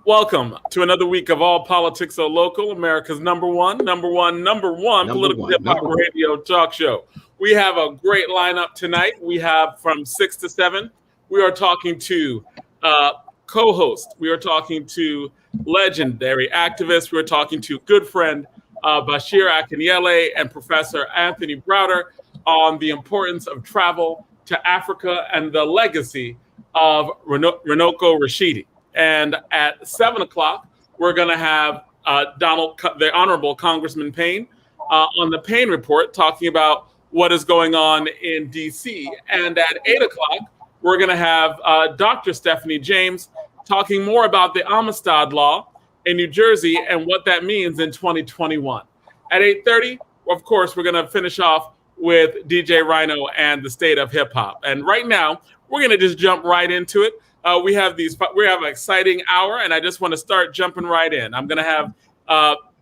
Welcome to another week of All Politics Are Local, America's number one political hip-hop radio talk show. We have a great lineup tonight. We have from 6 to 7. We are talking to co-host. We are talking to legendary activist. We're talking to good friend Bashir Akinyele and Professor Anthony Browder on the importance of travel to Africa and the legacy of Runoko Rashidi. And at 7 o'clock, we're going to have the Honorable Congressman Payne on the Payne Report talking about what is going on in D.C. And at 8 o'clock, we're going to have Dr. Stephanie James talking more about the Amistad Law in New Jersey and what that means in 2021. At 8:30, of course, we're going to finish off with DJ Rhino and the state of hip hop. And right now, we're going to just jump right into it. We have an exciting hour, and I just want to start jumping right in. I'm going to have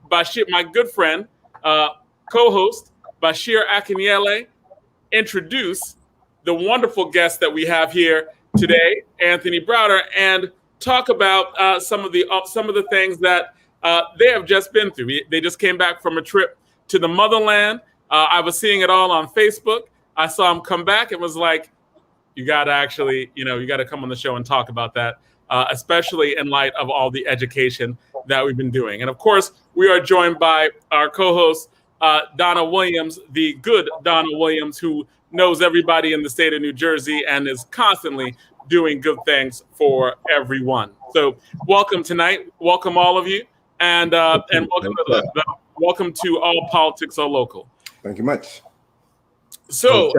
Bashir, my good friend, co-host Bashir Akinyele, introduce the wonderful guest that we have here today, Anthony Browder, and talk about some of the things that they have just been through. They just came back from a trip to the motherland. I was seeing it all on Facebook. I saw him come back and was like, you got to come on the show and talk about that, especially in light of all the education that we've been doing. And of course, we are joined by our co-host, Donna Williams, the good Donna Williams, who knows everybody in the state of New Jersey and is constantly doing good things for everyone. So welcome tonight. Welcome welcome to All Politics Are Local. Thank you much. So,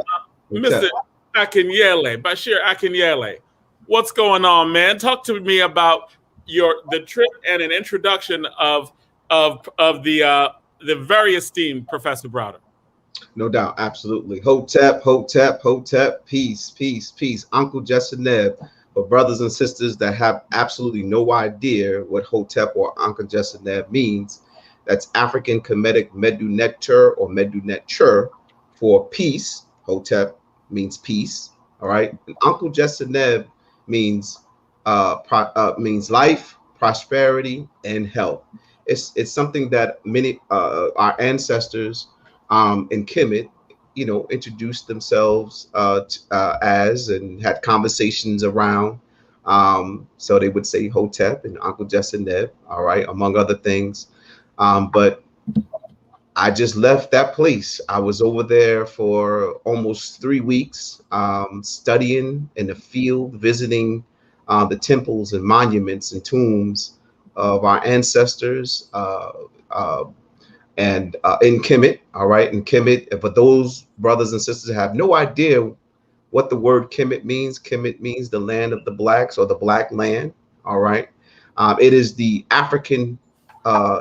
Mr. Akinyele, Bashir Akinyele, what's going on, man? Talk to me about the trip and an introduction of the very esteemed Professor Browder. No doubt, absolutely. Hotep, Hotep, Hotep, peace, peace, peace. Uncle Jesseneb, for brothers and sisters that have absolutely no idea what Hotep or Uncle Jesseneb means, that's African Kemetic Medunetcher or Medunetcher for peace. Hotep means peace, all right? And Uncle Jesseneb means life, prosperity, and health. It's something that many our ancestors in Kemet, introduced themselves as and had conversations around. So they would say Hotep and Uncle Jesseneb, all right, among other things. But I just left that place. I was over there for almost 3 weeks, studying in the field, visiting the temples and monuments and tombs of our ancestors, and in Kemet, all right, in Kemet. For those brothers and sisters that have no idea what the word Kemet means the land of the blacks or the black land, all right. It is the African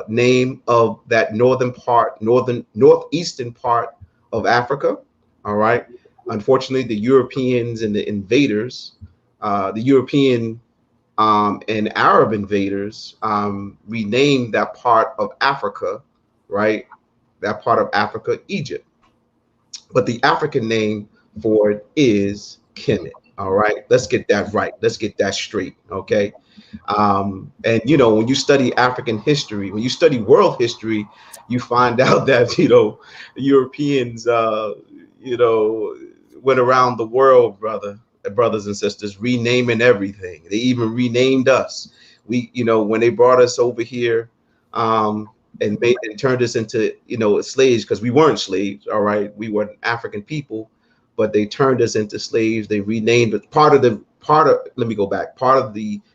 name of that northeastern part of Africa, all right. Unfortunately, the Europeans and the invaders, the European and Arab invaders renamed that part of Africa, right? That part of Africa, Egypt. But the African name for it is Kemet. All right, let's get that right. Let's get that straight. Okay. And when you study African history, when you study world history, you find out that Europeans went around the world, brothers and sisters, renaming everything. They even renamed us. When they brought us over here and turned us into slaves, because we weren't slaves, all right, we were African people, but they turned us into slaves. They renamed it. Part of the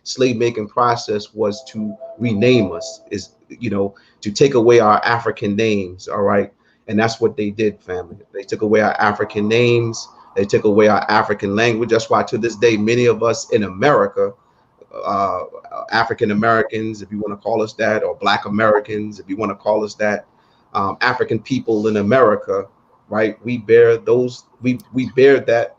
slave making process was to rename us, to take away our African names, all right. And that's what they did, family. They took away our African names. They took away our African language. That's why to this day, many of us in America, African Americans, if you want to call us that, or Black Americans, if you want to call us that, African people in America, right? We bear those. We bear that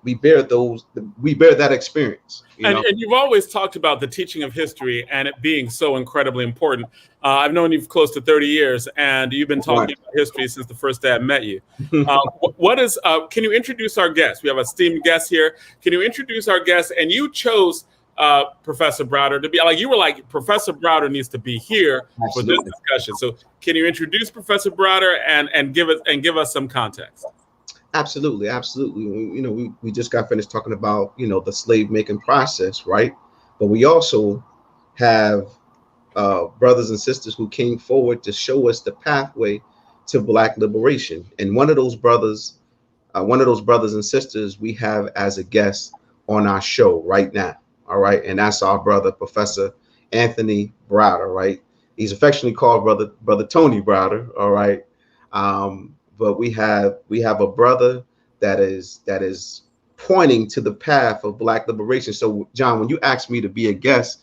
experience. And you've always talked about the teaching of history and it being so incredibly important. I've known you for close to 30 years, and you've been talking about history since the first day I met you. Can you introduce our guest? We have a esteemed guest here. Can you introduce our guest? And you chose Professor Browder to be like, you were like, Professor Browder needs to be here for this discussion. So can you introduce Professor Browder and give us some context? Absolutely. We just got finished talking about, the slave making process, right? But we also have brothers and sisters who came forward to show us the pathway to Black liberation. And one of those brothers and sisters we have as a guest on our show right now. All right. And that's our brother, Professor Anthony Browder, right? He's affectionately called brother Tony Browder. All right. But we have a brother that is pointing to the path of Black liberation. So John, when you asked me to be a guest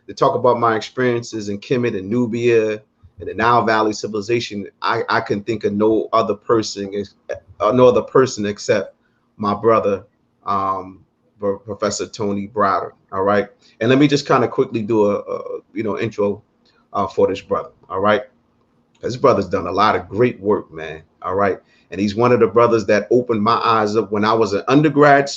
to talk about my experiences in Kemet and Nubia and the Nile Valley civilization, I can think of no other person except my brother, Professor Tony Browder. All right. And let me just kind of quickly do a intro for this brother. All right. This brother's done a lot of great work, man. All right. And he's one of the brothers that opened my eyes up when I was an undergrad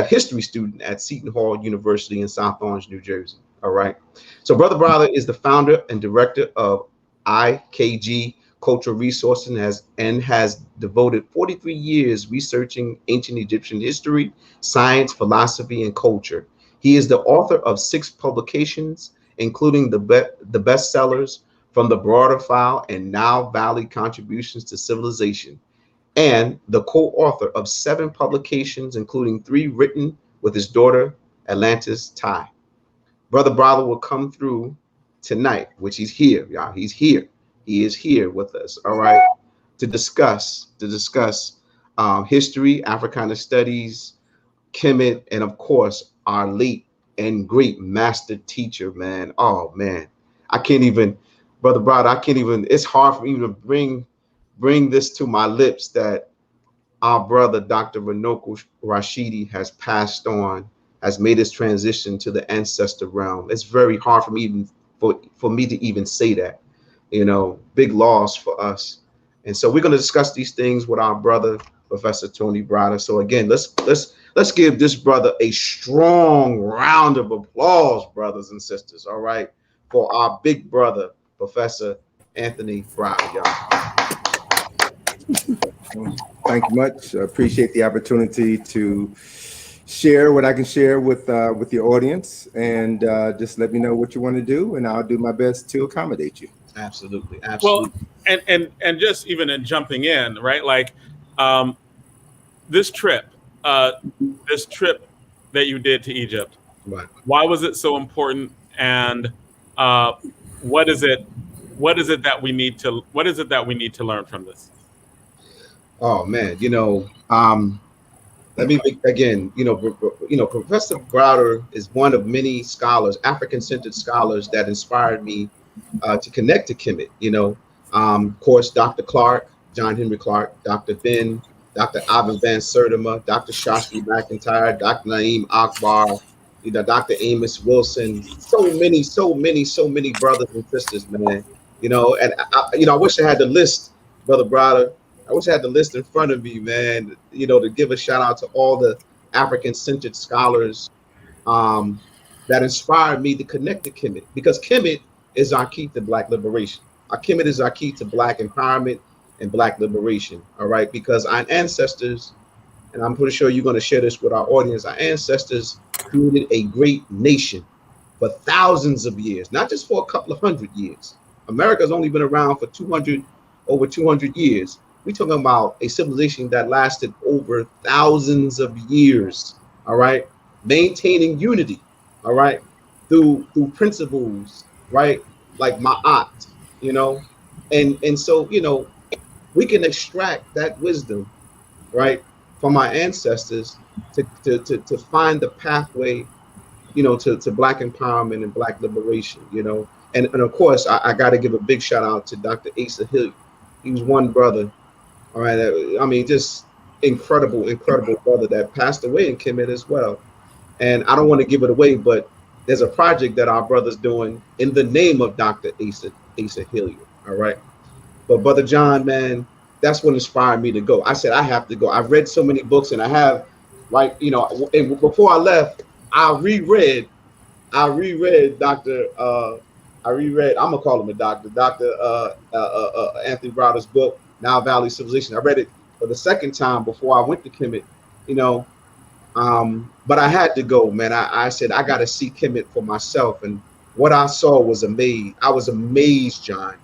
history student at Seton Hall University in South Orange, New Jersey. All right. So Brother Browder is the founder and director of IKG Cultural Resources and has devoted 43 years researching ancient Egyptian history, science, philosophy, and culture. He is the author of 6 publications, including the bestsellers From the Browder File and Nile Valley Contributions to Civilization, and the co-author of 7 publications, including 3 written with his daughter, Atlantis Tai. Brother Browder will come through tonight, which he's here, y'all. He's here. He is here with us, all right, to discuss history, Africana studies, Kemet, and of course, our late and great master teacher, man. Oh, man. Brother Browder, it's hard for me to bring this to my lips that our brother, Dr. Runoko Rashidi, has passed on, has made his transition to the ancestor realm. It's very hard for me to even say that, big loss for us. And so we're going to discuss these things with our brother, Professor Tony Browder. So again, let's give this brother a strong round of applause, brothers and sisters. All right. For our big brother, Professor Anthony Browder, y'all. Thank you much. I appreciate the opportunity to share what I can share with your audience, and just let me know what you want to do, and I'll do my best to accommodate you. Absolutely. Well, and just even in jumping in, right? Like this trip that you did to Egypt. Right. Why was it so important? And what is it that we need to learn from this? Oh man, let me again, Professor Browder is one of many scholars, African-centered scholars, that inspired me to connect to Kemet. Of course, Dr. Clark, John Henry Clark, Dr. Finn, Dr. Ivan Van Sertima, Dr. Shashki McIntyre, Dr. Naeem Akbar, Dr. Amos Wilson, so many brothers and sisters, man. And I wish I had the list, Brother Browder. I wish I had the list in front of me, man, to give a shout out to all the African-centered scholars that inspired me to connect to Kemet, because Kemet is our key to Black liberation. Kemet is our key to Black empowerment and Black liberation, all right? Because our ancestors, and I'm pretty sure you're going to share this with our audience, our ancestors created a great nation for thousands of years, not just for a couple of hundred years. America's only been around for over 200 years. We're talking about a civilization that lasted over thousands of years, all right? Maintaining unity, all right? Through principles, right? Like Ma'at, and so, we can extract that wisdom, right, from our ancestors to find the pathway, to Black empowerment and Black liberation, and of course, I got to give a big shout out to Dr. Asa Hill. He was one brother, all right. I mean, just incredible brother that passed away in Kemet as well. And I don't want to give it away, but there's a project that our brother's doing in the name of Dr. Asa Hilliard, all right? But Brother John, man, that's what inspired me to go. I said, I have to go. I've read so many books, and I have, and before I left, I reread Dr. I'm gonna call him a doctor, Anthony Browder's book, Nile Valley Civilization. I read it for the second time before I went to Kemet, but I had to go, man. I said I got to see Kemet for myself, and what I saw was amazing. I was amazed, John.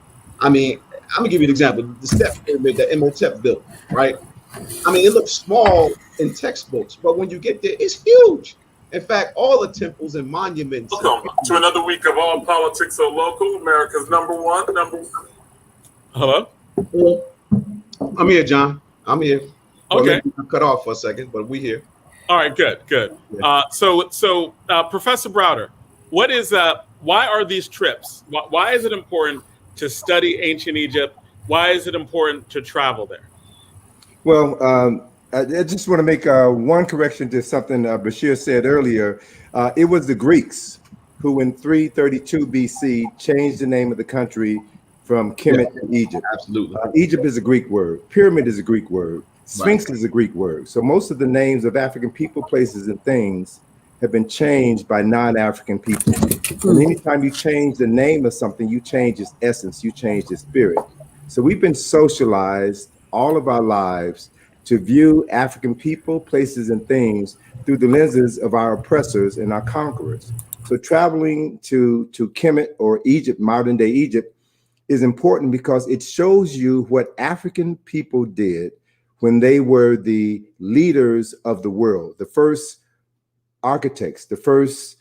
I mean, I'm gonna give you an example. The step pyramid that Imhotep built, right? I mean, it looks small in textbooks, but when you get there, it's huge. In fact, all the temples and monuments. Welcome to another week of All Politics So Local, America's number one. Hello? I'm here, John. I'm here. Okay. Well, cut off for a second, but we here. All right, good. Yeah. So Professor Browder, why are these trips? Why is it important to study ancient Egypt? Why is it important to travel there? Well, I just want to make one correction to something Bashir said earlier. It was the Greeks who in 332 BC changed the name of the country from Kemet to Egypt. Absolutely. Egypt is a Greek word. Pyramid is a Greek word. Sphinx is a Greek word. So most of the names of African people, places, and things have been changed by non-African people. And anytime you change the name of something, you change its essence, you change its spirit. So we've been socialized all of our lives to view African people, places, and things through the lenses of our oppressors and our conquerors. So traveling to Kemet or Egypt, modern day Egypt, is important because it shows you what African people did when they were the leaders of the world, the first architects, the first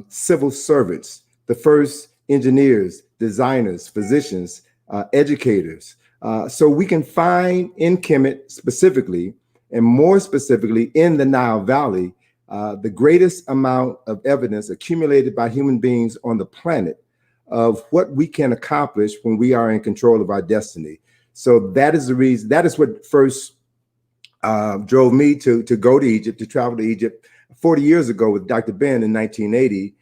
civil servants, the first engineers, designers, physicians, educators. So we can find in Kemet specifically, and more specifically in the Nile Valley, the greatest amount of evidence accumulated by human beings on the planet of what we can accomplish when we are in control of our destiny. So that is the reason, that is what first drove me to go to Egypt, to travel to Egypt 40 years ago with Dr. Ben in 1980.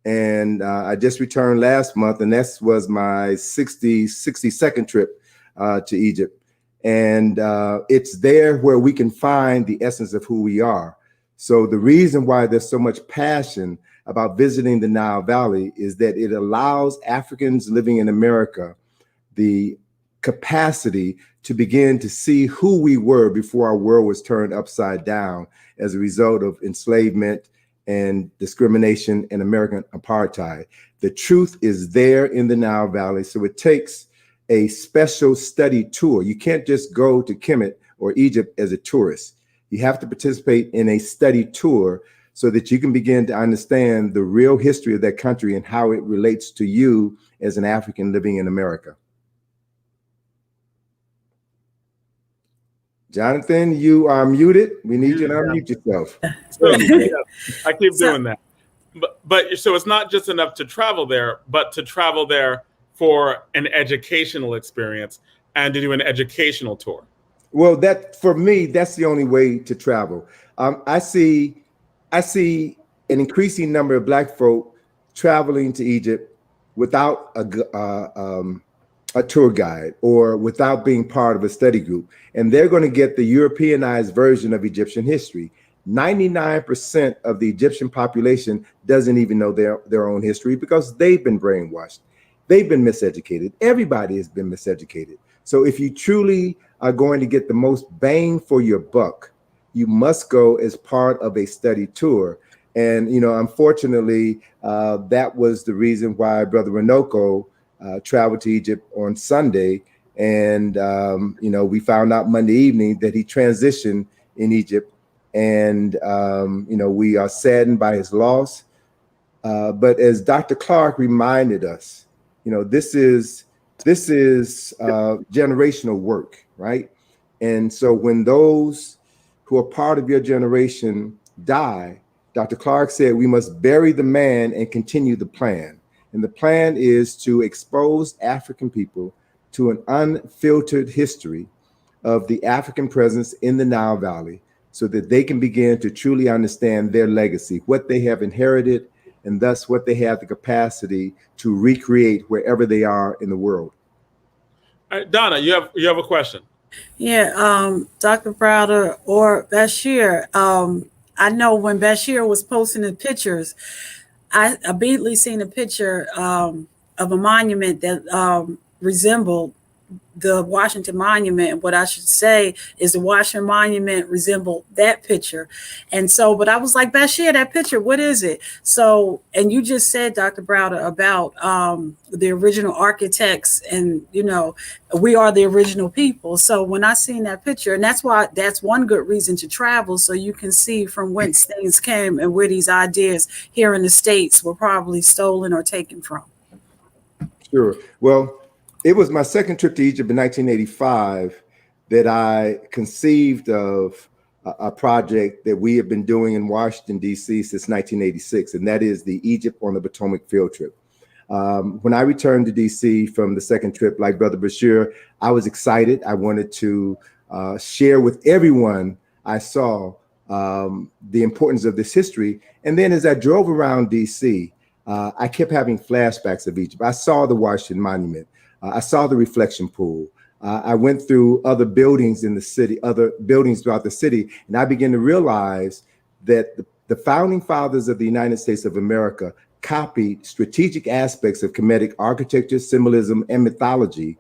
And I just returned last month, and that was my 62nd trip to Egypt. And it's there where we can find the essence of who we are. So the reason why there's so much passion about visiting the Nile Valley is that it allows Africans living in America the capacity to begin to see who we were before our world was turned upside down as a result of enslavement and discrimination and American apartheid. The truth is there in the Nile Valley. So it takes a special study tour. You can't just go to Kemet or Egypt as a tourist. You have to participate in a study tour so that you can begin to understand the real history of that country and how it relates to you as an African living in America. Jonathan, you are muted. We need you to unmute yourself. I keep doing that. But so it's not just enough to travel there, but to travel there for an educational experience and to do an educational tour. Well, that for me, that's the only way to travel. I see an increasing number of Black folk traveling to Egypt without a tour guide or without being part of a study group. And they're going to get the Europeanized version of Egyptian history. 99% of the Egyptian population doesn't even know their own history because they've been brainwashed. They've been miseducated. Everybody has been miseducated. So if you truly are going to get the most bang for your buck, you must go as part of a study tour. And, you know, unfortunately, that was the reason why Brother Runoko traveled to Egypt on Sunday. And, you know, we found out Monday evening that he transitioned in Egypt. And, you know, we are saddened by his loss. But as Dr. Clark reminded us, you know, this is generational work, right? And so when those who are part of your generation die, Dr. Clark said we must bury the man and continue the plan. And the plan is to expose African people to an unfiltered history of the African presence in the Nile Valley so that they can begin to truly understand their legacy, what they have inherited, and thus what they have the capacity to recreate wherever they are in the world. All right, Donna, you have a question. Yeah, Dr. Browder or Bashir, I know when Bashir was posting the pictures, I immediately seen a picture of a monument that resembled the Washington Monument. And what I should say is the Washington Monument resembled that picture. And so, but I was like, Bashir, that picture, what is it? So, and you just said, Dr. Browder, about the original architects and, you know, we are the original people. So when I seen that picture, and that's one good reason to travel, so you can see from whence things came and where these ideas here in the States were probably stolen or taken from. Sure. Well, it was my second trip to Egypt in 1985 that I conceived of a project that we have been doing in Washington, D.C. since 1986, and that is the Egypt on the Potomac field trip. When I returned to D.C. from the second trip, like Brother Bashir, I was excited. I wanted to share with everyone I saw the importance of this history. And then as I drove around D.C., I kept having flashbacks of Egypt. I saw the Washington Monument. I saw the reflection pool. I went through other buildings in the city, other buildings throughout the city, and I began to realize that the founding fathers of the United States of America copied strategic aspects of Kemetic architecture, symbolism, and mythology,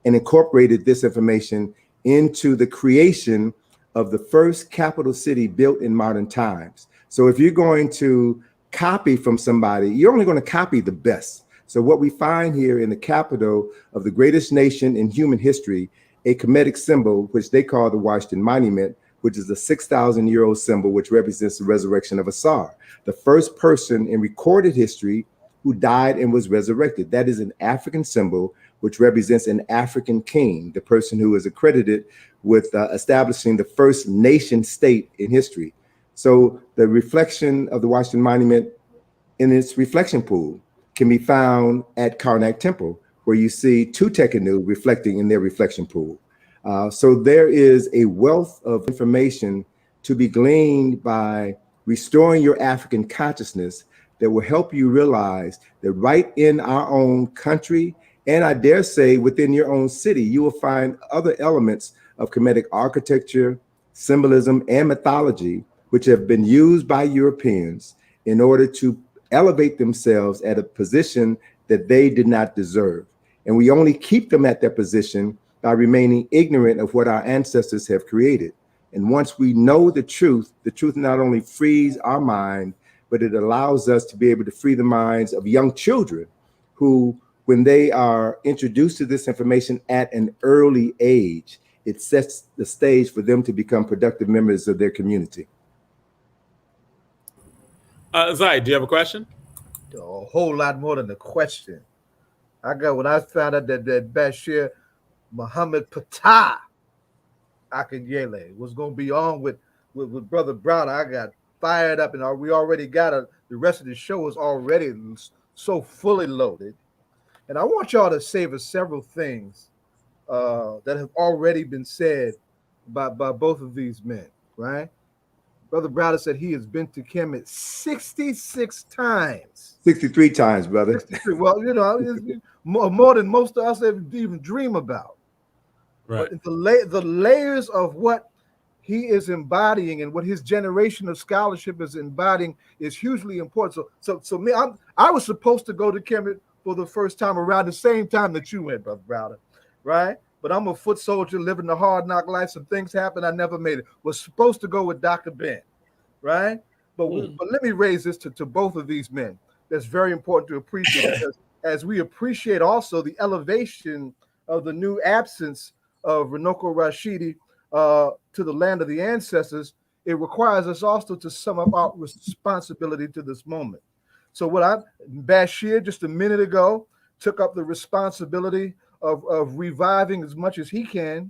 and incorporated this information into the creation of the first capital city built in modern times. So if you're going to copy from somebody, you're only going to copy the best. So what we find here in the capital of the greatest nation in human history, a Kemetic symbol, which they call the Washington Monument, which is a 6,000-year-old symbol, which represents the resurrection of Asar, the first person in recorded history who died and was resurrected. That is an African symbol, which represents an African king, the person who is accredited with establishing the first nation state in history. So the reflection of the Washington Monument in its reflection pool can be found at Karnak Temple, where you see Tutekenu reflecting in their reflection pool. So there is a wealth of information to be gleaned by restoring your African consciousness that will help you realize that right in our own country, and I dare say within your own city, you will find other elements of Kemetic architecture, symbolism, and mythology, which have been used by Europeans in order to elevate themselves at a position that they did not deserve. And we only keep them at that position by remaining ignorant of what our ancestors have created. And once we know the truth not only frees our mind, but it allows us to be able to free the minds of young children who, when they are introduced to this information at an early age, it sets the stage for them to become productive members of their community. Zai, do you have a question? A whole lot more than a question. When I found out that Bashir Muhammad Patah Akinyele was going to be on with Brother Browder, I got fired up, and we already got the rest of the show is already so fully loaded. And I want y'all to savor several things that have already been said by both of these men, right? Brother Browder said he has been to Kemet 66 times. 63 times, brother. 63. Well, you know, more than most of us even dream about. Right. But the layers of what he is embodying and what his generation of scholarship is embodying is hugely important. So me, I was supposed to go to Kemet for the first time around the same time that you went, Brother Browder, right? But I'm a foot soldier living the hard knock life. Some things happened. I never made it. Was supposed to go with Dr. Ben, right? But let me raise this to both of these men. That's very important to appreciate, because as we appreciate also the elevation of the new absence of Runoko Rashidi to the land of the ancestors, it requires us also to sum up our responsibility to this moment. So Bashir just a minute ago took up the responsibility of reviving as much as he can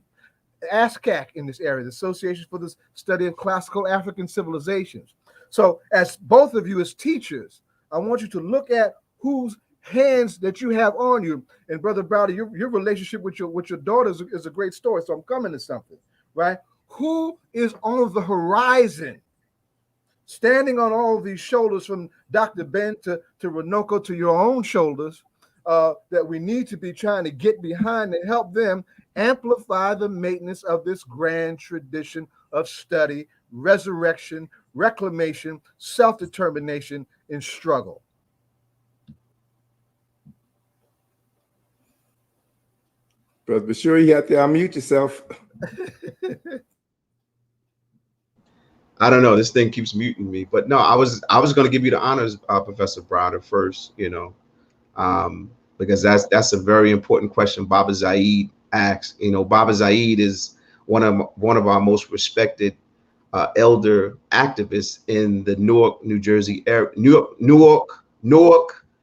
ASCAC in this area, the Association for the Study of Classical African Civilizations. So as both of you as teachers, I want you to look at whose hands that you have on you. And Brother Browder, your relationship with your daughter is a great story. So I'm coming to something, right? Who is on the horizon, standing on all of these shoulders, from Dr. Ben to Runoko to your own shoulders, that we need to be trying to get behind and help them amplify the maintenance of this grand tradition of study, resurrection, reclamation, self-determination, and struggle. Brother Bashir, you have to unmute yourself. I don't know. This thing keeps muting me, but no, I was going to give you the honors, Professor Browder, first. Because that's a very important question Baba Zaid asks. Baba Zaid is one of our most respected elder activists in the Newark, New Jersey area, New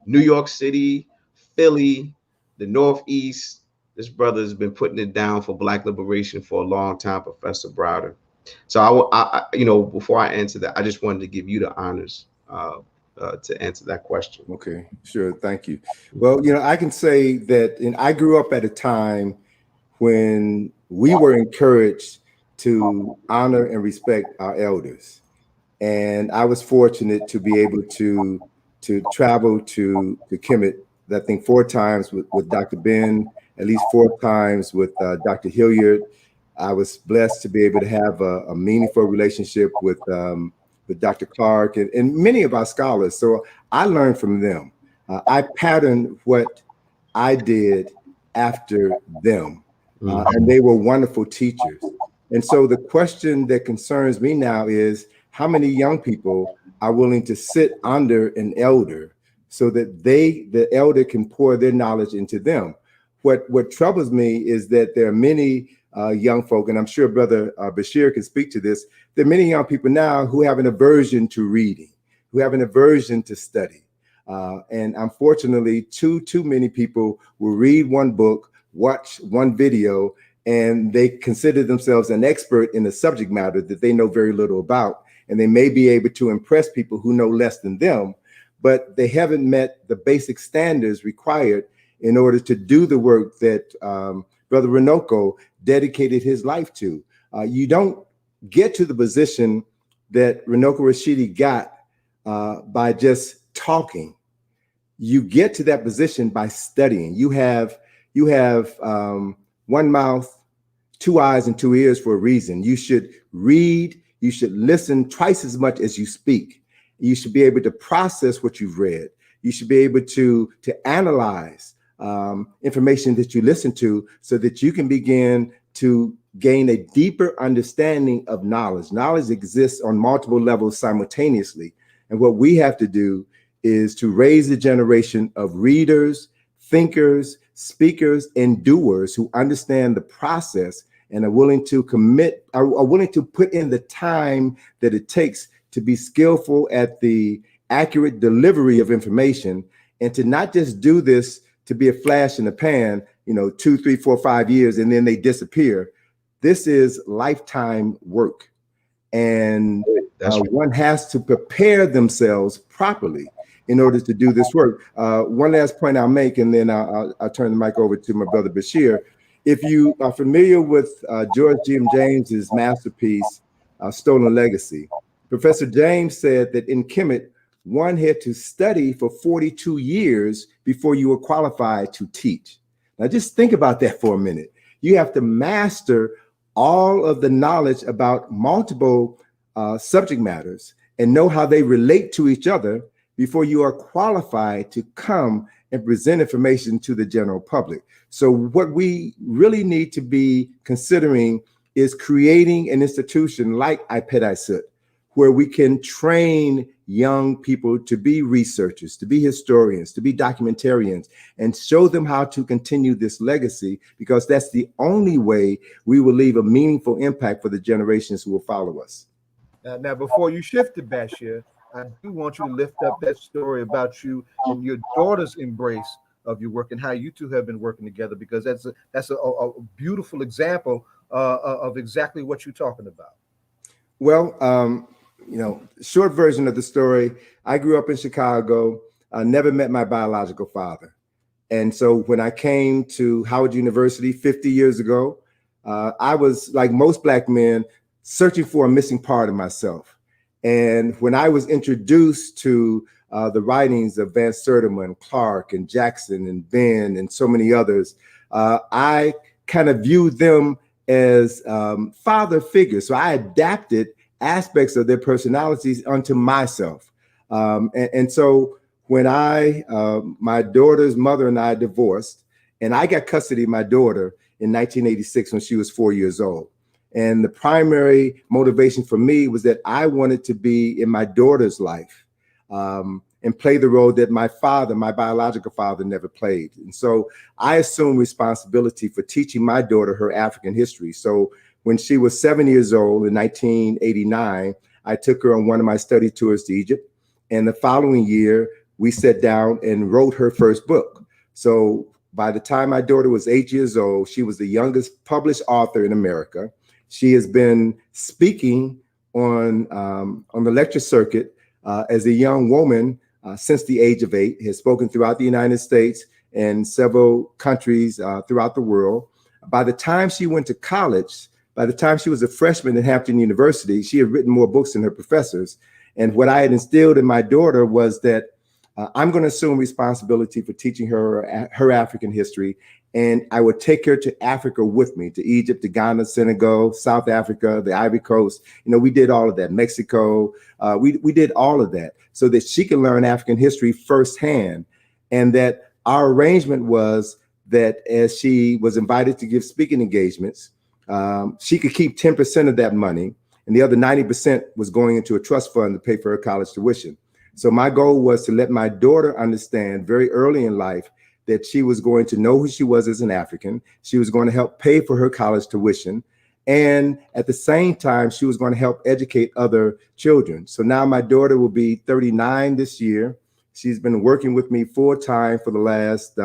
York City, Philly, the Northeast. This brother has been putting it down for Black liberation for a long time, Professor Browder. So before I answer that, I just wanted to give you the honors to answer that question. Okay, sure. Thank you. Well, I can say that, and I grew up at a time when we were encouraged to honor and respect our elders. And I was fortunate to be able to travel to Kemet, I think 4 times with Dr. Ben, at least 4 times with Dr. Hilliard. I was blessed to be able to have a meaningful relationship with Dr. Clark and many of our scholars. So I learned from them. I patterned what I did after them. And they were wonderful teachers. And so the question that concerns me now is how many young people are willing to sit under an elder so that the elder can pour their knowledge into them. What troubles me is that there are many young folk, and I'm sure Brother Bashir can speak to this, there are many young people now who have an aversion to reading, who have an aversion to study. And unfortunately, too many people will read one book, watch one video, and they consider themselves an expert in a subject matter that they know very little about. And they may be able to impress people who know less than them, but they haven't met the basic standards required in order to do the work that Brother Runoko dedicated his life to. You don't get to the position that Runoko Rashidi got by just talking. You get to that position by studying. You have one mouth, 2 eyes, and 2 ears for a reason. You should read. You should listen twice as much as you speak. You should be able to process what you've read. You should be able to analyze information that you listen to so that you can begin to gain a deeper understanding of knowledge. Knowledge exists on multiple levels simultaneously. And what we have to do is to raise a generation of readers, thinkers, speakers, and doers who understand the process and are willing to commit, are willing to put in the time that it takes to be skillful at the accurate delivery of information, and to not just do this to be a flash in the pan, 2, 3, 4, 5 years, and then they disappear. This is lifetime work. And one has to prepare themselves properly in order to do this work. One last point I'll make, and then I'll turn the mic over to my brother Bashir. If you are familiar with George G.M. James's masterpiece, Stolen Legacy, Professor James said that in Kemet, one had to study for 42 years before you were qualified to teach. Now just think about that for a minute. You have to master all of the knowledge about multiple subject matters and know how they relate to each other before you are qualified to come and present information to the general public. So what we really need to be considering is creating an institution like IPEDISUT, where we can train young people to be researchers, to be historians, to be documentarians, and show them how to continue this legacy, because that's the only way we will leave a meaningful impact for the generations who will follow us. Now, before you shift to Bashir, I do want you to lift up that story about you and your daughter's embrace of your work and how you two have been working together, because that's a beautiful example of exactly what you're talking about. Well, short version of the story, I grew up in Chicago. I never met my biological father. And so when I came to Howard University 50 years ago, I was, like most Black men, searching for a missing part of myself. And when I was introduced to the writings of Van Sertima and Clark and Jackson and Ben and so many others, I kind of viewed them as father figures. So I adapted aspects of their personalities unto myself. And so when my daughter's mother and I divorced, and I got custody of my daughter in 1986 when she was 4 years old. And the primary motivation for me was that I wanted to be in my daughter's life and play the role that my father, my biological father, never played. And so I assumed responsibility for teaching my daughter her African history. So when she was 7 years old in 1989, I took her on one of my study tours to Egypt. And the following year, we sat down and wrote her first book. So by the time my daughter was 8 years old, she was the youngest published author in America. She has been speaking on the lecture circuit as a young woman since the age of 8, has spoken throughout the United States and several countries throughout the world. By the time she went to college, by the time she was a freshman at Hampton University, she had written more books than her professors. And what I had instilled in my daughter was that I'm going to assume responsibility for teaching her her African history. And I would take her to Africa with me, to Egypt, to Ghana, Senegal, South Africa, the Ivory Coast. You know, we did all of that. Mexico, we did all of that so that she can learn African history firsthand. And that our arrangement was that as she was invited to give speaking engagements, she could keep 10% of that money, and the other 90% was going into a trust fund to pay for her college tuition. So my goal was to let my daughter understand very early in life that she was going to know who she was as an African. She was going to help pay for her college tuition. And at the same time, she was going to help educate other children. So now my daughter will be 39 this year. She's been working with me full-time for the last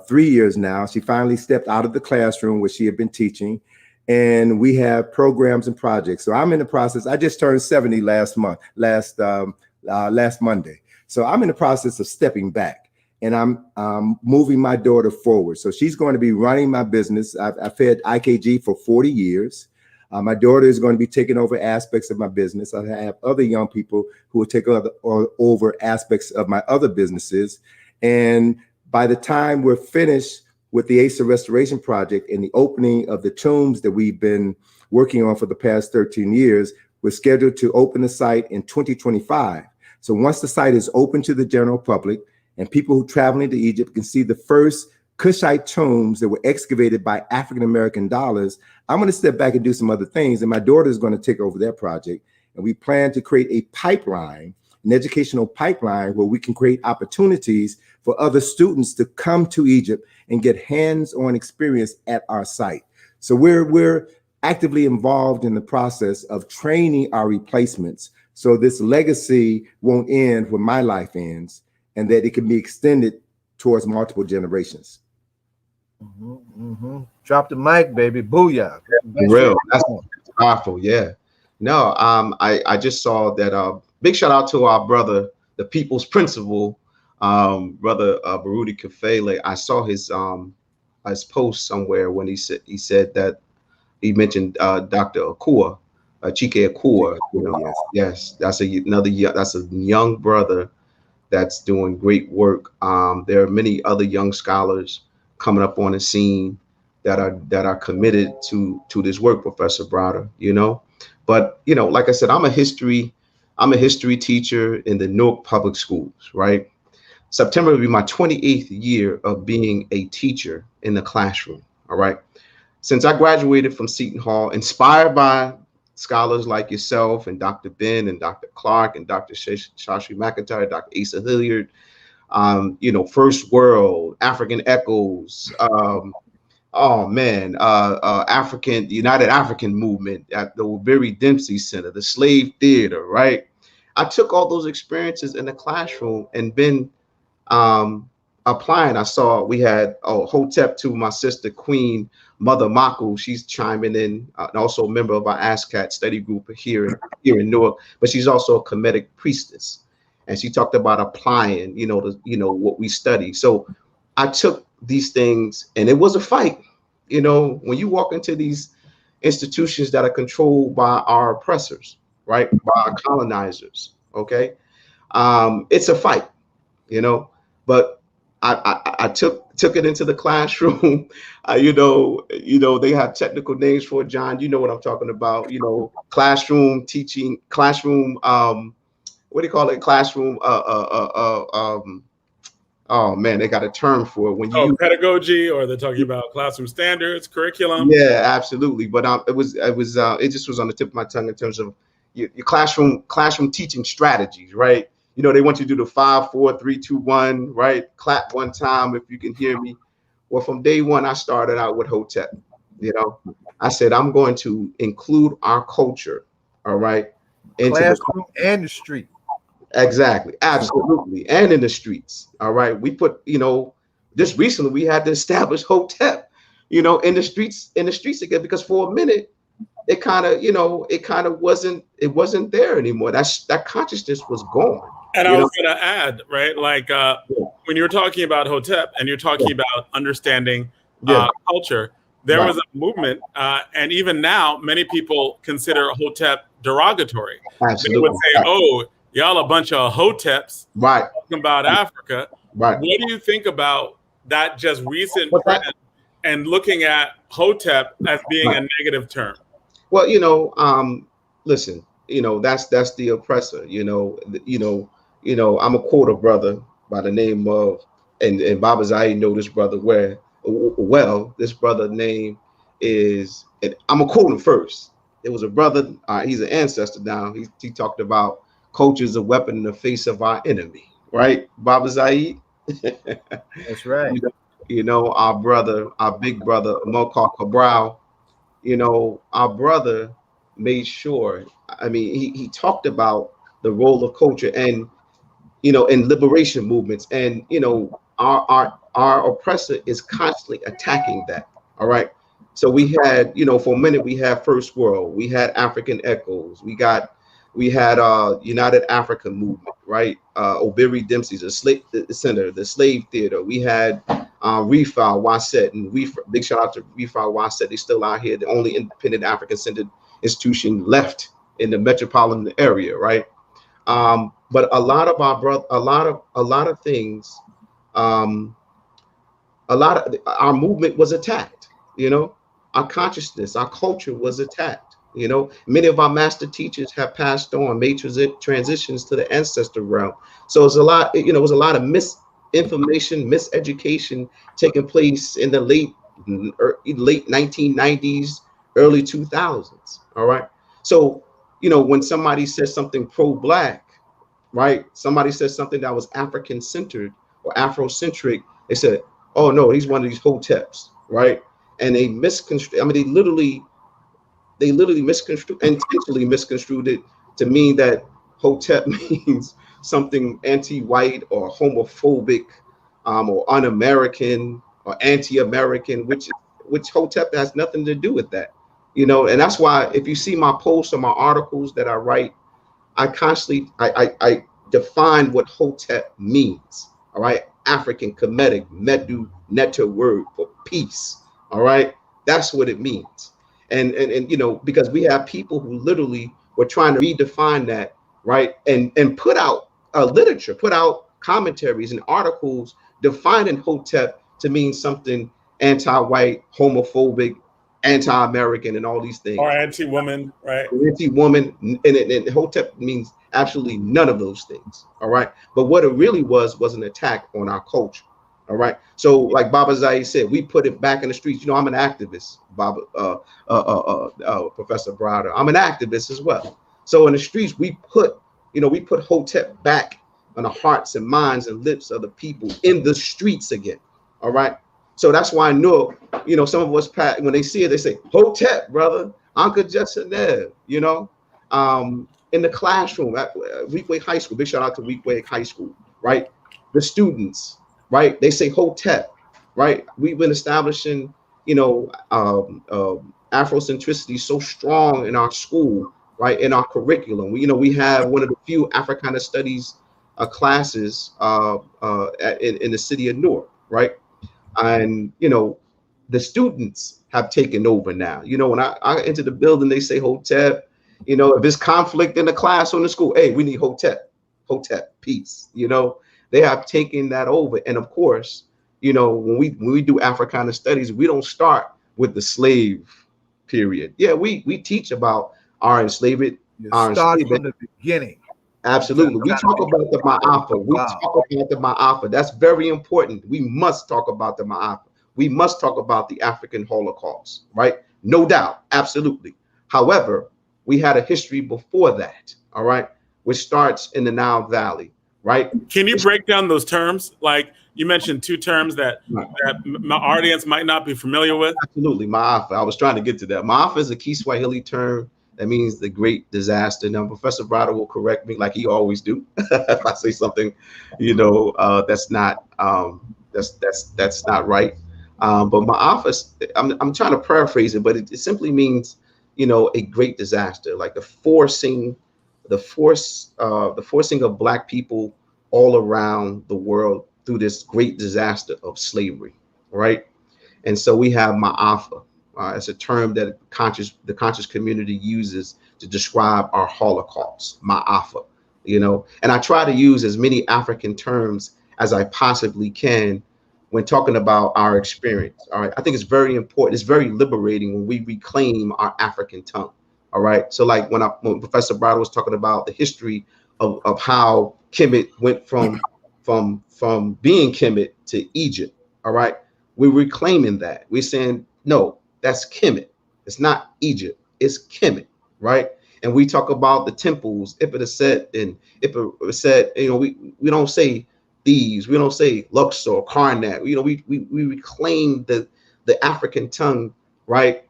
3 years now. She finally stepped out of the classroom where she had been teaching. And we have programs and projects. So I'm in the process. I just turned 70 last Monday. So I'm in the process of stepping back, and I'm moving my daughter forward. So she's going to be running my business. I've fed IKG for 40 years. My daughter is going to be taking over aspects of my business. I have other young people who will take over aspects of my other businesses. And by the time we're finished with the Asa Restoration Project and the opening of the tombs that we've been working on for the past 13 years, we're scheduled to open the site in 2025. So once the site is open to the general public and people who traveling to Egypt can see the first Kushite tombs that were excavated by African-American dollars, I'm going to step back and do some other things. And my daughter is going to take over that project. And we plan to create a pipeline, an educational pipeline where we can create opportunities for other students to come to Egypt and get hands-on experience at our site. So we're actively involved in the process of training our replacements so this legacy won't end when my life ends, and that it can be extended towards multiple generations. Drop the mic, baby. Booyah. Real. That's powerful. Yeah. No, I just saw that big shout out to our brother, the people's principal, brother Barudi Kafele. I saw his post somewhere when he said that he mentioned Dr. Akua, Chike Akua. You know, yes, that's a young brother that's doing great work. There are many other young scholars coming up on the scene that are committed to this work, Professor Browder. You know, but you know, like I said, I'm a history teacher in the Newark Public Schools, right? September will be my 28th year of being a teacher in the classroom, all right? Since I graduated from Seton Hall, inspired by scholars like yourself and Dr. Ben and Dr. Clark and Dr. Shashri McIntyre, Dr. Asa Hilliard, you know, First World, African Echoes, the United African Movement at the Berry Dempsey Center, the Slave Theater, right? I took all those experiences in the classroom and been applying. I saw we had Hotep to my sister Queen Mother Maku. She's chiming in, and also a member of our ASCAT study group here in Newark. But she's also a Kemetic priestess, and she talked about applying, you know, what we study. So I took these things, and it was a fight. You know, when you walk into these institutions that are controlled by our oppressors, right, by our colonizers, okay, it's a fight, you know. But I took took it into the classroom. You know, they have technical names for it, John. You know what I'm talking about. You know, classroom teaching, classroom. What do you call it? Classroom. Oh man, they got a term for it when you use pedagogy, or they're talking about classroom standards, curriculum. Yeah, absolutely. But it just was on the tip of my tongue in terms of your classroom teaching strategies, right? You know, they want you to do the 5, 4, 3, 2, 1, right? Clap one time if you can hear me. Well, from day one, I started out with Hotep. You know, I said I'm going to include our culture, all right, into classroom and the street. Exactly, absolutely, and in the streets. All right, we put, you know, just recently we had to establish Hotep, you know, in the streets again, because for a minute it kind of wasn't there anymore. That consciousness was gone. And I was going to add, right, like when you're talking about Hotep and you're talking about understanding culture, there was a movement, and even now, many people consider Hotep derogatory. Absolutely. They would say, "Oh, y'all a bunch of Hoteps," right? Talking about Africa, right? What do you think about that just recent trend and looking at Hotep as being a negative term? Well, you know, listen, you know, that's the oppressor. You know, I'm a quote a brother by the name of, and Baba Zahid know this brother well. This brother name is, and I'm gonna quote him first. There was a brother, he's an ancestor now. He talked about culture is a weapon in the face of our enemy, right? Baba Zahid. That's right. You know, our brother, our big brother, Mokar Cabral, you know, our brother made sure, I mean, he talked about the role of culture and, you know, in liberation movements. And, you know, our oppressor is constantly attacking that. All right. So we had, you know, for a minute, we had First World, we had African Echoes, we had United Africa Movement, right? Obiri Dempsey's a slave center, the Slave Theater. We had Refile Waset, and big shout out to Refile Waset. They're still out here, the only independent African-centered institution left in the metropolitan area, right? But a lot of our things, our movement was attacked. You know, our consciousness, our culture was attacked. You know, many of our master teachers have passed on, made transitions to the ancestor realm. So it's a lot, you know, it was a lot of misinformation, miseducation taking place in the late 1990s, early 2000s. All right. So, you know, when somebody says something pro-Black, right? Somebody says something that was African-centered or Afrocentric, they said, oh no, he's one of these Hoteps, right? And they misconstrued, I mean, they literally intentionally misconstrued it to mean that Hotep means something anti-white or homophobic, or un-American or anti-American, which Hotep has nothing to do with that, you know. And that's why if you see my posts or my articles that I write, I constantly I define what Hotep means. All right, African Kemetic Medu Netta word for peace. All right, that's what it means. And you know, because we have people who literally were trying to redefine that, right, and put out literature, put out commentaries and articles defining Hotep to mean something anti-white, homophobic, anti-American, and all these things. Or anti-woman, right? Anti-woman, and Hotep means absolutely none of those things. All right, but what it really was an attack on our culture. All right. So like Baba Zahid said, we put it back in the streets. You know, I'm an activist, Professor Browder. I'm an activist as well. So in the streets, we put Hotep back on the hearts and minds and lips of the people in the streets again. All right. So that's why I know, you know, some of us, when they see it, they say, Hotep, brother, Uncle Justin there, you know, in the classroom at Weequahic High School. Big shout out to Weequahic High School, right? The students, right? They say Hotep, right? We've been establishing, you know, Afrocentricity so strong in our school, right? In our curriculum. We have one of the few Africana studies classes in the city of Newark, right? And, you know, the students have taken over now. You know, when I enter the building, they say Hotep. You know, if there's conflict in the class or in the school, hey, we need Hotep, peace, you know. They have taken that over. And of course, you know, when we do Africana studies, we don't start with the slave period. Yeah, we teach about our enslavement. Start from the beginning. Absolutely. We talk about the Ma'afa. We talk about the Ma'afa. That's very important. We must talk about the Ma'afa. We must talk about the African Holocaust, right? No doubt. Absolutely. However, we had a history before that, all right, which starts in the Nile Valley, right? Can you break down those terms? Like you mentioned two terms that my audience might not be familiar with. Absolutely. Ma'afa. I was trying to get to that. Ma'afa is a Kiswahili term that means the great disaster. Now, Professor Browder will correct me like he always do if I say something, you know, that's not that's not right. But Ma'afa, I'm trying to paraphrase it, but it simply means, you know, a great disaster, like the forcing of Black people all around the world through this great disaster of slavery, right? And so we have Ma'afa. It's a term that the conscious community uses to describe our Holocaust, Ma'afa, you know. And I try to use as many African terms as I possibly can when talking about our experience. All right, I think it's very important. It's very liberating when we reclaim our African tongue. All right, so like when Professor Browder was talking about the history of how Kemet went from being Kemet to Egypt. All right, we're reclaiming that. We're saying no. That's Kemet. It's not Egypt. It's Kemet, right? And we talk about the temples, Ipeset and Ipeset. You know, we don't say these. We don't say Luxor, Karnak. You know, we reclaim the African tongue, right?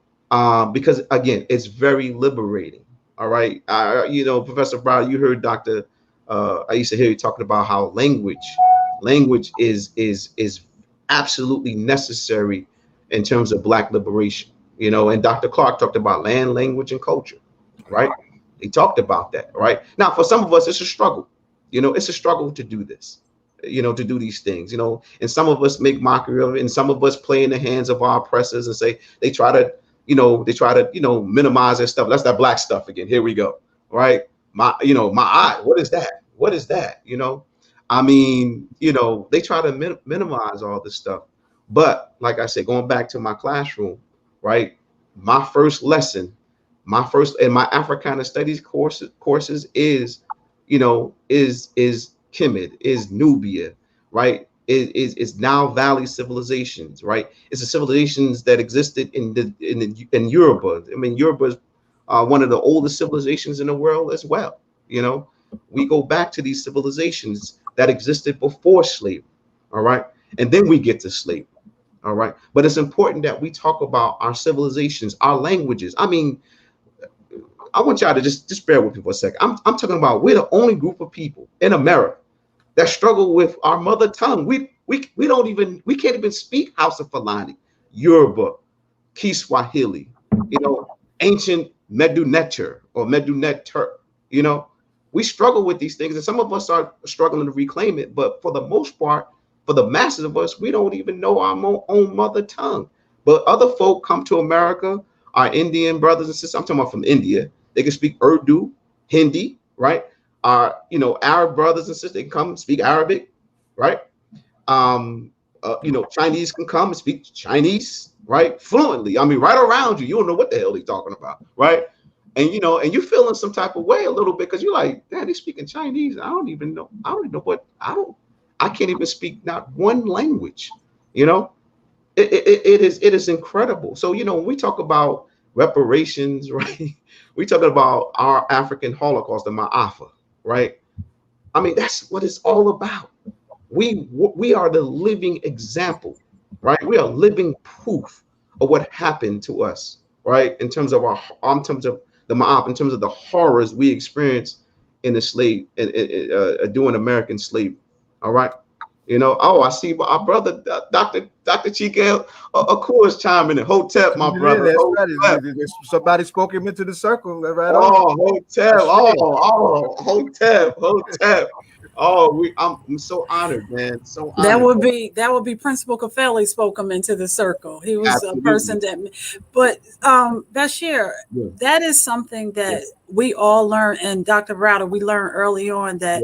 Because again, it's very liberating. All right. You know, Professor Browder, you heard Dr. I used to hear you talking about how language is absolutely necessary in terms of Black liberation, you know, and Dr. Clark talked about land, language, and culture, right? He talked about that, right? Now, for some of us, it's a struggle, you know, it's a struggle to do this, you know, to do these things, you know, and some of us make mockery of it, and some of us play in the hands of our oppressors and say they try to minimize their stuff. That's that Black stuff again. Here we go, right? My eye. What is that? What is that? You know, I mean, you know, they try to minimize all this stuff. But like I said, going back to my classroom, right? My first lesson, in my Africana studies courses is, you know, is Kemet, is Nubia, right? Is Nile Valley civilizations, right? It's the civilizations that existed in Yoruba. I mean, Yoruba is one of the oldest civilizations in the world as well. You know, we go back to these civilizations that existed before slavery, all right? And then we get to slavery. All right. But it's important that we talk about our civilizations, our languages. I mean, I want y'all to just bear with me for a second. I'm talking about we're the only group of people in America that struggle with our mother tongue. We can't even speak Hausa Fulani, Yoruba, Kiswahili, you know, ancient Meduneter or Meduneter, you know. We struggle with these things, and some of us are struggling to reclaim it. But for the most part, for the masses of us, we don't even know our own mother tongue. But other folk come to America, our Indian brothers and sisters, I'm talking about from India, they can speak Urdu, Hindi, right? Our, you know, Arab brothers and sisters, they can come and speak Arabic, right? You know, Chinese can come and speak Chinese, right? Fluently. I mean, right around you, you don't know what the hell they're talking about, right? And, you know, and you're feeling some type of way a little bit because you're like, damn, they're speaking Chinese. I don't even know I can't even speak not one language, you know. It is incredible. So, you know, when we talk about reparations, right, we talking about our African Holocaust, the Ma'afa, right? I mean, that's what it's all about. We are the living example, right? We are living proof of what happened to us, right? In terms of the Ma'afa, in terms of the horrors we experienced in the during American slavery. All right. You know, oh, I see our brother, Dr. Chike, of course, chiming in. Hotep, my brother. That's right. Somebody spoke him into the circle. Right Hotep. Hotep. Oh, I'm so honored, man. So honored. That would be Principal Kafeli spoke him into the circle. He was Absolutely. A person that, but Bashir, that is something that we all learn, and Dr. Browder, we learned early on that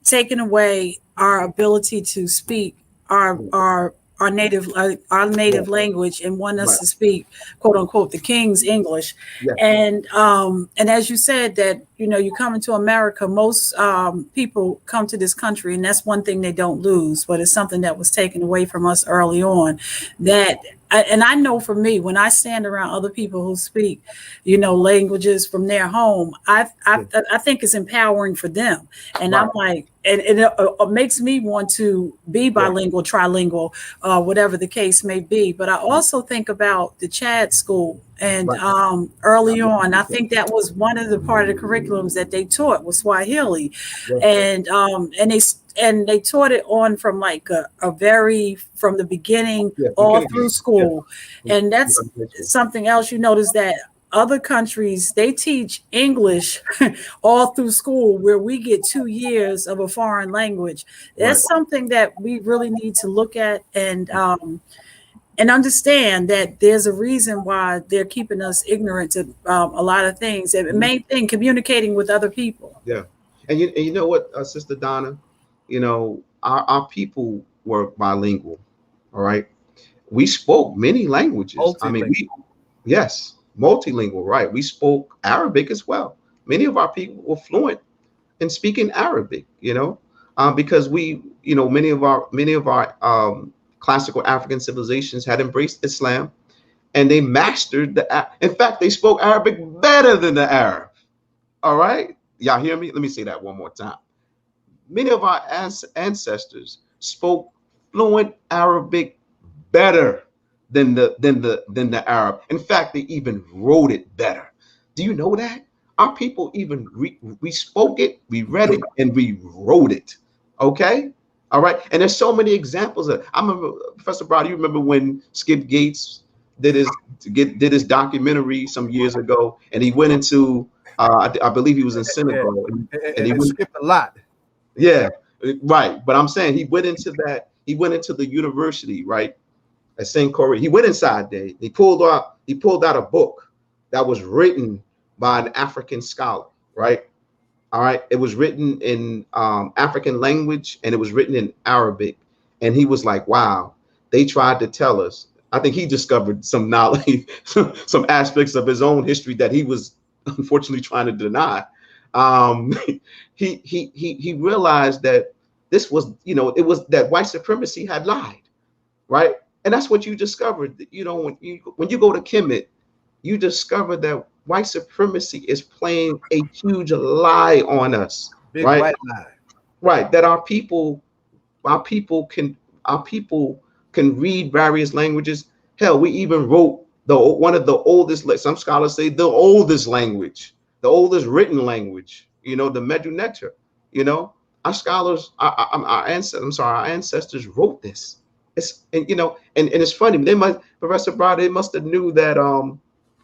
taking away our ability to speak our our native language and want us to speak, quote unquote, the King's English. Yeah. And as you said that, you come into America, most people come to this country, and that's one thing they don't lose, but it's something that was taken away from us early on. And I know for me, when I stand around other people who speak, languages from their home, I think it's empowering for them. And I'm like, and it makes me want to be bilingual, trilingual, whatever the case may be. But I also think about the Chad School. And early on, I think that was one of the part of the curriculums that they taught was Swahili. And they taught it on from like from the beginning all through school. And that's something else you notice, that other countries, they teach English all through school, where we get 2 years of a foreign language. That's something that we really need to look at and understand that there's a reason why they're keeping us ignorant to a lot of things. The main thing, communicating with other people. Yeah. And you know what, Sister Donna, our people were bilingual. All right. We spoke many languages. Yes, multilingual, right? We spoke Arabic as well. Many of our people were fluent in speaking Arabic, because many of our classical African civilizations had embraced Islam, and they mastered in fact, they spoke Arabic better than the Arab. All right. Y'all hear me? Let me say that one more time. Many of our ancestors spoke fluent Arabic better than the Arab. In fact, they even wrote it better. Do you know that? Our people even we spoke it, we read it, and we wrote it. Okay. All right. And there's so many examples of. I remember, Professor Browder, you remember when Skip Gates did his documentary some years ago, and he went into I believe he was in Senegal, and he skipped a lot. Yeah, right. But I'm saying he went into the university, right, at St. Corey. He went inside there. He pulled out a book that was written by an African scholar, right? All right. It was written in African language, and it was written in Arabic. And he was like, wow, they tried to tell us. I think he discovered some knowledge, some aspects of his own history that he was unfortunately trying to deny. He realized that this was, it was that white supremacy had lied, right? And that's what you discovered. When you go to Kemet, you discover that white supremacy is playing a huge lie on us. Big right? White lie. Right. That our people can read various languages. Hell, we even wrote one of the oldest, some scholars say the oldest language, the oldest written language, the Medu Neter. Our scholars, our ancestors wrote this. And it's funny. Professor Browder, they must have knew that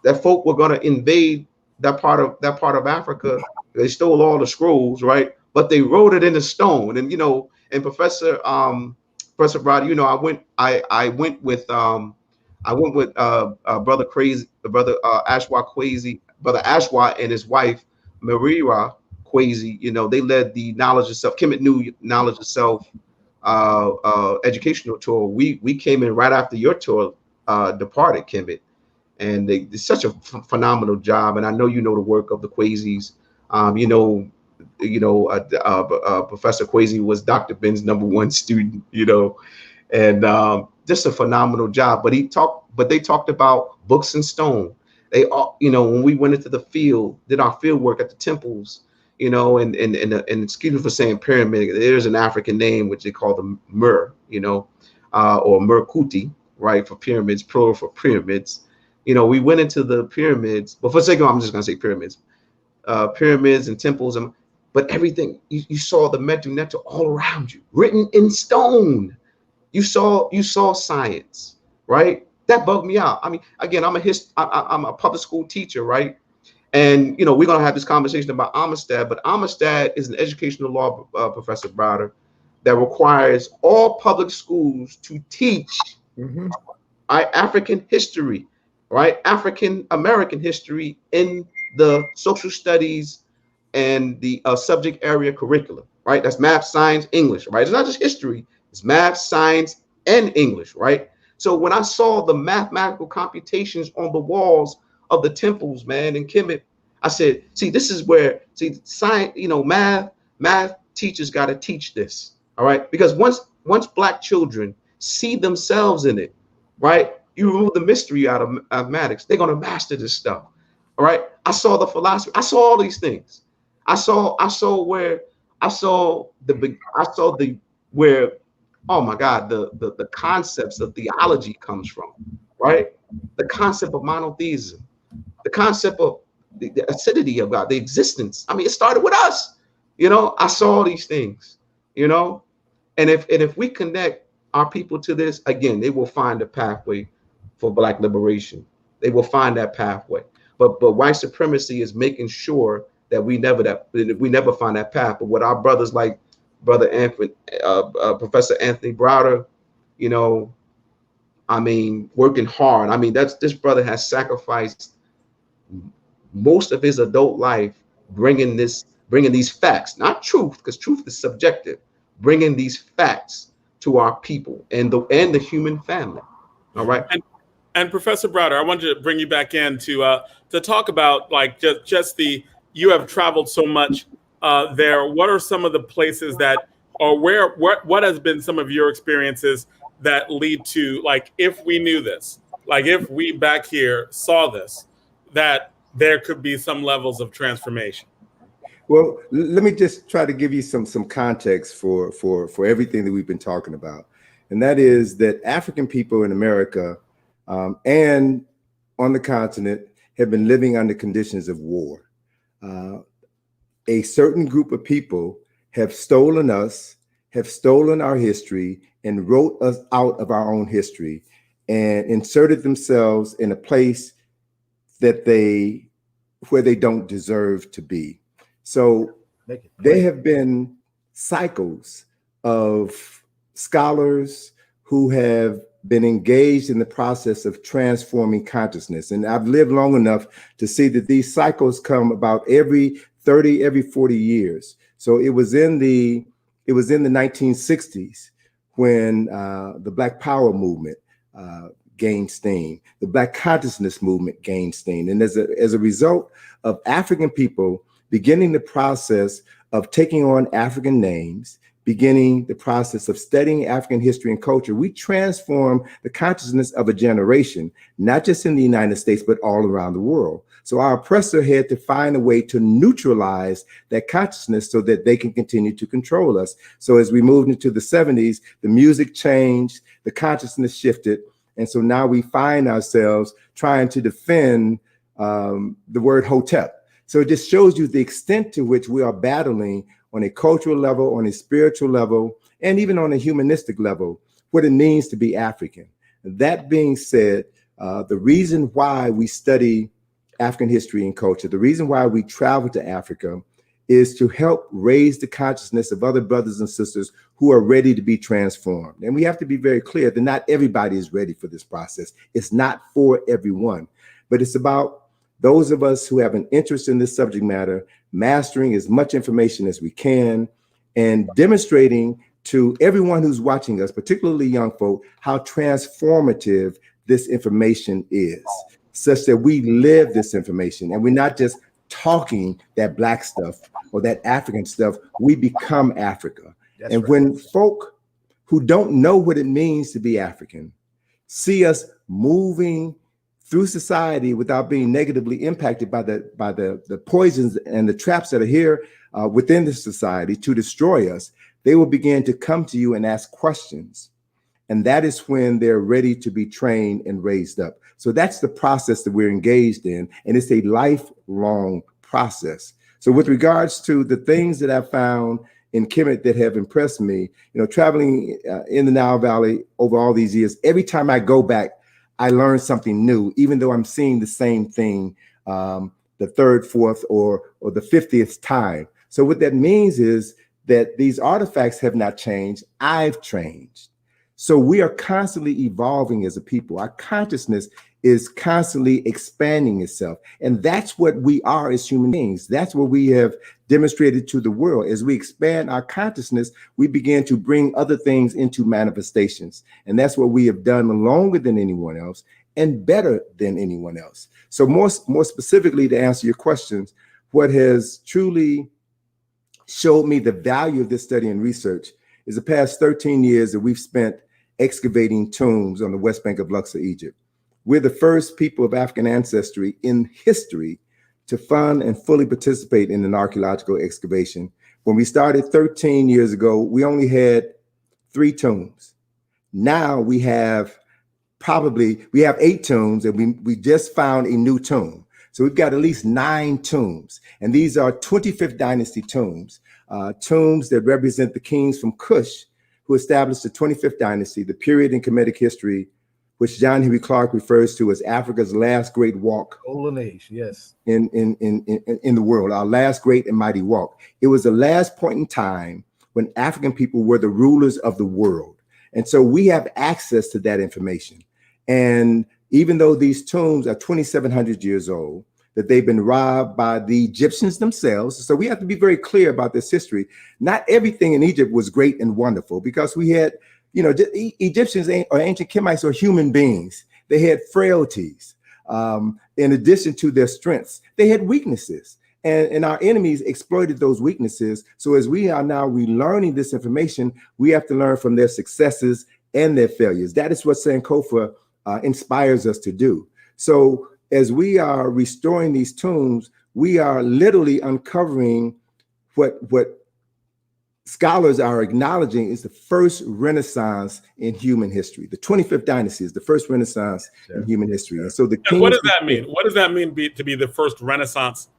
that folk were going to invade that part of Africa. They stole all the scrolls, right? But they wrote it in stone. And and Professor Browder, I went with Brother Crazy, Brother Ashwa Kwesi, Brother Ashwa and his wife Marira Kwesi. They led the Knowledge of Self, Kemet New Knowledge of Self educational tour. We came in right after your tour departed, Kemet, and they did such a phenomenal job. And I know the work of the Kwesis. Professor Kwesi was Dr. Ben's #1 student. And just a phenomenal job. But they talked about books and stone. They all, when we went into the field, did our field work at the temples, and excuse me for saying pyramid, there's an African name which they call the Mer, or Merkuti, right, for pyramids, plural for pyramids. We went into the pyramids, but for a second, I'm just gonna say pyramids, pyramids and temples, but everything you saw the Medu Neter all around you, written in stone. You saw science, right? That bugged me out. I mean, again, I'm a public school teacher, right? And we're gonna have this conversation about Amistad, but Amistad is an educational law, Professor Browder, that requires all public schools to teach African history, right? African American history in the social studies and the subject area curriculum, right? That's math, science, English, right? It's not just history. It's math, science, and English, right? So when I saw the mathematical computations on the walls of the temples, man, in Kemet, I said, see, this is where, see, science, math teachers got to teach this, all right? Because once Black children see themselves in it, right? You remove the mystery out of mathematics, they're going to master this stuff, all right? I saw the philosophy. I saw all these things. I saw where, oh my God, the concepts of theology comes from, right? The concept of monotheism, the concept of the acidity of God, the existence. I mean, it started with us, I saw all these things, and if we connect our people to this, again, they will find a pathway for Black liberation. They will find that pathway. But white supremacy is making sure that we never find that path. But what our brothers like Brother Anthony, Professor Anthony Browder, I mean, working hard. I mean, this brother has sacrificed most of his adult life bringing these facts, not truth, because truth is subjective, bringing these facts to our people and the human family. All right. And Professor Browder, I wanted to bring you back in to talk about like just you have traveled so much there. What are some of the places that, or what has been some of your experiences that lead to, like, if we knew this, like if we back here saw this, that there could be some levels of transformation? Well, let me just try to give you some context for everything that we've been talking about. And that is that African people in America and on the continent have been living under conditions of war. A certain group of people have stolen us, have stolen our history, and wrote us out of our own history and inserted themselves in a place that where they don't deserve to be. So there have been cycles of scholars who have been engaged in the process of transforming consciousness. And I've lived long enough to see that these cycles come about every 30, every 40 years. So it was in the 1960s when the Black Power movement gained steam, the Black consciousness movement gained steam. And as a result of African people beginning the process of taking on African names, beginning the process of studying African history and culture, we transform the consciousness of a generation, not just in the United States, but all around the world. So our oppressor had to find a way to neutralize that consciousness so that they can continue to control us. So as we moved into the 70s, the music changed, the consciousness shifted. And so now we find ourselves trying to defend the word Hotep. So it just shows you the extent to which we are battling on a cultural level, on a spiritual level, and even on a humanistic level, what it means to be African. That being said, the reason why we study African history and culture, the reason why we travel to Africa is to help raise the consciousness of other brothers and sisters who are ready to be transformed. And we have to be very clear that not everybody is ready for this process. It's not for everyone, but it's about those of us who have an interest in this subject matter, mastering as much information as we can and demonstrating to everyone who's watching us, particularly young folk, how transformative this information is, such that we live this information and we're not just talking that Black stuff or that African stuff, we become Africa. That's and right. When folk who don't know what it means to be African see us moving through society without being negatively impacted by the poisons and the traps that are here within the society to destroy us, they will begin to come to you and ask questions. And that is when they're ready to be trained and raised up. So that's the process that we're engaged in. And it's a lifelong process. So with regards to the things that I found in Kemet that have impressed me, traveling in the Nile Valley over all these years, every time I go back, I learned something new, even though I'm seeing the same thing the third, fourth, or the 50th time. So what that means is that these artifacts have not changed. I've changed. So we are constantly evolving as a people. Our consciousness is constantly expanding itself. And that's what we are as human beings. That's what we have demonstrated to the world. As we expand our consciousness, we begin to bring other things into manifestations. And that's what we have done longer than anyone else and better than anyone else. So more specifically, to answer your questions, what has truly showed me the value of this study and research is the past 13 years that we've spent excavating tombs on the West Bank of Luxor, Egypt. We're the first people of African ancestry in history to fund and fully participate in an archaeological excavation. When we started 13 years ago, we only had 3 tombs. Now we have 8 tombs, and we just found a new tomb. So we've got at least 9 tombs, and these are 25th dynasty tombs, tombs that represent the kings from Kush, who established the 25th dynasty, the period in Kemetic history, which John Henry Clark refers to as Africa's last great walk. Golden age, yes. In the world, our last great and mighty walk. It was the last point in time when African people were the rulers of the world. And so we have access to that information. And even though these tombs are 2,700 years old, that they've been robbed by the Egyptians themselves. So we have to be very clear about this history. Not everything in Egypt was great and wonderful, because we had, Egyptians or ancient Kemites are human beings. They had frailties. In addition to their strengths, they had weaknesses. And our enemies exploited those weaknesses. So as we are now relearning this information, we have to learn from their successes and their failures. That is what Sankofa inspires us to do. So as we are restoring these tombs, we are literally uncovering what scholars are acknowledging is the first Renaissance in human history. The 25th dynasty is the first Renaissance in human history. And so what does that mean? What does that mean to be the first Renaissance?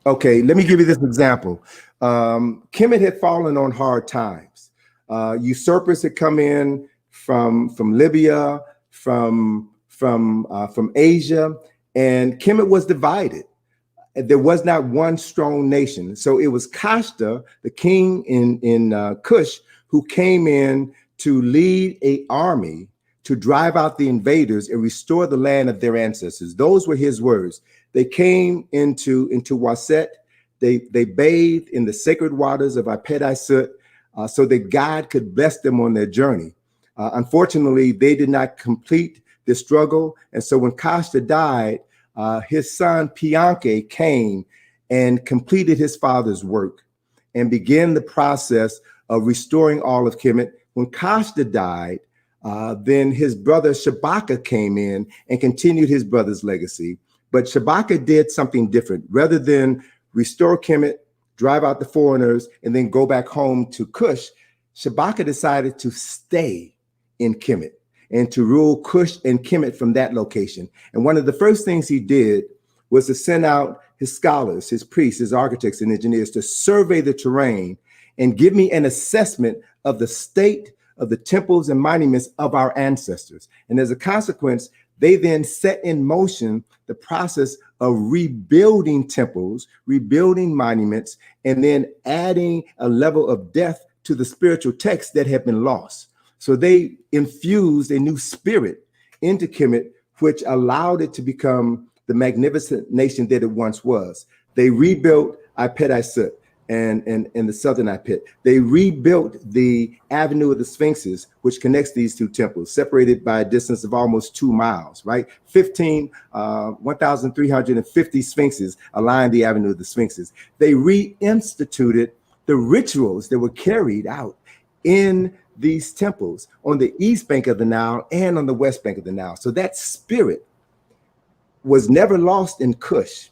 Okay, let me give you this example. Kemet had fallen on hard times. Usurpers had come in from Libya, from Asia, and Kemet was divided. There was not one strong nation. So it was Kashta, the king in Kush, who came in to lead an army to drive out the invaders and restore the land of their ancestors. Those were his words. They came into Waset. They bathed in the sacred waters of Apet-I-Sut so that God could bless them on their journey. Unfortunately, they did not complete the struggle. And so when Kashta died, his son Pianke came and completed his father's work and began the process of restoring all of Kemet. When Kashta died, then his brother Shabaka came in and continued his brother's legacy. But Shabaka did something different. Rather than restore Kemet, drive out the foreigners, and then go back home to Kush, Shabaka decided to stay in Kemet and to rule Kush and Kemet from that location. And one of the first things he did was to send out his scholars, his priests, his architects and engineers to survey the terrain and give me an assessment of the state of the temples and monuments of our ancestors. And as a consequence, they then set in motion the process of rebuilding temples, rebuilding monuments, and then adding a level of depth to the spiritual texts that have been lost. So they infused a new spirit into Kemet, which allowed it to become the magnificent nation that it once was. They rebuilt Apet-I-Sut and the southern Apet. They rebuilt the Avenue of the Sphinxes, which connects these two temples, separated by a distance of almost 2 miles, right? 1,350 Sphinxes align the Avenue of the Sphinxes. They reinstituted the rituals that were carried out in these temples on the east bank of the Nile and on the west bank of the Nile. So that spirit was never lost in Kush,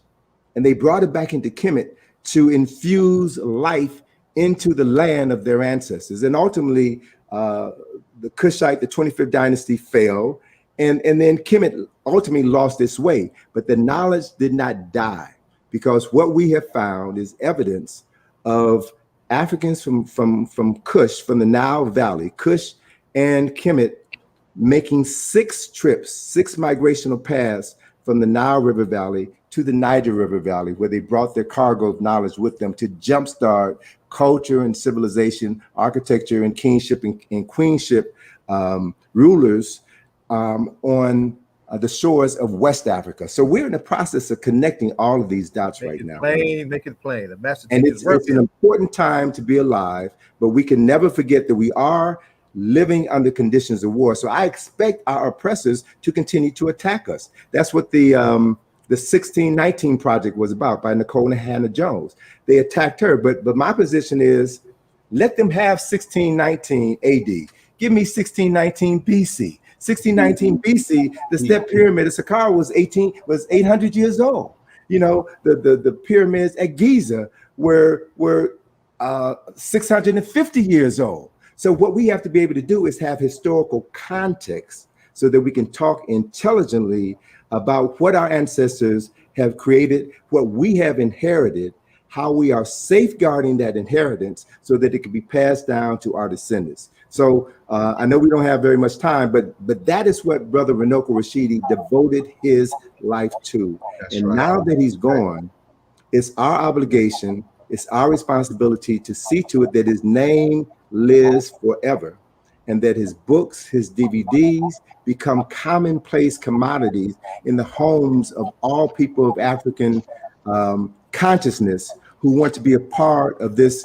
and they brought it back into Kemet to infuse life into the land of their ancestors. And ultimately, the Kushite, the 25th dynasty fell, and then Kemet ultimately lost its way. But the knowledge did not die, because what we have found is evidence of Africans from Kush, from the Nile Valley, Kush and Kemet, making 6 trips, 6 migrational paths from the Nile River Valley to the Niger River Valley, where they brought their cargo of knowledge with them to jumpstart culture and civilization, architecture and kingship and queenship rulers on the shores of West Africa. So we're in the process of connecting all of these dots right now. Make it plain. The master and teacher's it's an important time to be alive, but we can never forget that we are living under conditions of war. So I expect our oppressors to continue to attack us. That's what the 1619 project was about by Nicole and Hannah Jones. They attacked her, but my position is let them have 1619 AD. Give me 1619 BC. 1619 BC, the step pyramid of Saqqara was 800 years old. You know, the pyramids at Giza were 650 years old. So what we have to be able to do is have historical context so that we can talk intelligently about what our ancestors have created, what we have inherited, how we are safeguarding that inheritance so that it can be passed down to our descendants. So I know we don't have very much time, but that is what Brother Runoko Rashidi devoted his life to. That's and right. Now that he's gone, it's our obligation, it's our responsibility to see to it that his name lives forever and that his books, his DVDs become commonplace commodities in the homes of all people of African consciousness who want to be a part of this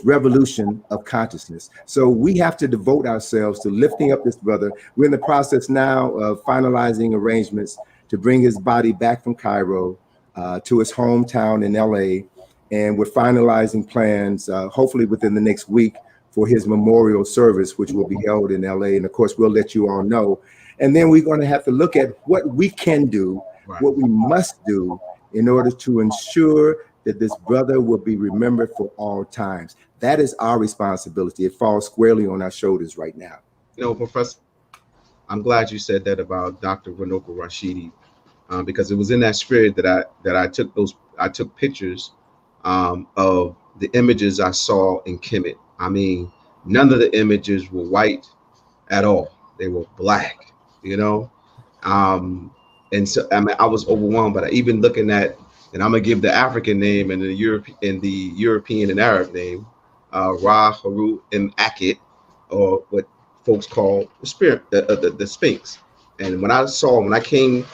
revolution of consciousness. So we have to devote ourselves to lifting up this brother. We're in the process now of finalizing arrangements to bring his body back from Cairo to his hometown in LA. And we're finalizing plans, hopefully within the next week, for his memorial service, which will be held in LA. And of course, we'll let you all know. And then we're going to have to look at what we can do, what we must do in order to ensure that this brother will be remembered for all times. That is our responsibility. It falls squarely on our shoulders right now. You know, Professor, I'm glad you said that about Dr. Runoko Rashidi, because it was in that spirit that I took pictures of the images I saw in Kemet. I mean, none of the images were white at all. They were black, you know? And so I mean, I was overwhelmed, but even looking at, and I'm gonna give the African name and the European and Arab name, Ra, Haru, and Akit, or what folks call the spirit, the Sphinx. And when I came,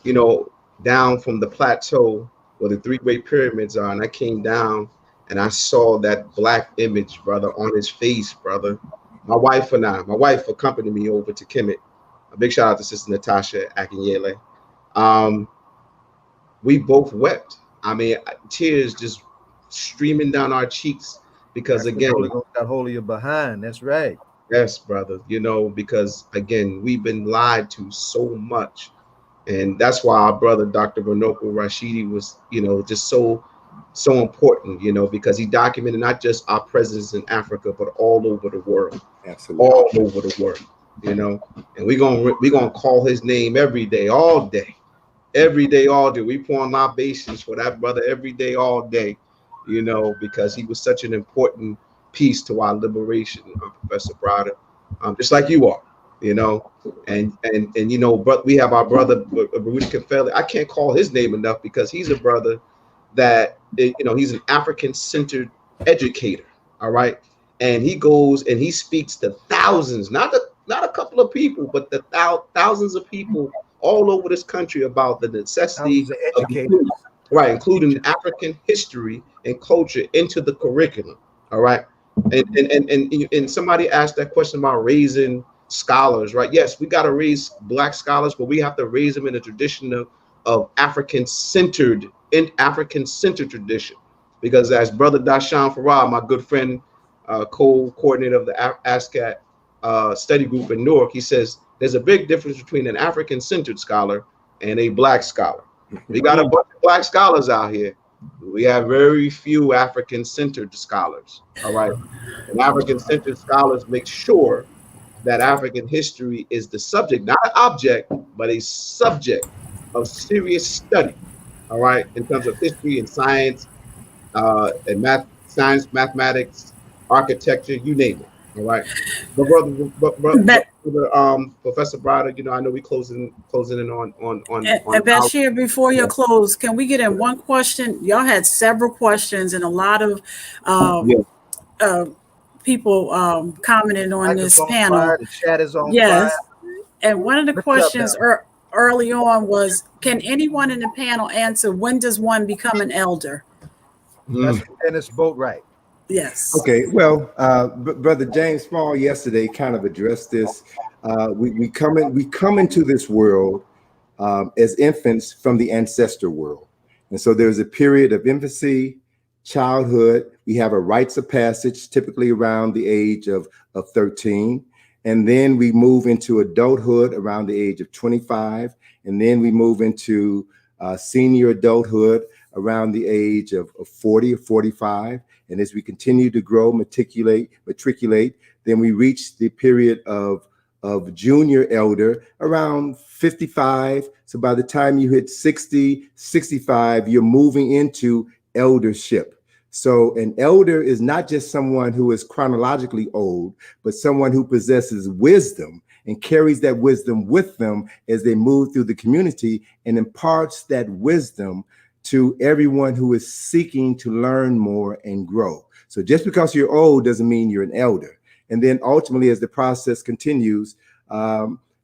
you know, down from the plateau where the three great pyramids are, and I came down and I saw that black image, brother, on his face, brother. My wife accompanied me over to Kemet. A big shout out to Sister Natasha Akinyele. We both wept. I mean, tears just streaming down our cheeks because again, got hold of your behind. That's right. Yes, brother. You know, because again, we've been lied to so much, and that's why our brother Dr. Runoko Rashidi was, you know, just so important. You know, because he documented not just our presence in Africa, but all over the world. Absolutely, all over the world. You know, and we're gonna call his name every day, all day. Every day, all day. We pour on libations for that brother every day, all day, you know, because he was such an important piece to our liberation, Professor Browder, just like you are, you know, and you know, but we have our brother Rashidi Kafeli. I can't call his name enough because he's a brother that, you know, he's an African-centered educator, all right, and he goes and he speaks to thousands, not a couple of people, but the thousands of people all over this country about the necessity of including African history and culture into the curriculum. All right. And somebody asked that question about raising scholars, right? Yes, we got to raise Black scholars, but we have to raise them in a tradition of African-centered tradition. Because as Brother Dashan Farah, my good friend, co-coordinator of the ASCAT study group in Newark, he says, there's a big difference between an African-centered scholar and a Black scholar. We got a bunch of Black scholars out here. We have very few African-centered scholars, all right? And African-centered scholars make sure that African history is the subject, not an object, but a subject of serious study, all right? In terms of history and science, and mathematics, architecture, you name it. All right, but Professor Browder, you know, I know we closing in on Bashir, before you close, can we get in one question? Y'all had several questions and a lot of people commented on this panel. The chat is on fire. Fire. And one of the questions early on was, can anyone in the panel answer, when does one become an elder? That's Dennis Boatwright. Yes. Okay, well, Brother James Small yesterday kind of addressed this. We come into this world as infants from the ancestor world. And so there's a period of infancy, childhood. We have a rites of passage, typically around the age of 13. And then we move into adulthood around the age of 25. And then we move into senior adulthood around the age of 40 or 45. And as we continue to grow, matriculate, then we reach the period of junior elder around 55. So by the time you hit 60, 65, you're moving into eldership. So an elder is not just someone who is chronologically old, but someone who possesses wisdom and carries that wisdom with them as they move through the community and imparts that wisdom to everyone who is seeking to learn more and grow. So just because you're old doesn't mean you're an elder. And then ultimately, as the process continues,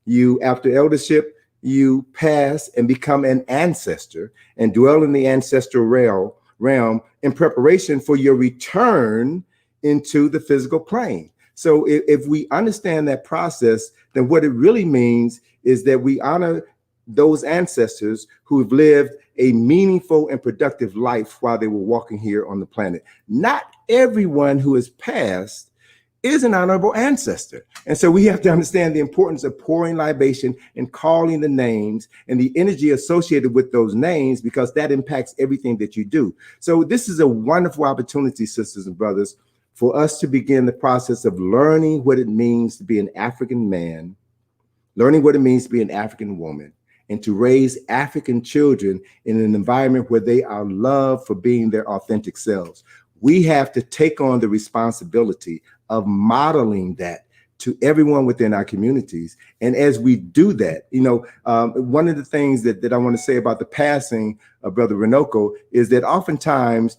you, after eldership, you pass and become an ancestor and dwell in the ancestral realm in preparation for your return into the physical plane. So if we understand that process, then what it really means is that we honor those ancestors who've lived a meaningful and productive life while they were walking here on the planet. Not everyone who has passed is an honorable ancestor. And so we have to understand the importance of pouring libation and calling the names and the energy associated with those names, because that impacts everything that you do. So this is a wonderful opportunity, sisters and brothers, for us to begin the process of learning what it means to be an African man, learning what it means to be an African woman, and to raise African children in an environment where they are loved for being their authentic selves. We have to take on the responsibility of modeling that to everyone within our communities. And as we do that, one of the things that I want to say about the passing of Brother Runoko is that oftentimes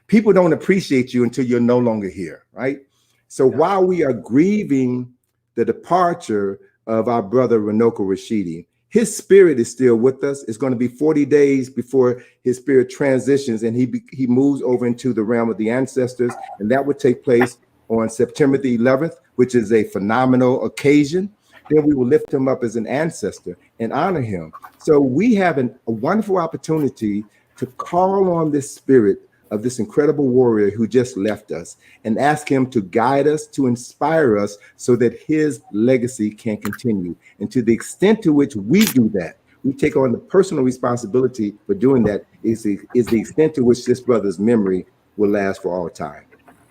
people don't appreciate you until you're no longer here, right? So while we are grieving the departure of our brother Runoko Rashidi, his spirit is still with us. It's going to be 40 days before his spirit transitions and he moves over into the realm of the ancestors. And that would take place on September the 11th, which is a phenomenal occasion. Then we will lift him up as an ancestor and honor him. So we have a wonderful opportunity to call on this spirit of this incredible warrior who just left us and ask him to guide us, to inspire us so that his legacy can continue. And to the extent to which we do that, we take on the personal responsibility for doing that is the extent to which this brother's memory will last for all time.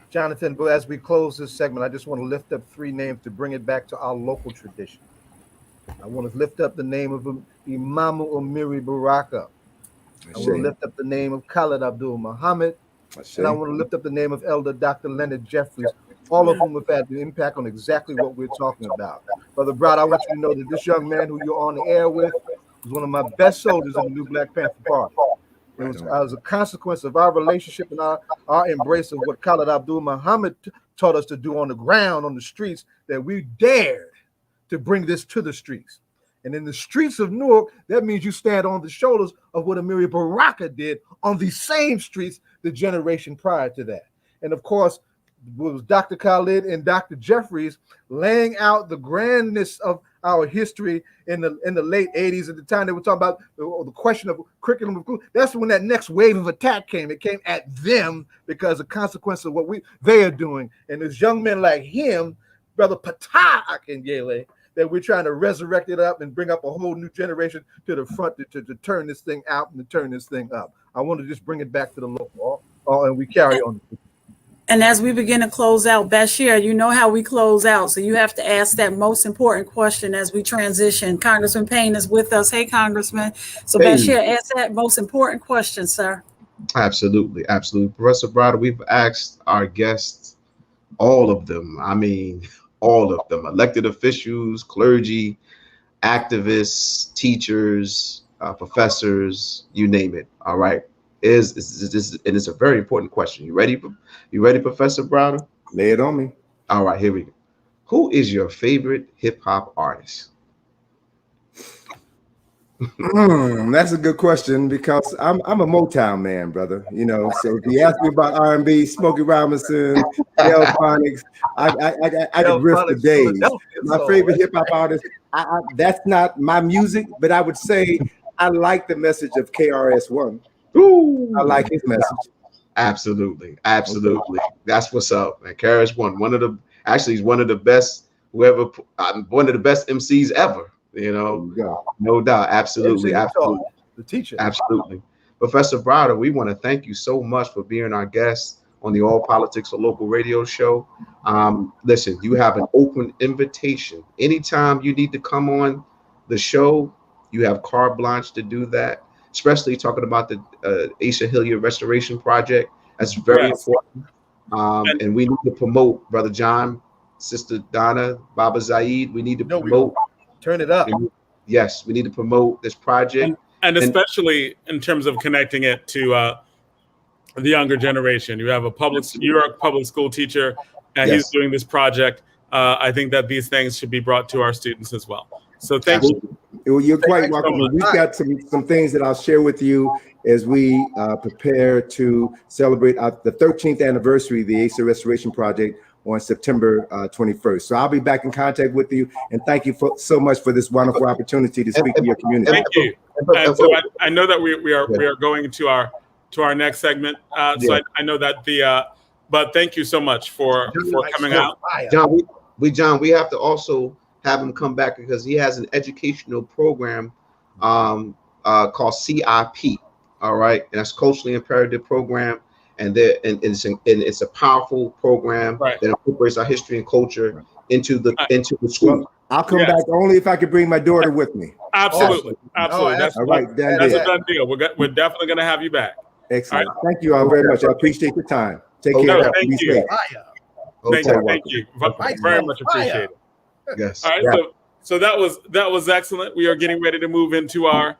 Jonathan, but as we close this segment, I just want to lift up three names to bring it back to our local tradition. I want to lift up the name of Imamu Omiri Baraka. I want to lift up the name of Khalid Abdul Muhammad, and I want to lift up the name of Elder Dr. Leonard Jeffries, all of whom have had an impact on exactly what we're talking about. Brother Browder, I want you to know that this young man who you're on the air with was one of my best soldiers in the New Black Panther Party. It was as a consequence of our relationship and our embrace of what Khalid Abdul Muhammad taught us to do on the ground, on the streets, that we dared to bring this to the streets. And in the streets of Newark, that means you stand on the shoulders of what Amiri Baraka did on the same streets the generation prior to that. And of course, it was Dr. Khalid and Dr. Jeffries laying out the grandness of our history in the late 80s. At the time they were talking about the question of curriculum. That's when that next wave of attack came. It came at them because of consequence of what they are doing. And there's young men like him, Brother Patah Akinyele, that we're trying to resurrect it up and bring up a whole new generation to the front to turn this thing out and to turn this thing up. I want to just bring it back to the local, and we carry on. And as we begin to close out, Bashir, you know how we close out, so you have to ask that most important question as we transition. Congressman Payne is with us. Hey, Congressman. So Hey. Bashir, ask that most important question, sir. Absolutely. Professor Browder, we've asked our guests, all of them, all of them, elected officials, clergy, activists, teachers, professors, you name it. All right. And it's a very important question. You ready? You ready, Professor Browder? Lay it on me. All right, here we go. Who is your favorite hip hop artist? That's a good question because I'm a Motown man, brother. You know, so if you ask me about R&B, Smokey Robinson, Delphonics, I could riff for days. My favorite hip hop artist. That's not my music, but I would say I like the message of KRS-One. Ooh, I like his message. Absolutely. That's what's up, man. KRS-One, he's one of the best one of the best MCs ever. You know, no doubt. Absolutely. The teacher. Absolutely. Professor Browder, we want to thank you so much for being our guest on the All Politics or Local radio show. Listen, you have an open invitation. Anytime you need to come on the show, you have carte blanche to do that, especially talking about the Asa Hilliard Restoration Project. That's very important. And we need to promote Brother John, Sister Donna, Baba Zaid. We need to promote. Turn it up. Yes, we need to promote this project. And especially in terms of connecting it to the younger generation. You're a public school teacher, and he's doing this project. I think that these things should be brought to our students as well. So thank you. You're quite welcome. We've got some things that I'll share with you as we prepare to celebrate the 13th anniversary of the Asa Restoration Project on September 21st. So I'll be back in contact with you, and thank you so much for this wonderful opportunity to speak to your community. Thank you. And so I know that we are going to our next segment. So I know that but thank you so much for coming out. John, we have to also have him come back because he has an educational program called CIP. All right, and that's culturally imperative program. And it's a powerful program that incorporates our history and culture into the school. I'll come back only if I could bring my daughter with me. Absolutely. That's all right. That's a done deal. We're definitely going to have you back. Excellent. Right. Thank you all very much. I appreciate your time. Take care. No, thank you. Thank you. Very much appreciate it. Yes. All right. So that was excellent. We are getting ready to move into our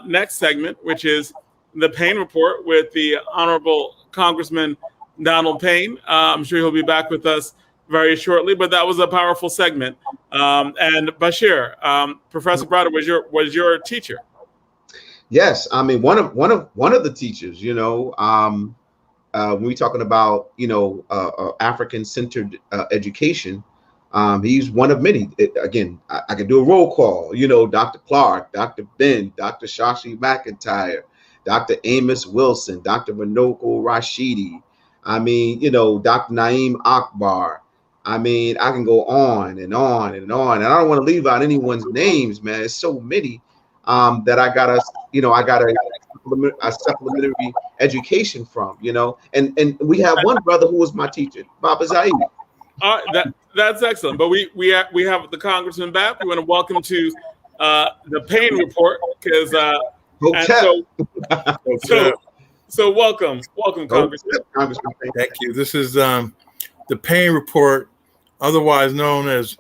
next segment, which is the Payne Report with the Honorable Congressman Donald Payne. I'm sure he'll be back with us very shortly, but that was a powerful segment. And Bashir, Professor Browder was your teacher. Yes, I mean one of the teachers. You know, when we're talking about African-centered education, he's one of many. I could do a roll call. You know, Dr. Clark, Dr. Ben, Dr. Shashi McIntyre, Dr. Amos Wilson, Dr. Runoko Rashidi. I mean, Dr. Naeem Akbar. I mean, I can go on and on and on. And I don't want to leave out anyone's names, man. It's so many that I got a supplementary education from, And we have one brother who was my teacher, Baba Zaid. That's excellent. But we have the Congressman back. We want to welcome to the Payne Report because so welcome, Congressman. Thank you. This is the Payne Report, otherwise known as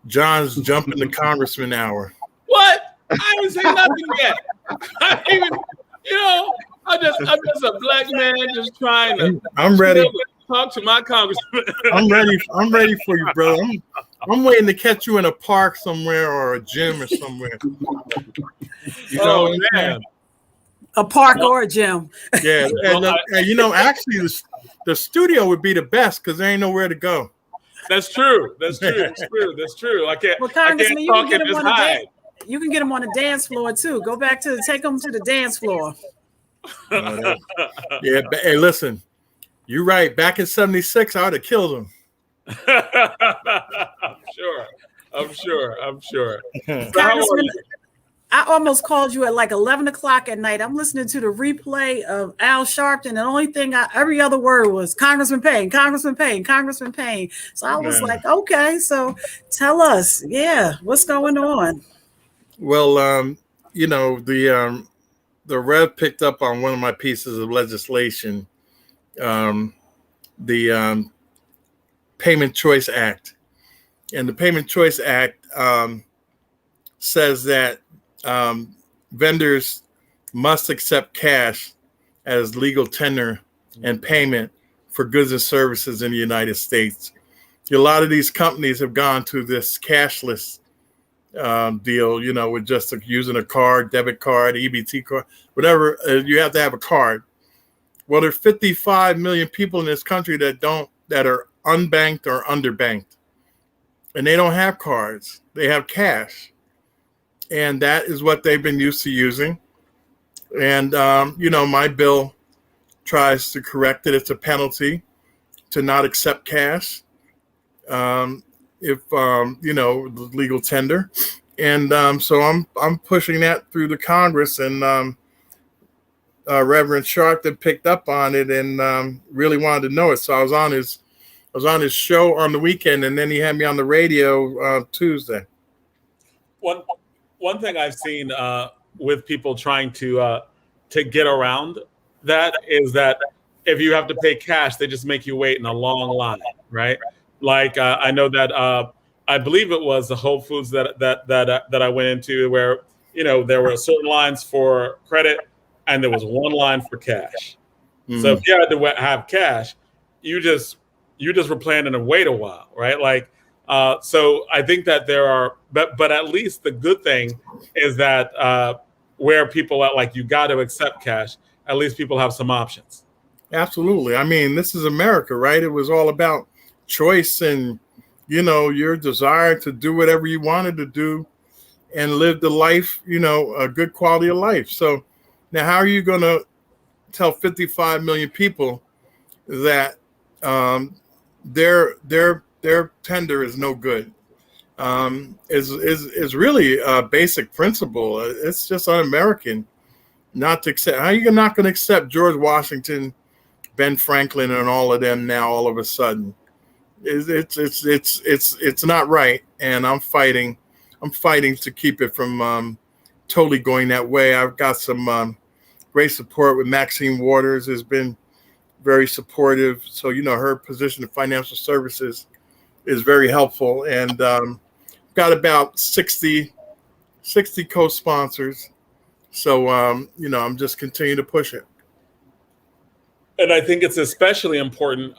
John's Jumping the Congressman Hour. What? I haven't said nothing yet. I'm just a black man just trying to. I'm ready. Talk to my congressman. I'm ready for you, brother. I'm waiting to catch you in a park somewhere or a gym or somewhere. Man. A park or a gym. Yeah, and actually, the studio would be the best because there ain't nowhere to go. That's true. I can't. Well, Congressman, you can get him on the dance floor too. Take him to the dance floor. Yeah. Hey, listen, you're right. Back in '76, I would have killed him. I'm sure. So how are you? I almost called you at like 11 o'clock at night. I'm listening to the replay of Al Sharpton, and the only thing every other word was Congressman Payne. So I was like, okay, so tell us, what's going on? Well, the Rev picked up on one of my pieces of legislation, the Payment Choice Act. And the Payment Choice Act says that vendors must accept cash as legal tender and payment for goods and services in the United States. A lot of these companies have gone to this cashless deal, you know, with just using a card, debit card, EBT card, whatever. You have to have a card. Well, there's 55 million people in this country that are unbanked or underbanked, and they don't have cards. They have cash, and that is what they've been used to using. And you know, my bill tries to correct it. It's a penalty to not accept cash if you know, legal tender. And so I'm pushing that through the Congress, and Reverend Sharpton picked up on it and really wanted to know it. So I was on his show on the weekend, and then he had me on the radio Tuesday. One thing I've seen with people trying to get around that is that if you have to pay cash, they just make you wait in a long line, right? Like I know that I believe it was the Whole Foods that I went into where, you know, there were certain lines for credit and there was one line for cash. Mm-hmm. So if you had to have cash, you just were planning to wait a while, right? Like, so I think that there are, but at least the good thing is that where people are like, you got to accept cash, at least people have some options. Absolutely. I mean, this is America, right? It was all about choice and, you know, your desire to do whatever you wanted to do and live the life, you know, a good quality of life. So now how are you going to tell 55 million people that their tender is no good? Is really a basic principle. It's just un-American not to accept. How are you not going to accept George Washington, Ben Franklin, and all of them now all of a sudden? It's not right, and I'm fighting to keep it from totally going that way. I've got some great support with Maxine Waters, has been very supportive. So, you know, her position in financial services is very helpful, and got about 60 co-sponsors. So, you know, I'm just continuing to push it. And I think it's especially important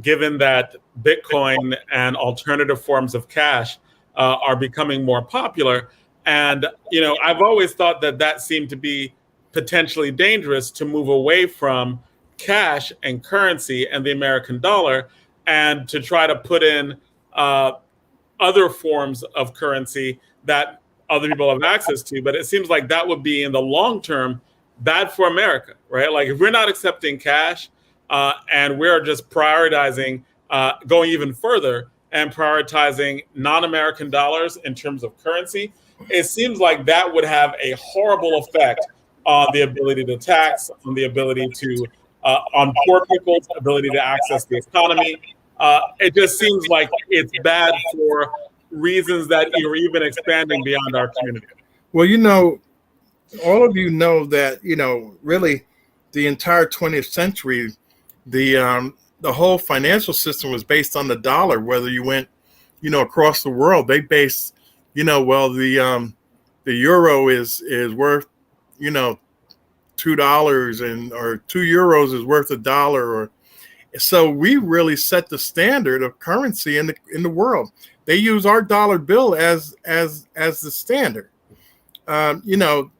given that Bitcoin and alternative forms of cash are becoming more popular. And, you know, I've always thought that seemed to be potentially dangerous to move away from cash and currency and the American dollar and to try to put in other forms of currency that other people have access to. But it seems like that would be in the long term bad for America, right? Like if we're not accepting cash and we're just prioritizing going even further and prioritizing non-American dollars in terms of currency, it seems like that would have a horrible effect on the ability to tax, on the ability to, on poor people's ability to access the economy. It just seems like it's bad for reasons that you're even expanding beyond our community. Well, you know, all of you know that, you know, really the entire 20th century, the whole financial system was based on the dollar. Whether you went, you know, across the world, they based, you know, well, the euro is worth, you know, $2 or €2 is worth $1, or so we really set the standard of currency in the world. They use our dollar bill as the standard. You know,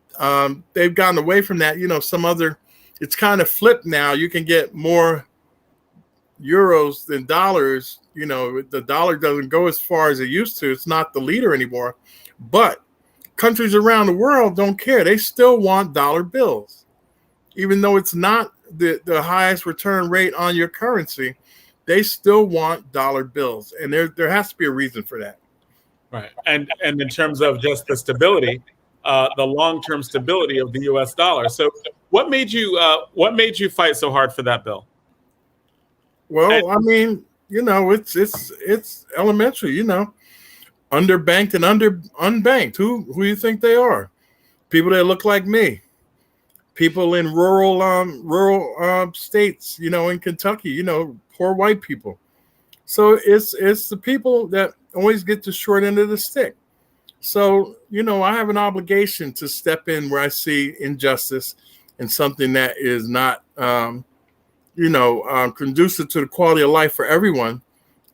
they've gotten away from that. You know, it's kind of flipped now. You can get more euros than dollars. You know, the dollar doesn't go as far as it used to. It's not the leader anymore. But countries around the world don't care. They still want dollar bills. Even though it's not the highest return rate on your currency, they still want dollar bills. And there has to be a reason for that. Right. And in terms of just the stability, the long-term stability of the US dollar. So what made you fight so hard for that bill? Well, I mean, you know, it's elementary, you know, underbanked and unbanked. Who do you think they are? People that look like me. People in rural states, you know, in Kentucky, you know, poor white people. So it's the people that always get the short end of the stick. So, you know, I have an obligation to step in where I see injustice and something that is not, you know, conducive to the quality of life for everyone.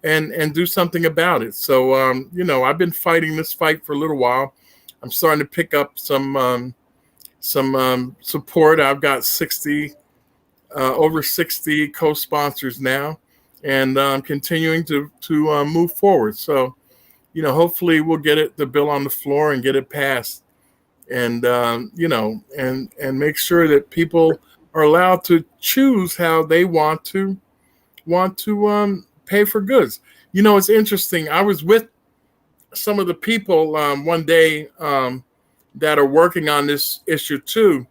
and do something about it. So, I've been fighting this fight for a little while. I'm starting to pick up some support. I've got over 60 co-sponsors now, and continuing to move forward. So, hopefully we'll get the bill on the floor and get it passed, and and make sure that people are allowed to choose how they want to pay for goods. It's interesting. I was with some of the people one day that are working on this issue too.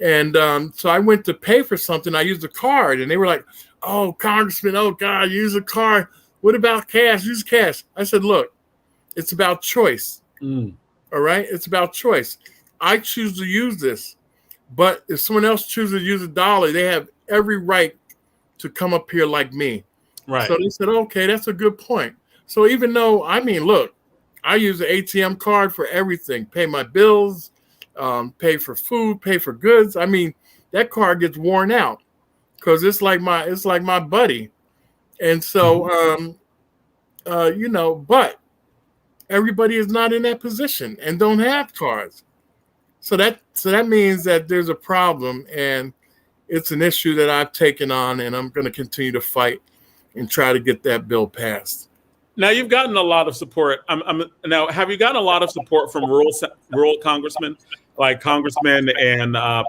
And so I went to pay for something. I used a card, and they were like, "Oh, Congressman, oh God, use a card. What about cash? Use cash." I said, "Look, it's about choice. All right? It's about choice. I choose to use this. But if someone else chooses to use $1, they have every right to come up here like me." Right. So they said, "Okay, that's a good point." So even though, look, I use an ATM card for everything, pay my bills, pay for food, pay for goods. That card gets worn out because it's like my buddy. And so, but everybody is not in that position and don't have cards. So that means that there's a problem, and it's an issue that I've taken on, and I'm going to continue to fight and try to get that bill passed. Now, you've gotten a lot of support. Now, have you gotten a lot of support from rural congressmen, like congressmen and a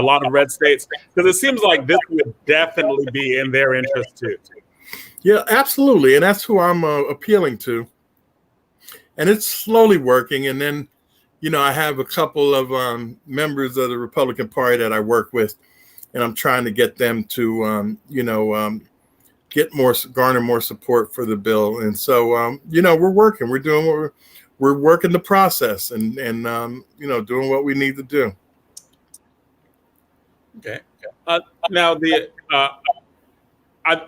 lot of red states? Because it seems like this would definitely be in their interest too. Yeah, absolutely, and that's who I'm appealing to. And it's slowly working. And then, I have a couple of members of the Republican Party that I work with, and I'm trying to get them to, garner more support for the bill. And so, we're working. We're doing we're working the process and doing what we need to do. Okay. Now, I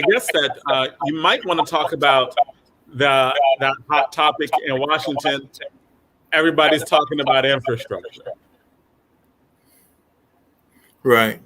guess that you might want to talk about that hot topic in Washington. Everybody's talking about infrastructure. Right.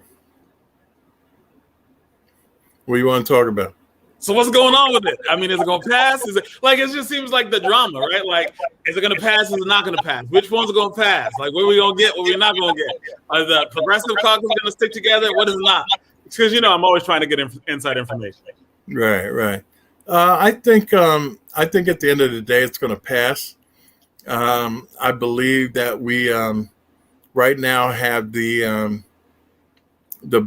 What do you want to talk about? So what's going on with it? Is it going to pass? Is it it just seems like the drama, right? Like, is it going to pass? Is it not going to pass? Which one's going to pass? Like, what are we going to get? What are we not going to get? Are the progressive caucus going to stick together? What is not? Because I'm always trying to get inside information. Right. I think at the end of the day, it's going to pass. I believe that we right now have the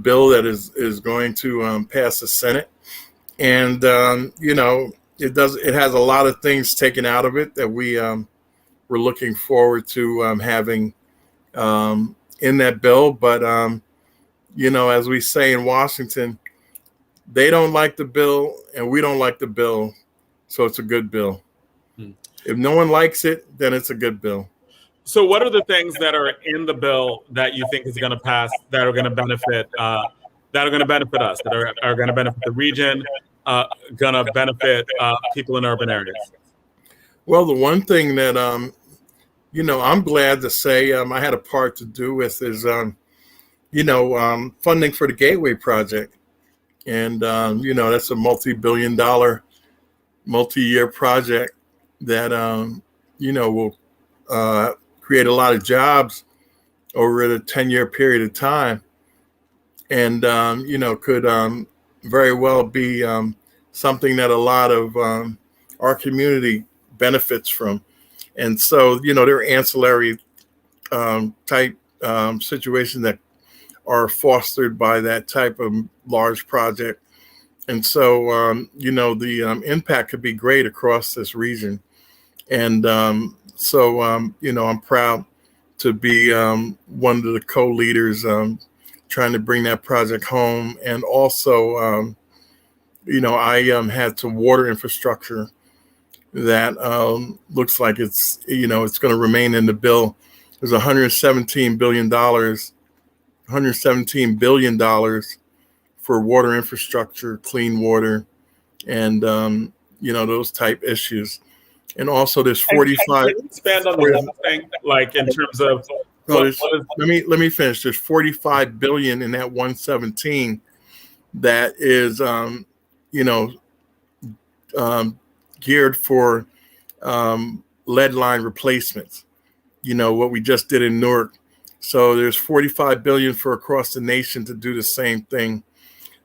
bill that is going to pass the Senate, and it has a lot of things taken out of it that we're looking forward to having in that bill. But as we say in Washington, they don't like the bill and we don't like the bill, so it's a good bill. If no one likes it, then it's a good bill. So what are the things that are in the bill that you think is going to pass that are going to benefit us, that are going to benefit the region, going to benefit people in urban areas? Well, the one thing that I'm glad to say I had a part to do with is funding for the Gateway Project, and that's a multi-billion-dollar, multi-year project that will create a lot of jobs over a 10-year period of time, and could very well be something that a lot of our community benefits from. And so there are ancillary type situations that are fostered by that type of large project. And so the impact could be great across this region. And so I'm proud to be one of the co-leaders trying to bring that project home. And also, I had some water infrastructure that looks like it's going to remain in the bill. There's $117 billion for water infrastructure, clean water, and those type issues. And also there's 45. Expand on the whole thing, like in terms of. Let me finish. There's 45 billion in that 117 that is geared for lead line replacements. What we just did in Newark. So there's $45 billion for across the nation to do the same thing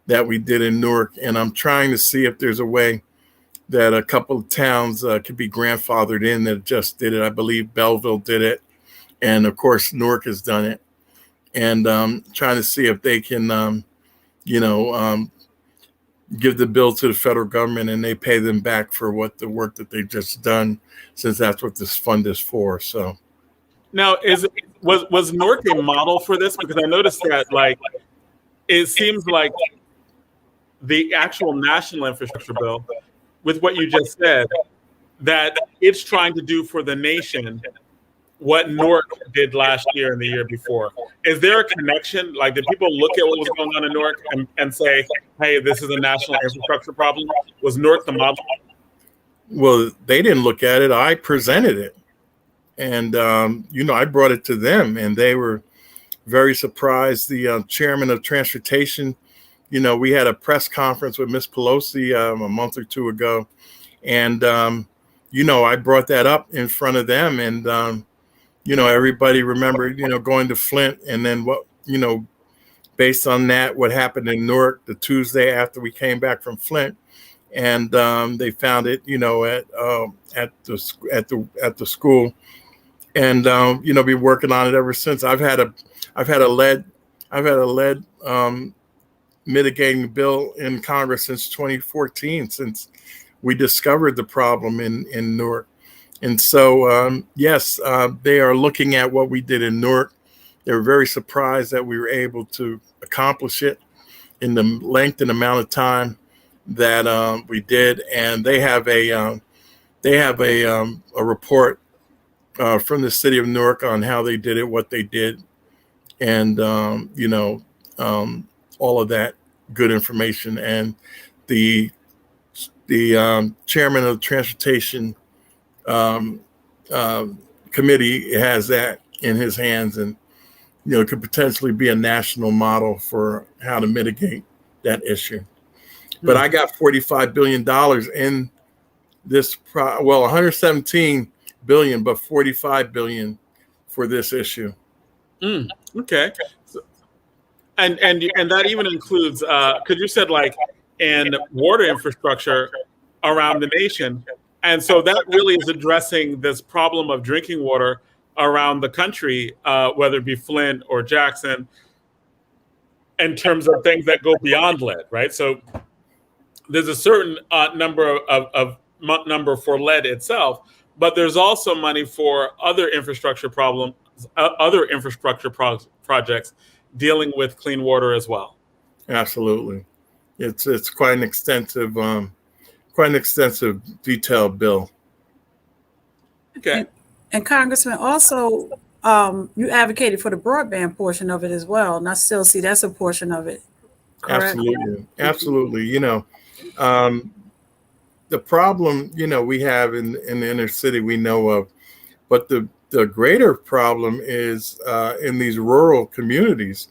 that we did in Newark. And I'm trying to see if there's a way that a couple of towns could be grandfathered in that just did it. I believe Belleville did it. And of course, Newark has done it. And trying to see if they can, give the bill to the federal government and they pay them back for the work that they've just done, since that's what this fund is for. So now, was Newark a model for this? Because I noticed that it seems like the actual national infrastructure bill, with what you just said, that it's trying to do for the nation what Newark did last year and the year before. Is there a connection? Did people look at what was going on in Newark and say, hey, this is a national infrastructure problem? Was Newark the model? Well, they didn't look at it. I presented it. And, I brought it to them, and they were very surprised. The chairman of transportation, we had a press conference with Miss Pelosi a month or two ago. And, I brought that up in front of them. And, everybody remembered, going to Flint. And then based on that, what happened in Newark the Tuesday after we came back from Flint. And they found it, at the school. And been working on it ever since. I've had a lead mitigating bill in Congress since 2014, since we discovered the problem in Newark. And so yes, they are looking at what we did in Newark. They were very surprised that we were able to accomplish it in the length and amount of time that we did. And they have a report from the city of Newark on how they did it, what they did, and all of that good information. And the chairman of the transportation committee has that in his hands, and could potentially be a national model for how to mitigate that issue. But I got $45 billion in this 117 billion, but 45 billion for this issue. Okay. So, and that even includes because you said in water infrastructure around the nation, and so that really is addressing this problem of drinking water around the country, whether it be Flint or Jackson, in terms of things that go beyond lead, right? So there's a certain number for lead itself, but there's also money for other infrastructure projects dealing with clean water as well. Absolutely, it's quite an extensive, detailed bill. Okay. And Congressman, also, you advocated for the broadband portion of it as well, and I still see that's a portion of it. Correct? Absolutely. The problem, we have in the inner city, we know of, but the greater problem is in these rural communities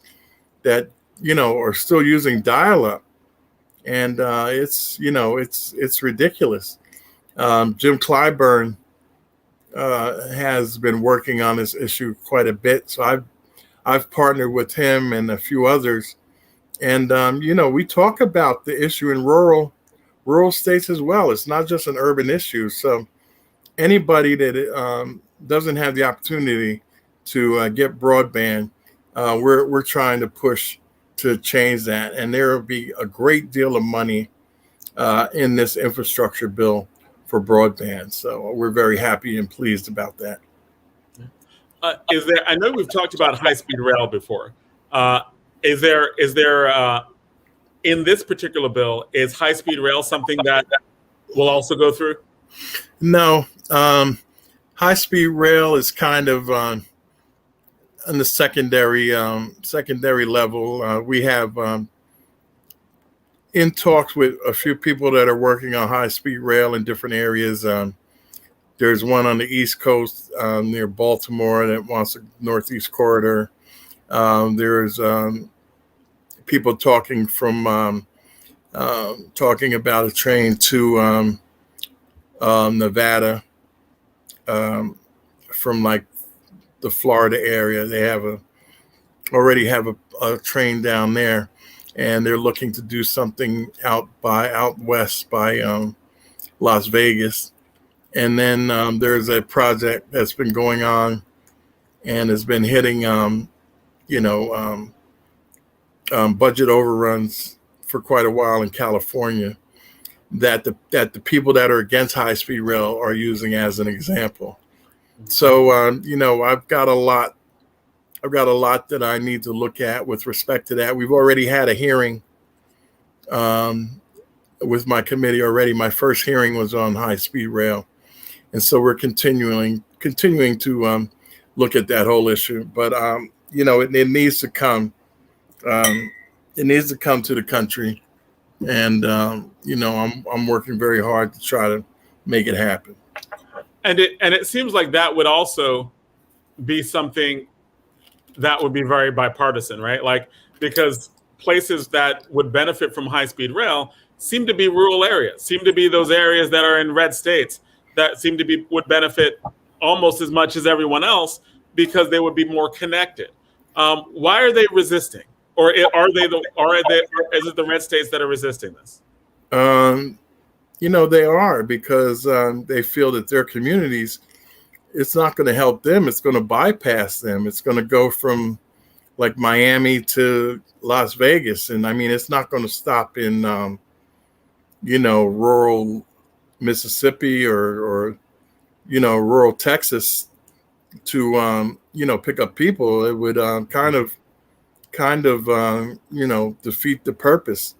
that, are still using dial-up. And it's ridiculous. Jim Clyburn has been working on this issue quite a bit. So I've partnered with him and a few others. And, we talk about the issue in rural states as well. It's not just an urban issue. So anybody that doesn't have the opportunity to get broadband, we're trying to push to change that. And there will be a great deal of money in this infrastructure bill for broadband. So we're very happy and pleased about that. I know we've talked about high-speed rail before. Is there in this particular bill, is high-speed rail something that will also go through? No, high-speed rail is kind of on the secondary level. We have in talks with a few people that are working on high-speed rail in different areas. There's one on the East Coast near Baltimore that wants a Northeast corridor. There's people talking about a train to Nevada, from like the Florida area. They already have a train down there, and they're looking to do something out west by Las Vegas. And then there's a project that's been going on and has been hitting, budget overruns for quite a while in California that the people that are against high-speed rail are using as an example. So, I've got a lot that I need to look at with respect to that. We've already had a hearing with my committee already. My first hearing was on high-speed rail. And so we're continuing to look at that whole issue. But, it needs to come. It needs to come to the country. And, I'm working very hard to try to make it happen. And it seems like that would also be something that would be very bipartisan, right? Like, because places that would benefit from high-speed rail seem to be rural areas, seem to be those areas that are in red states that would benefit almost as much as everyone else because they would be more connected. Why are they resisting? Or is it the red states that are resisting this? They are, because they feel that their communities, it's not going to help them. It's going to bypass them. It's going to go from like Miami to Las Vegas. And I mean, it's not going to stop in, rural Mississippi or rural Texas to, pick up people. It would kind of defeat the purpose.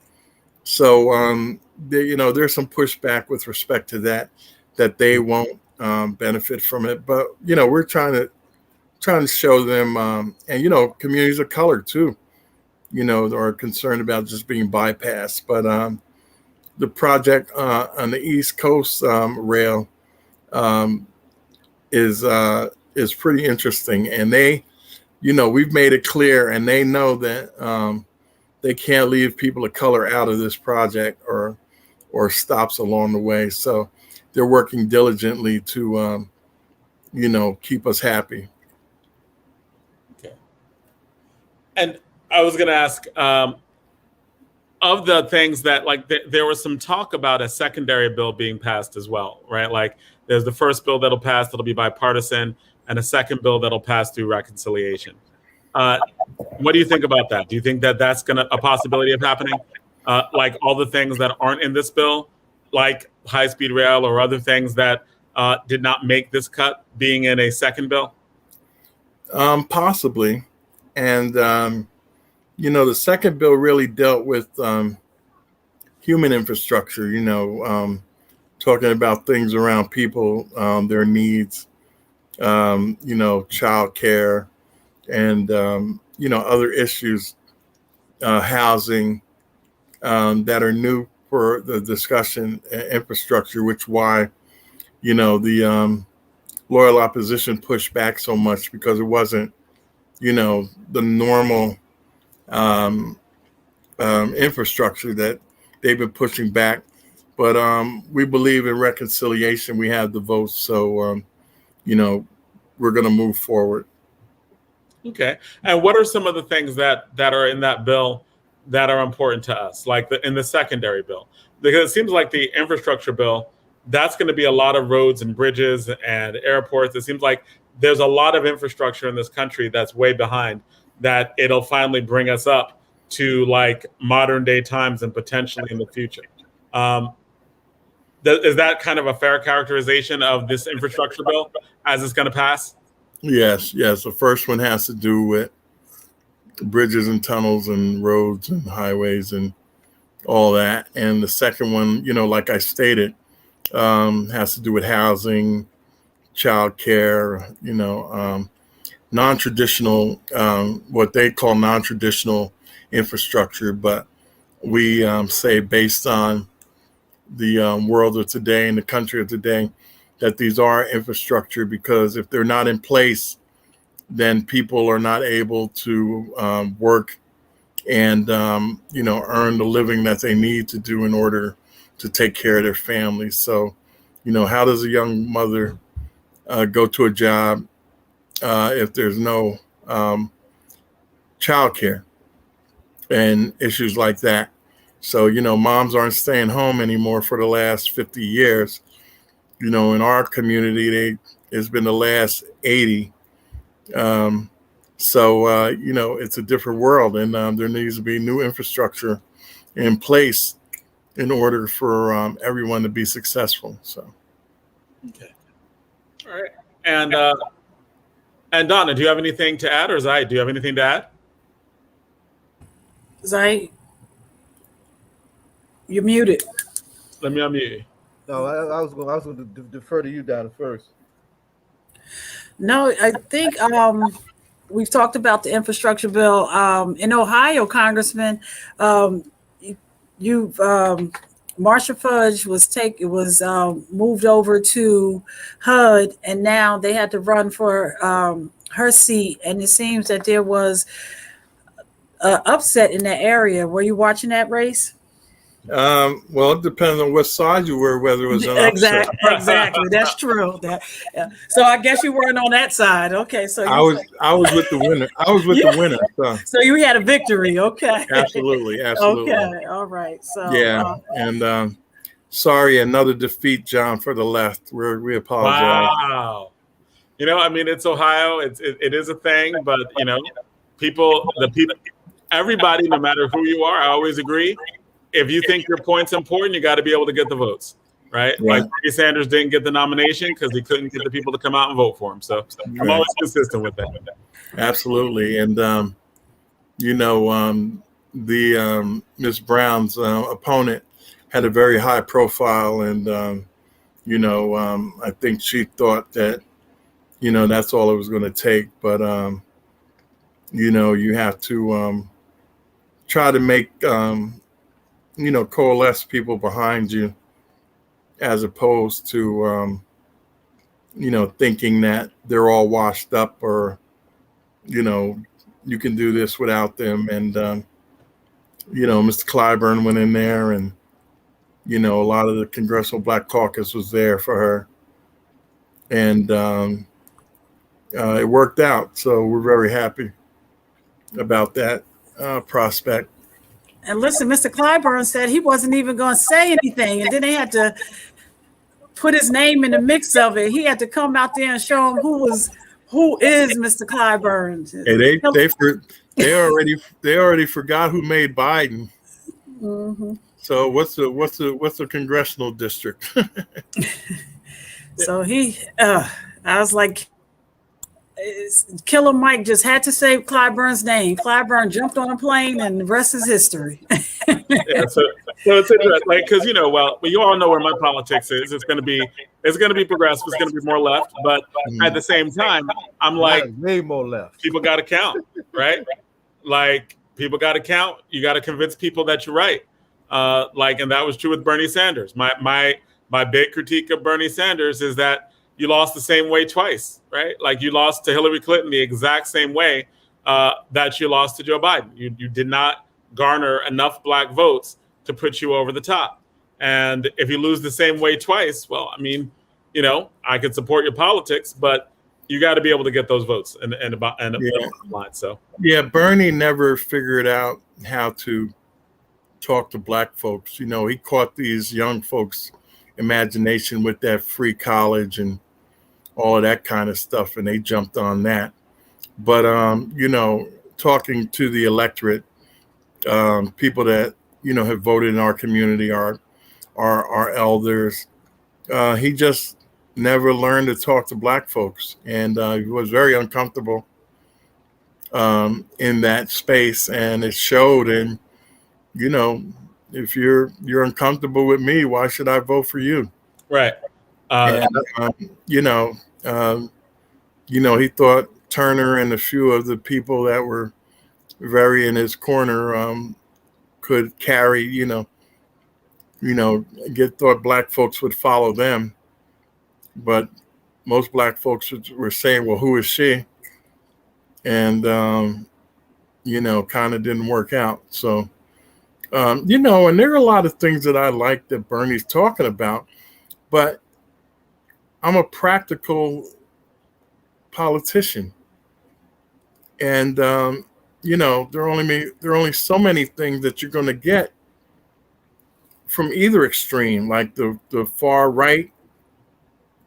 So, there's some pushback with respect to that they won't benefit from it. But, we're trying to show them, and, communities of color too, are concerned about just being bypassed. But the project on the East Coast rail is pretty interesting. And they, we've made it clear, and they know that they can't leave people of color out of this project or stops along the way. So they're working diligently to, keep us happy. Okay. And I was going to ask, of the things that, like, there was some talk about a secondary bill being passed as well, right? Like, there's the first bill that'll pass that'll be bipartisan, and a second bill that'll pass through reconciliation. What do you think about that? Do you think that that's a possibility of happening? Like all the things that aren't in this bill, like high-speed rail or other things that did not make this cut, being in a second bill? Possibly. And, the second bill really dealt with human infrastructure, talking about things around people, their needs, child care, and, other issues, housing, that are new for the discussion, infrastructure, why, the loyal opposition pushed back so much, because it wasn't, the normal infrastructure that they've been pushing back. But we believe in reconciliation. We have the votes. So, we're going to move forward. Okay. And what are some of the things that are in that bill that are important to us, like in the secondary bill? Because it seems like the infrastructure bill, that's going to be a lot of roads and bridges and airports. It seems like there's a lot of infrastructure in this country that's way behind, that it'll finally bring us up to like modern day times and potentially in the future. Is that kind of a fair characterization of this infrastructure bill as it's going to pass? Yes. The first one has to do with bridges and tunnels and roads and highways and all that. And the second one, like I stated, has to do with housing, childcare, non-traditional, what they call non-traditional infrastructure. But we say, based on the world of today and the country of today, that these are infrastructure, because if they're not in place, then people are not able to work and, earn the living that they need to do in order to take care of their families. So, how does a young mother go to a job if there's no childcare and issues like that? So, moms aren't staying home anymore for the last 50 years. In our community, it's been the last 80. It's a different world, and there needs to be new infrastructure in place in order for everyone to be successful. So, okay, all right, and Donna, do you have anything to add, or Zai, do you have anything to add? Zai, you're muted. Let me unmute you. No, I was going to defer to you, Donna, first. No, I think we've talked about the infrastructure bill in Ohio, Congressman. Marcia Fudge was moved over to HUD, and now they had to run for her seat. And it seems that there was an upset in that area. Were you watching that race? Well, it depends on what side you were, whether it was an upset. Exactly. That's true. So I guess you weren't on that side. Okay. So I was with the winner. I was with the winner. So you had a victory. Okay. Absolutely. Okay. All right. So yeah. And sorry, another defeat, John, for the left. We apologize. Wow. It's Ohio. It is a thing, but people, everybody, no matter who you are, I always agree. If you think your point's important, you got to be able to get the votes, right? Yeah. Like Bernie Sanders didn't get the nomination because he couldn't get the people to come out and vote for him. So I'm always consistent with that. Absolutely. And, Ms. Brown's opponent had a very high profile. And, I think she thought that, that's all it was going to take. But, you have to try to make, coalesce people behind you, as opposed to, thinking that they're all washed up, or, you can do this without them. And, Mr. Clyburn went in there, and, a lot of the Congressional Black Caucus was there for her. And it worked out. So we're very happy about that prospect. And listen, Mr. Clyburn said he wasn't even going to say anything, and then they had to put his name in the mix of it. He had to come out there and show him who is Mr. Clyburn. Hey, they already forgot who made Biden. Mm-hmm. So what's the congressional district? So I was like, Killer Mike just had to say Clyburn's name. Clyburn jumped on a plane, and the rest is history. So it's interesting, because well, you all know where my politics is. It's going to be progressive. It's going to be more left, but at the same time, I'm like, way more left. People got to count, right? Like, people got to count. You got to convince people that you're right. And that was true with Bernie Sanders. My big critique of Bernie Sanders is that you lost the same way twice, right? Like, you lost to Hillary Clinton the exact same way that you lost to Joe Biden. You did not garner enough black votes to put you over the top. And if you lose the same way twice, well, I could support your politics, but you got to be able to get those votes and line. So Bernie never figured out how to talk to black folks. He caught these young folks' imagination with that free college and all of that kind of stuff, and they jumped on that. But talking to the electorate, people that have voted in our community, our elders, he just never learned to talk to black folks, and he was very uncomfortable in that space, and it showed. And if you're uncomfortable with me, why should I vote for you? Right. He thought Turner and a few of the people that were very in his corner could carry, thought black folks would follow them. But most black folks were saying, well, who is she? And, kind of didn't work out. So, and there are a lot of things that I like that Bernie's talking about, but I'm a practical politician, and you know, there are only so many things that you're going to get from either extreme, like the far right,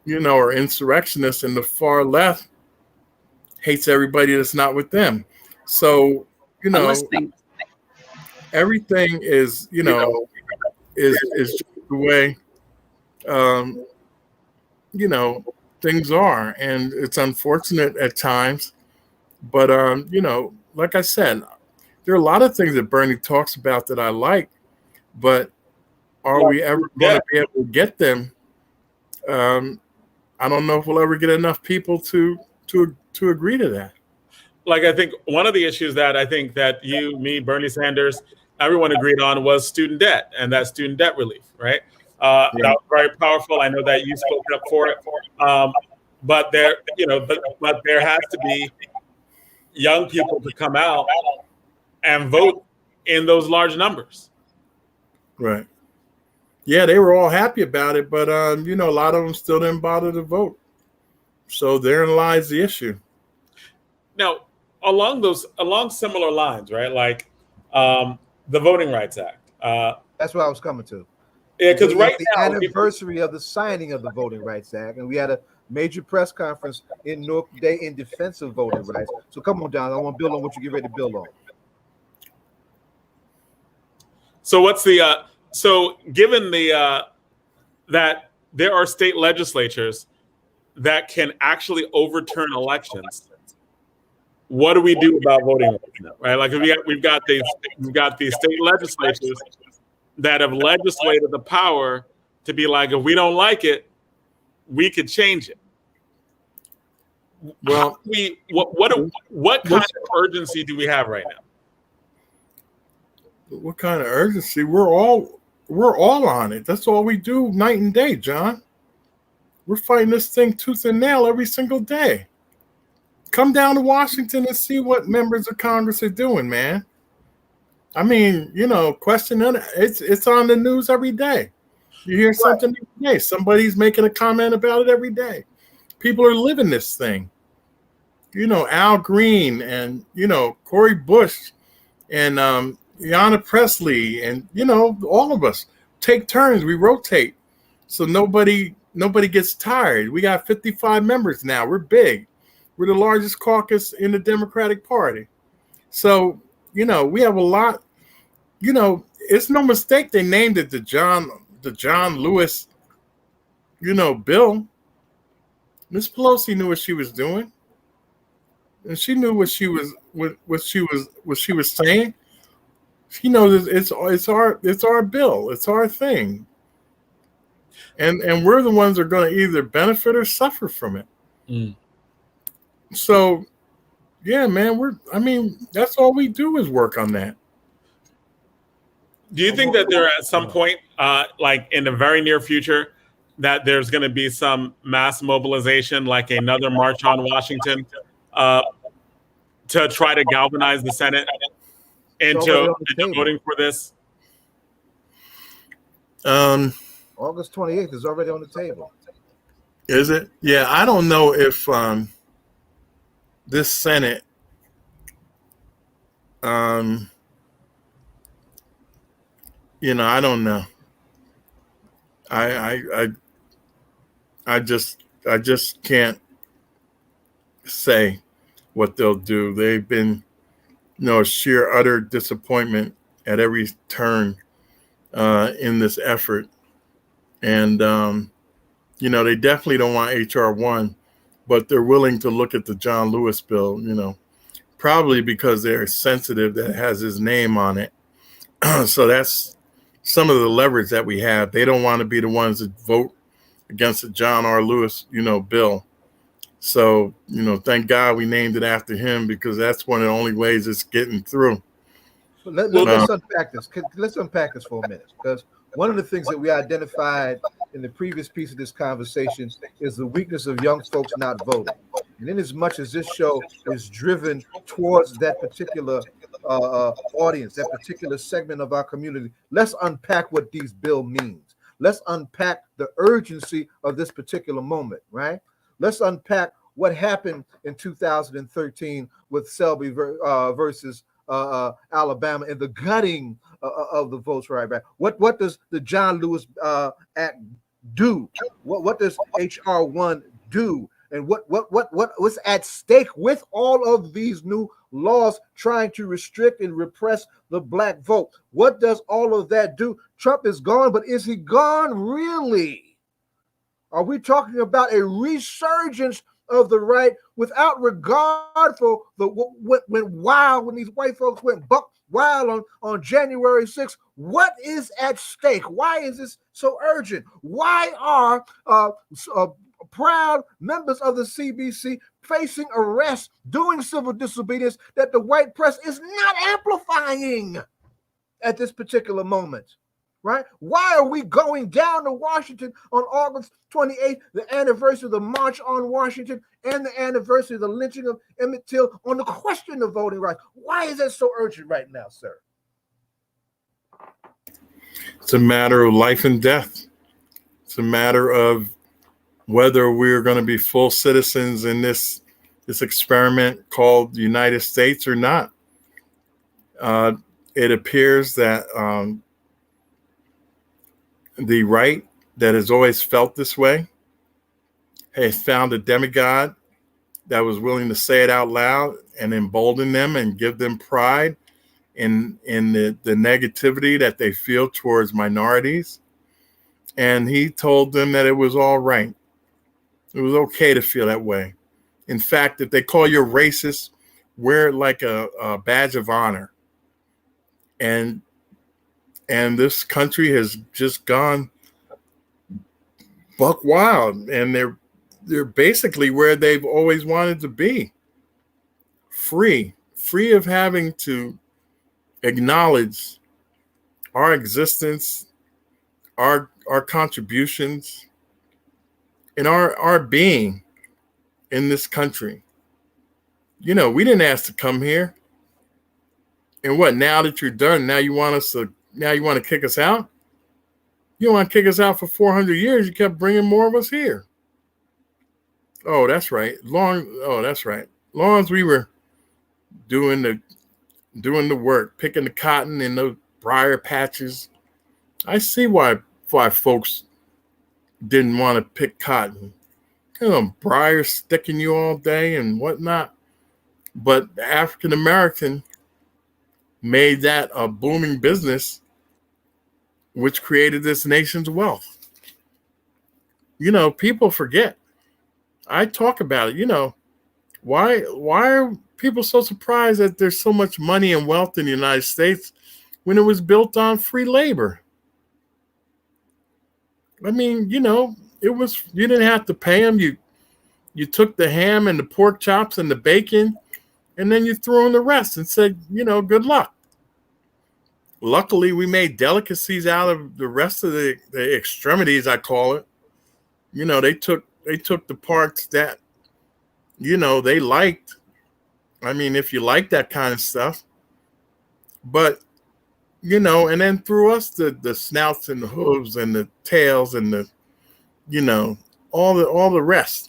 you know, or insurrectionists, and the far left hates everybody that's not with them. So, you know, everything is, you know, is just the way, you know, things are, and it's unfortunate at times. But you know, like I said, there are a lot of things that Bernie talks about that I like, but are we ever going to be able to get them? I don't know if we'll ever get enough people to agree to that. Like, I think one of the issues that I think that you, me, Bernie Sanders, everyone agreed on was student debt and that student debt relief, right? That was very powerful. I know that you spoke up for it, but there, you know, but there has to be young people to come out and vote in those large numbers. Right. Yeah, they were all happy about it, but you know, a lot of them still didn't bother to vote. So therein lies the issue. Now, along similar lines, right? Like the Voting Rights Act. That's what I was coming to. Yeah, because right the now, anniversary of the signing of the Voting Rights Act, and we had a major press conference in Newark today in defense of voting rights. So come on down. I want to build on what you get ready to build on. So what's the so given the that there are state legislatures that can actually overturn elections, what do we do about voting rights now, right? Like we've got these state legislatures that have legislated the power to be like, if we don't like it, we could change it. Well, what kind of urgency do we have right now? What kind of urgency? We're all on it. That's all we do night and day, John. We're fighting this thing tooth and nail every single day. Come down to Washington and see what members of Congress are doing, man. I mean, you know, it's on the news every day. You hear something every day. Somebody's making a comment about it every day. People are living this thing. You know, Al Green and, you know, Cori Bush and Ayanna Pressley and, you know, all of us take turns. We rotate. So nobody gets tired. We got 55 members now. We're big. We're the largest caucus in the Democratic Party. So, you know, we have a lot. You know, it's no mistake they named it the John Lewis, you know, bill. Miss Pelosi knew what she was doing, and she knew what she was saying. She knows it's our bill. It's our thing, and we're the ones that are going to either benefit or suffer from it. Mm. So, yeah, man, that's all we do is work on that. Do you think that there at some point, like in the very near future, that there's going to be some mass mobilization, like another march on Washington, to try to galvanize the Senate into voting for this? August 28th is already on the table. Is it? Yeah, I don't know if this Senate you know, I don't know. I just can't say what they'll do. They've been, you know, sheer utter disappointment at every turn in this effort. And you know, they definitely don't want HR 1, but they're willing to look at the John Lewis bill, you know, probably because they're sensitive that it has his name on it. So that's some of the leverage that we have. They don't want to be the ones that vote against the John R. Lewis, you know, bill. So, you know, thank God we named it after him, because that's one of the only ways it's getting through. Let's unpack this. Let's unpack this for a minute, because one of the things that we identified in the previous piece of this conversation is the weakness of young folks not voting. And in as much as this show is driven towards that particular audience, that particular segment of our community, let's unpack what these bill means. let's unpack the urgency of this particular moment, right? Let's unpack what happened in 2013 with Selby versus Alabama and the gutting of the votes right back. What does the John Lewis Act do? What does HR 1 do? And what's at stake with all of these new laws trying to restrict and repress the black vote? What does all of that do? Trump is gone, but is he gone really? Are we talking about a resurgence of the right without regard for what went wild when these white folks went buck wild on January 6th? What is at stake? Why is this so urgent? Why are proud members of the CBC facing arrest, doing civil disobedience that the white press is not amplifying at this particular moment? Right? Why are we going down to Washington on August 28th, the anniversary of the March on Washington and the anniversary of the lynching of Emmett Till on the question of voting rights? Why is that so urgent right now, sir? It's a matter of life and death. It's a matter of whether we're going to be full citizens in this experiment called the United States or not. It appears that the right that has always felt this way has found a demigod that was willing to say it out loud and embolden them and give them pride in the negativity that they feel towards minorities. And he told them that it was all right. It was okay to feel that way. In fact, if they call you racist, wear it like a badge of honor. And this country has just gone buck wild, and they're basically where they've always wanted to be. Free of having to acknowledge our existence, our contributions, and our being in this country. You know, we didn't ask to come here. And what, now that you're done, now you want to kick us out? You don't want to kick us out for 400 years. You kept bringing more of us here. Oh, that's right. That's right. Long as we were doing the work, picking the cotton in those briar patches. I see why folks didn't want to pick cotton. You know, briars sticking you all day and whatnot. But the African American made that a booming business, which created this nation's wealth. You know, people forget. I talk about it. You know, why are people so surprised that there's so much money and wealth in the United States when it was built on free labor? I mean, you know, you didn't have to pay them. You took the ham and the pork chops and the bacon, and then you threw in the rest and said, you know, good luck. Luckily, we made delicacies out of the rest of the extremities, I call it. You know, they took the parts that, you know, they liked. I mean, if you like that kind of stuff. But, you know, and then threw us the snouts and the hooves and the tails and the, you know, all the rest.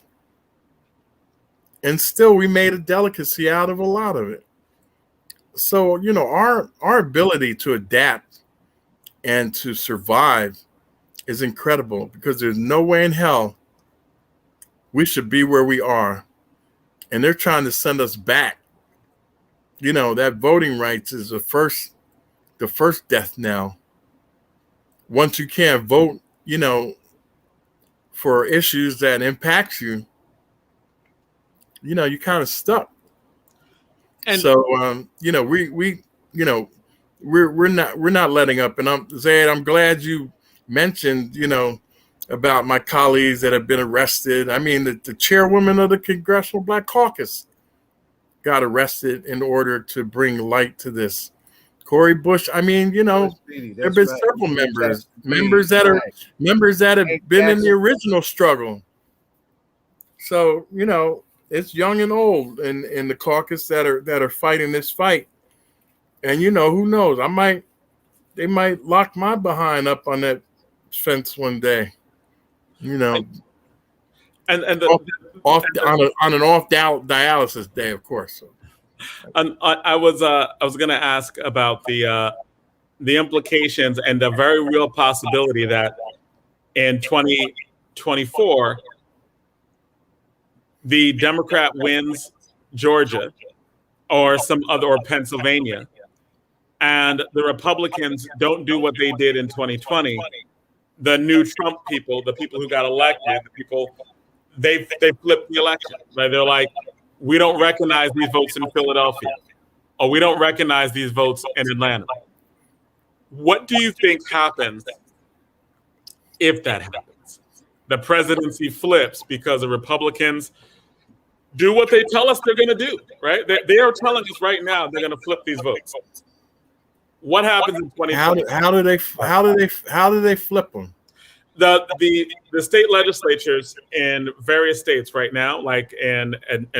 And still we made a delicacy out of a lot of it. So, you know, our ability to adapt and to survive is incredible, because there's no way in hell we should be where we are. And they're trying to send us back. You know, that voting rights is the first death knell. Once you can't vote, you know, for issues that impact you, you know, you're kind of stuck. And so, you know, we're not letting up. And I'm glad you mentioned, you know, about my colleagues that have been arrested. I mean, the chairwoman of the Congressional Black Caucus got arrested in order to bring light to this. Cori Bush. I mean, you know, there have been several members that have been in the original struggle. So, you know, it's young and old in the caucus that are fighting this fight. And, you know, who knows? They might lock my behind up on that fence one day. You know, and on an off dialysis day, of course. So. I was going to ask about the implications and the very real possibility that in 2024 the Democrat wins Georgia or Pennsylvania, and the Republicans don't do what they did in 2020. The new Trump people, the people who got elected, they flipped the election. Right? They're like, we don't recognize these votes in Philadelphia, or we don't recognize these votes in Atlanta. What do you think happens if that happens? The presidency flips because the Republicans do what they tell us they're going to do, right? They are telling us right now they're going to flip these votes. What happens in 2020? How do they flip them? The state legislatures in various states right now, like in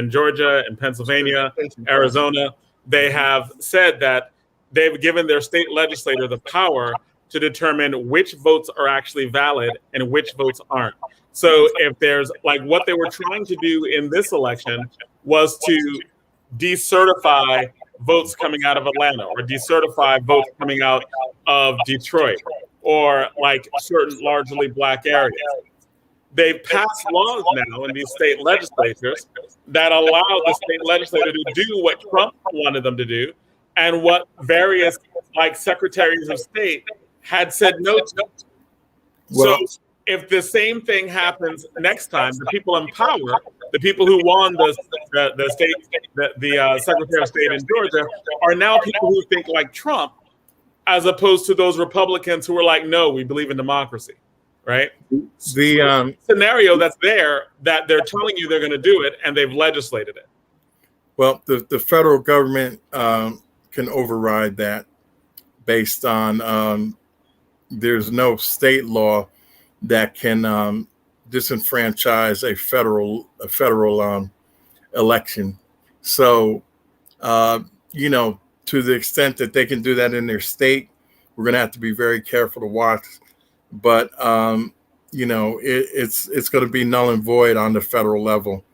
Georgia and Pennsylvania, Arizona, they have said that they've given their state legislator the power to determine which votes are actually valid and which votes aren't. So if there's like what they were trying to do in this election was to decertify votes coming out of Atlanta or decertify votes coming out of Detroit or like certain largely black areas. They've passed laws now in these state legislatures that allow the state legislature to do what Trump wanted them to do and what various like secretaries of state had said no to. So if the same thing happens next time, the people in power, the people who won the Secretary of State in Georgia, are now people who think like Trump, as opposed to those Republicans who are like, no, we believe in democracy, right? The scenario that's there that they're telling you they're going to do it, and they've legislated it. Well, the federal government can override that based on there's no state law that can disenfranchise a federal election. So, you know, to the extent that they can do that in their state, we're going to have to be very careful to watch. But, you know, it's going to be null and void on the federal level.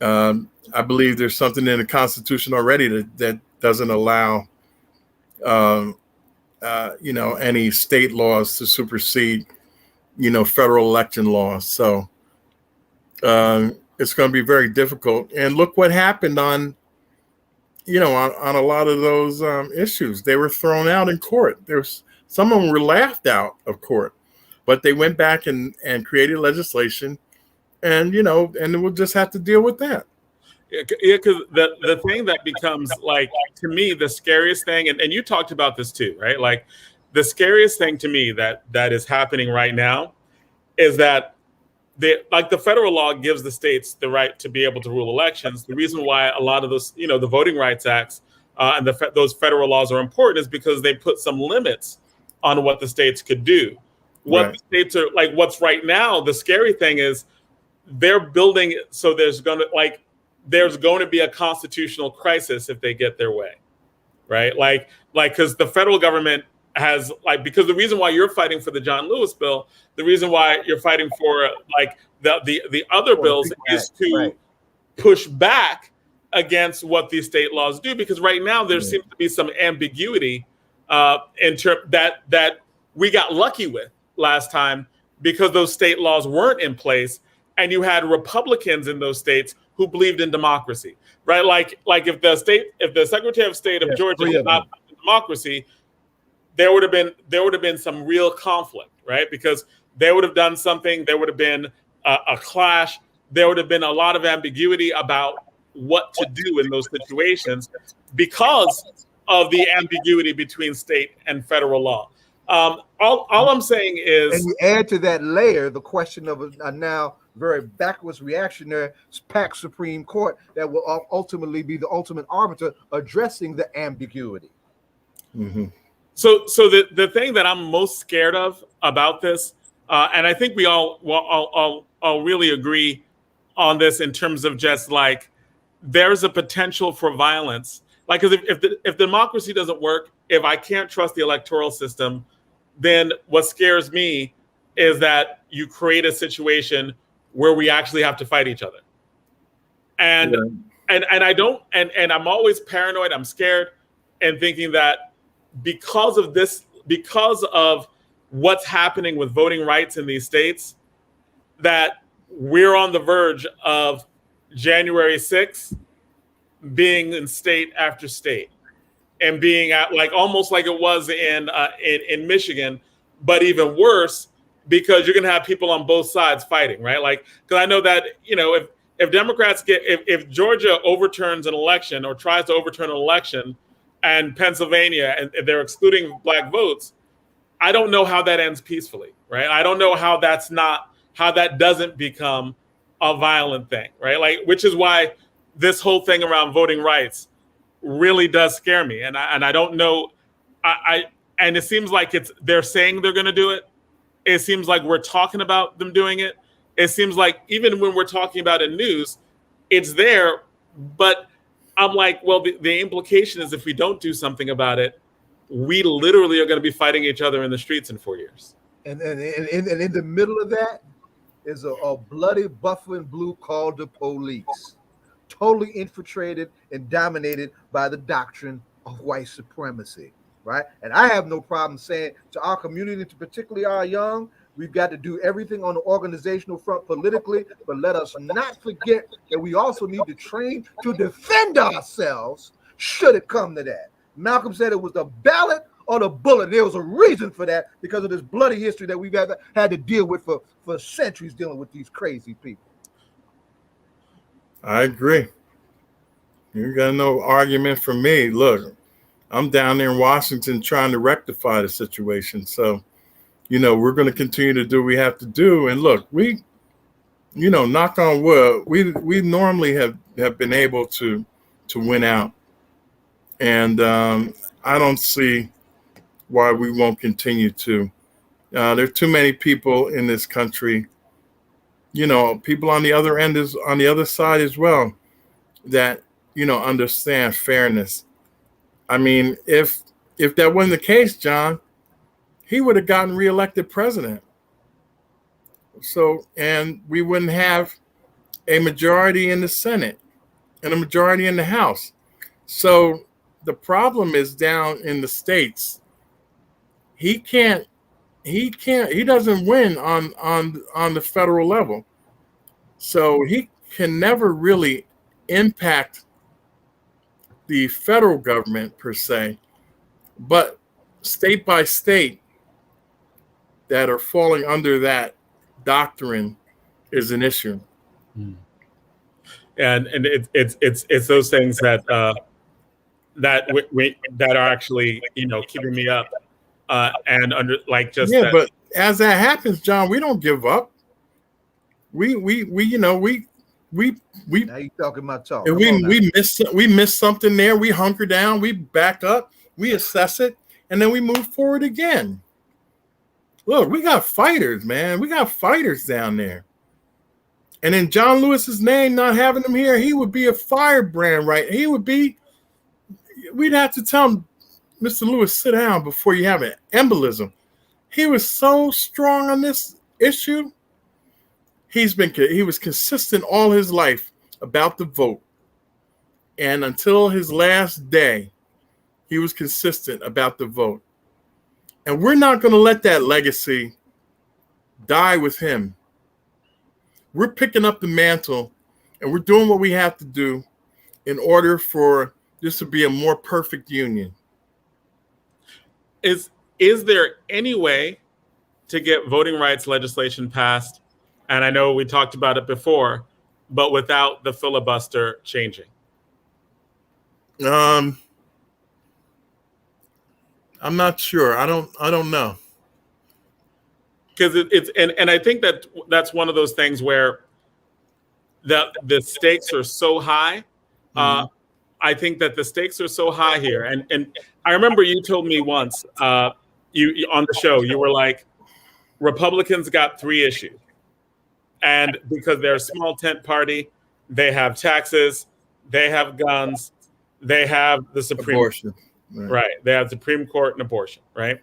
I believe there's something in the Constitution already that doesn't allow, you know, any state laws to supersede, you know, federal election laws. So it's going to be very difficult. And look what happened on, you know, on a lot of those issues. They were thrown out in court. Some of them were laughed out of court, but they went back and created legislation, and, you know, and we'll just have to deal with that. Yeah, because the thing that becomes, like, to me, the scariest thing, and you talked about this too, right? Like, the scariest thing to me that is happening right now is that the federal law gives the states the right to be able to rule elections. The reason why a lot of those, you know, the Voting Rights Acts and those federal laws are important is because they put some limits on what the states could do. What the states are like, what's right now, the scary thing is they're building, so there's going to be a constitutional crisis if they get their way, right? Like, because the federal government has, like, because the reason why you're fighting for the John Lewis bill, the reason why you're fighting for like the other bills is to push back against what these state laws do. Because right now there seems to be some ambiguity in terms that we got lucky with last time because those state laws weren't in place, and you had Republicans in those states who believed in democracy, right? Like if the Secretary of State of Georgia had not believed in democracy, there would have been some real conflict, right? Because they would have done something, there would have been a clash, there would have been a lot of ambiguity about what to do in those situations because of the ambiguity between state and federal law. All I'm saying is, and you add to that layer the question of a now very backwards reactionary PAC Supreme Court that will ultimately be the ultimate arbiter addressing the ambiguity. Mm-hmm. So the thing that I'm most scared of about this, and I think we all really agree on this in terms of just like there's a potential for violence. Like, because if democracy doesn't work, if I can't trust the electoral system, then what scares me is that you create a situation where we actually have to fight each other. And I don't, and I'm always paranoid, I'm scared, and thinking that because of this, because of what's happening with voting rights in these states, that we're on the verge of January 6th being in state after state and being at like almost like it was in Michigan, but even worse because you're going to have people on both sides fighting, right? Like, because I know that, you know, if Democrats if Georgia overturns an election or tries to overturn an election and Pennsylvania and they're excluding black votes, I don't know how that ends peacefully, right? I don't know how that doesn't become a violent thing, right? Like, which is why this whole thing around voting rights really does scare me. And I don't know, and it seems like they're saying they're going to do it. It seems like we're talking about them doing it. It seems like even when we're talking about it in news, it's there. But I'm like, well, the implication is if we don't do something about it, we literally are going to be fighting each other in the streets in 4 years. And in the middle of that is a bloody buffalo and blue called the police, totally infiltrated and dominated by the doctrine of white supremacy, right? And I have no problem saying to our community, to particularly our young, we've got to do everything on the organizational front politically, but let us not forget that we also need to train to defend ourselves should it come to that. Malcolm said it was the ballot or the bullet. There was a reason for that because of this bloody history that we've had to deal with for centuries, dealing with these crazy people. I agree. You got no argument from me. Look, I'm down there in Washington trying to rectify the situation. So, you know, we're going to continue to do what we have to do. And look, we, you know, knock on wood, we normally have been able to win out. And I don't see why we won't continue to. There are too many people in this country, you know, people on the other end is on the other side as well, that, you know, understand fairness. I mean, if that wasn't the case, John, he would have gotten reelected president. So, and we wouldn't have a majority in the Senate and a majority in the House. So the problem is down in the states. He doesn't win on the federal level. So he can never really impact the federal government per se, but state by state that are falling under that doctrine is an issue. And it's those things that that are actually, you know, keeping me up and under like just yeah. that. But as that happens, John, we don't give up. We you know we now you talking about talk. And we miss something there. We hunker down. We back up. We assess it, and then we move forward again. Look, we got fighters, man. We got fighters down there. And in John Lewis's name, not having him here, he would be a firebrand, right? He would be. We'd have to tell him, Mr. Lewis, sit down before you have an embolism. He was so strong on this issue. He was consistent all his life about the vote. And until his last day, he was consistent about the vote. And we're not going to let that legacy die with him. We're picking up the mantle and we're doing what we have to do in order for this to be a more perfect union. Is there any way to get voting rights legislation passed? And I know we talked about it before, but without the filibuster changing? I'm not sure. I don't know. Because it's I think that's one of those things where the stakes are so high. I think that the stakes are so high here. And I remember you told me once you on the show, you were like, Republicans got 3 issues. And because they're a small tent party, they have taxes, they have guns, they have the Supreme Abortion. Right. They have Supreme Court and abortion, right?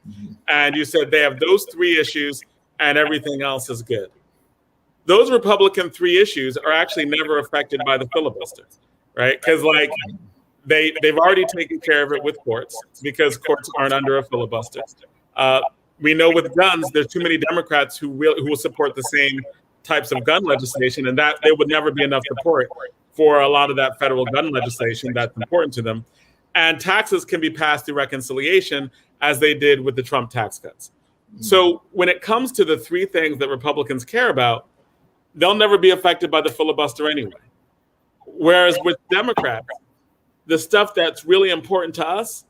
And you said they have those 3 issues and everything else is good. Those Republican 3 issues are actually never affected by the filibuster, right? Because like they've already taken care of it with courts because courts aren't under a filibuster. We know with guns, there's too many Democrats who will support the same types of gun legislation, and that there would never be enough support for a lot of that federal gun legislation that's important to them. And taxes can be passed through reconciliation, as they did with the Trump tax cuts. So when it comes to the 3 things that Republicans care about, they'll never be affected by the filibuster anyway. Whereas with Democrats, the stuff that's really important to us,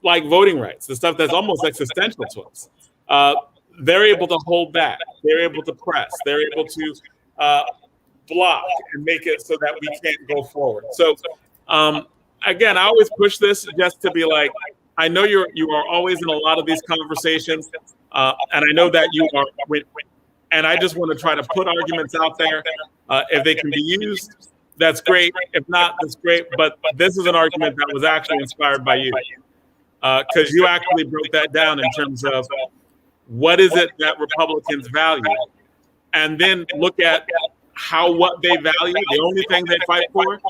like voting rights, the stuff that's almost existential to us, they're able to hold back. They're able to press. They're able to block and make it so that we can't go forward. So again, I always push this just to be like, I know you are always in a lot of these conversations, and I know that you are. And I just want to try to put arguments out there. If they can be used, that's great. If not, that's great. But this is an argument that was actually inspired by you, because you actually broke that down in terms of what is it that Republicans value, and then look at how what they value, the only thing they fight for,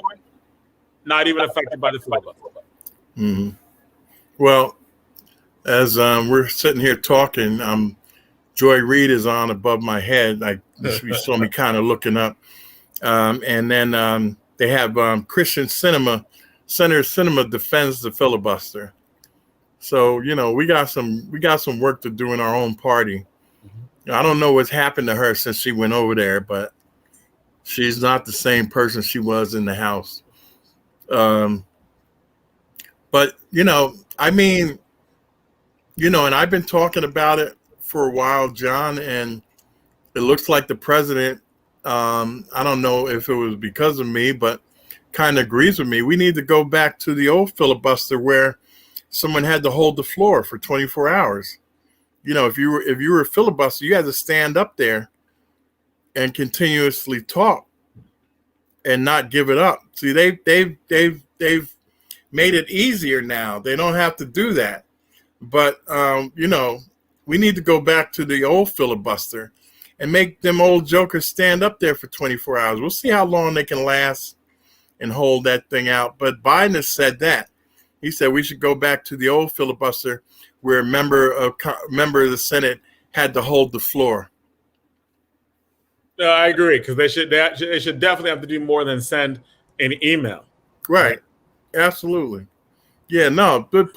not even affected by the filibuster. Mm-hmm. Well, as we're sitting here talking, Joy Reid is on above my head. Like you saw me kind of looking up, and then they have Christian Senator Sinema defends the filibuster. So we got some work to do in our own party. I don't know what's happened to her since she went over there, but she's not the same person she was in the House. But I mean, and I've been talking about it for a while, John, and it looks like the president, I don't know if it was because of me, but kind of agrees with me. We need to go back to the old filibuster where someone had to hold the floor for 24 hours. If you were a filibuster, you had to stand up there and continuously talk and not give it up. See, they've made it easier now. They don't have to do that. But we need to go back to the old filibuster and make them old jokers stand up there for 24 hours. We'll see how long they can last and hold that thing out. But Biden has said that. He said we should go back to the old filibuster where a member of the Senate had to hold the floor. No, I agree, because they should definitely have to do more than send an email. Right. Absolutely. Yeah, no, but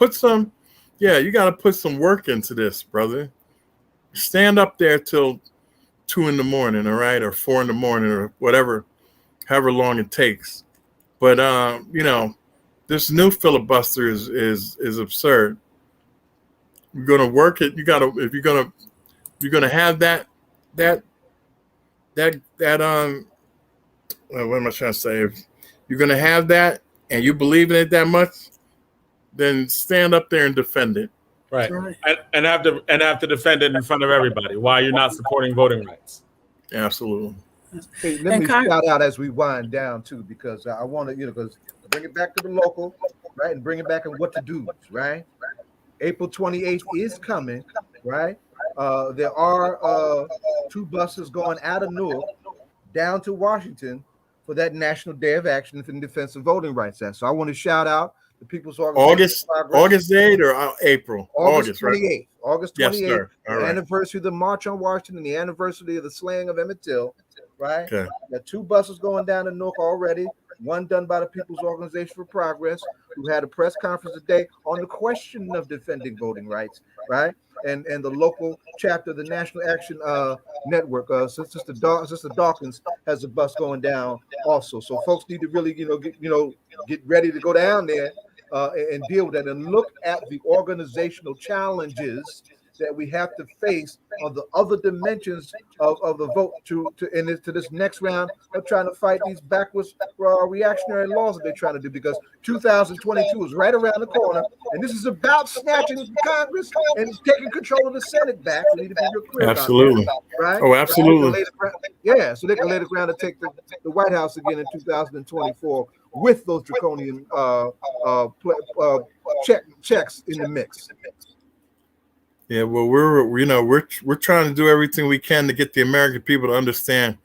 you got to put some work into this, brother. Stand up there till 2 a.m, all right, or 4 a.m, or whatever, however long it takes. But this new filibuster is absurd. You're gonna work it. You gotta if you're gonna have that what am I trying to say? If you're gonna have that and you believe in it that much, then stand up there and defend it. Right. And have to defend it in front of everybody while you're not supporting voting rights. Absolutely. Hey, let me shout out as we wind down too, because I want to, because bring it back to the local, right, and bring it back on what to do, right? April 28th is coming, right? There are 2 buses going out of Newark down to Washington for that National Day of Action in Defense of Voting Rights. So I want to shout out the People's Organization. August 8th or April? August 28th. Right? August 28th. Yes, sir. The anniversary of the March on Washington and the anniversary of the slaying of Emmett Till, right? Okay. Got 2 buses going down to Newark already. One done by the People's Organization for Progress, who had a press conference today on the question of defending voting rights, right? And the local chapter, the National Action Network, Sister Dawkins has a bus going down also. So folks need to really, get ready to go down there and deal with that and look at the organizational challenges that we have to face on the other dimensions of the vote to this next round of trying to fight these backwards reactionary laws that they're trying to do, because 2022 is right around the corner, and this is about snatching Congress and taking control of the Senate back. We need to be real clear absolutely about that, right? Oh, absolutely. So they can lay the ground to take the White House again in 2024 with those draconian checks in the mix. Yeah, well, we're trying to do everything we can to get the American people to understand,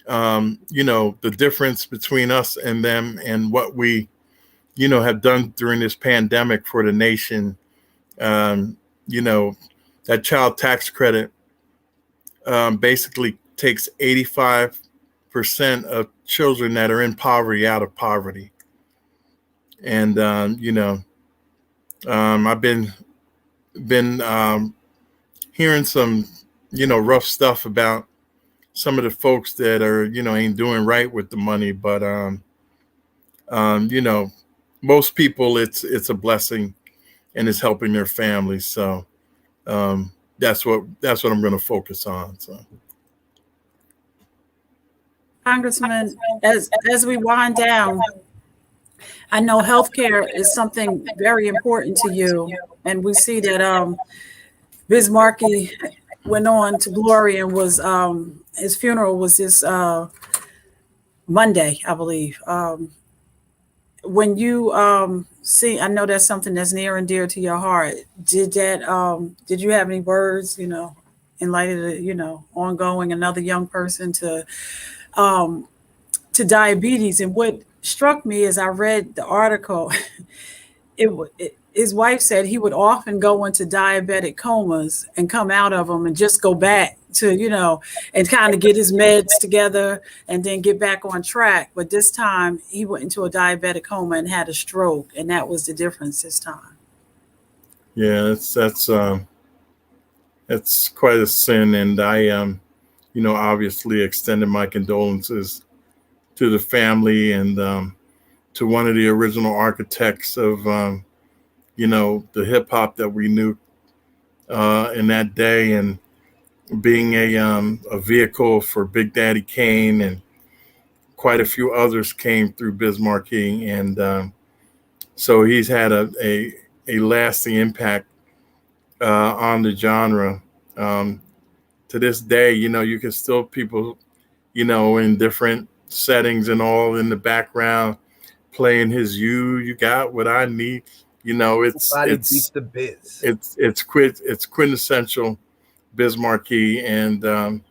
the difference between us and them, and what we, have done during this pandemic for the nation. That child tax credit basically takes 85% of children that are in poverty out of poverty. And I've been hearing some, rough stuff about some of the folks that are, ain't doing right with the money. But, most people, it's a blessing, and it's helping their families. So that's what I'm going to focus on. So, Congressman, as we wind down, I know healthcare is something very important to you, and we see that Biz Markie went on to glory, and was his funeral was this Monday, I believe. When you see, I know that's something that's near and dear to your heart. Did you have any words, in light of the, ongoing another young person to diabetes? And what struck me as I read the article, his wife said he would often go into diabetic comas and come out of them and just go back to, and kind of get his meds together and then get back on track. But this time he went into a diabetic coma and had a stroke, and that was the difference this time. Yeah, that's quite a sin. And I, obviously extended my condolences to the family, and to one of the original architects of, the hip hop that we knew in that day, and being a vehicle for Big Daddy Kane, and quite a few others came through Biz Markie. And so he's had a lasting impact on the genre. To this day, you can still people, in different settings and all, in the background playing his "You Got What I Need." It's beats the biz. It's quintessential Biz Markie, and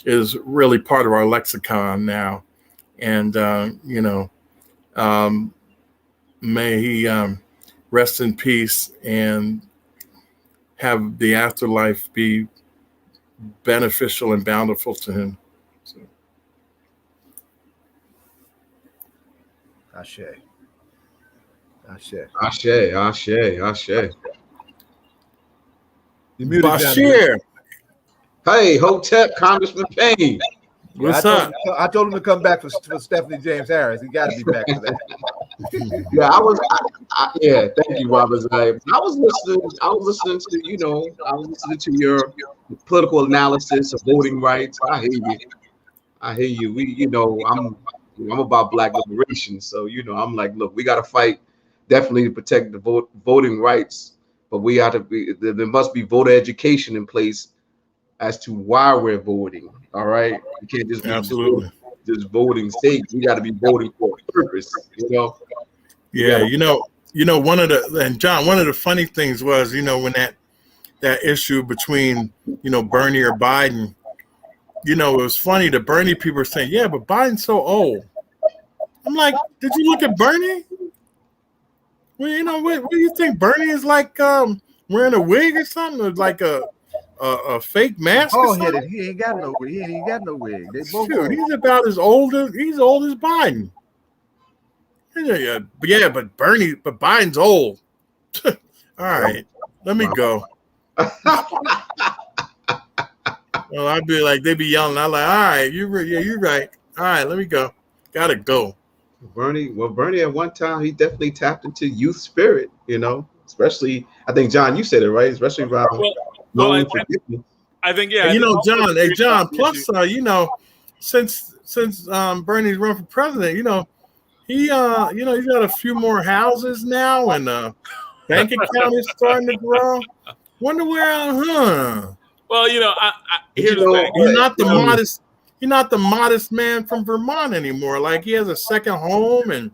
is really part of our lexicon now. And may he rest in peace and have the afterlife be beneficial and bountiful to him. So. Ashe. Bashir. Hey, Hotep, Congressman Payne. What's up? I told him to come back for Stephanie James Harris. He got to be back for that. Yeah, thank you, Robert. I was listening to your political analysis of voting rights. I hear you. I'm about Black liberation, so I'm like, look, we got to fight definitely to protect the voting rights, but there must be voter education in place as to why we're voting. All right, we can't just be just voting sake. We got to be voting for a purpose. Yeah, one of the funny things was, when that issue between Bernie or Biden, it was funny. The Bernie people were saying, yeah, but Biden's so old. I'm like, did you look at Bernie? Well, what do you think? Bernie is like wearing a wig or something, or like a fake mask? Oh, he ain't got no wig. He ain't got no wig. They both. Dude, he's about as old as Biden. Yeah, but Biden's old. All right, let me go. Well, I'd be like, they'd be yelling. I'm like, all right, you're right. All right, let me go. Gotta go. Bernie at one time, he definitely tapped into youth spirit, especially, I think, John, you said it right, especially around I think, yeah. John, plus, since Bernie's run for president, he he's got a few more houses now, and bank account is starting to grow. Wonder where, Well, here's the thing. He's not the modest man from Vermont anymore. Like, he has a second home, and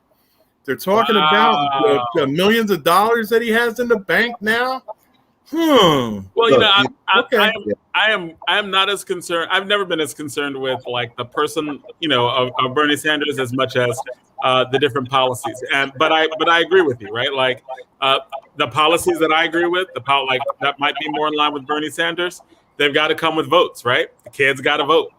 they're talking about the millions of dollars that he has in the bank now. Well, you know, okay. I am not as concerned. I've never been as concerned with like the person, you know, of Bernie Sanders as much as the different policies. But I agree with you, right? Like the policies that I agree with, like that might be more in line with Bernie Sanders. They've got to come with votes, right? The kids got to vote,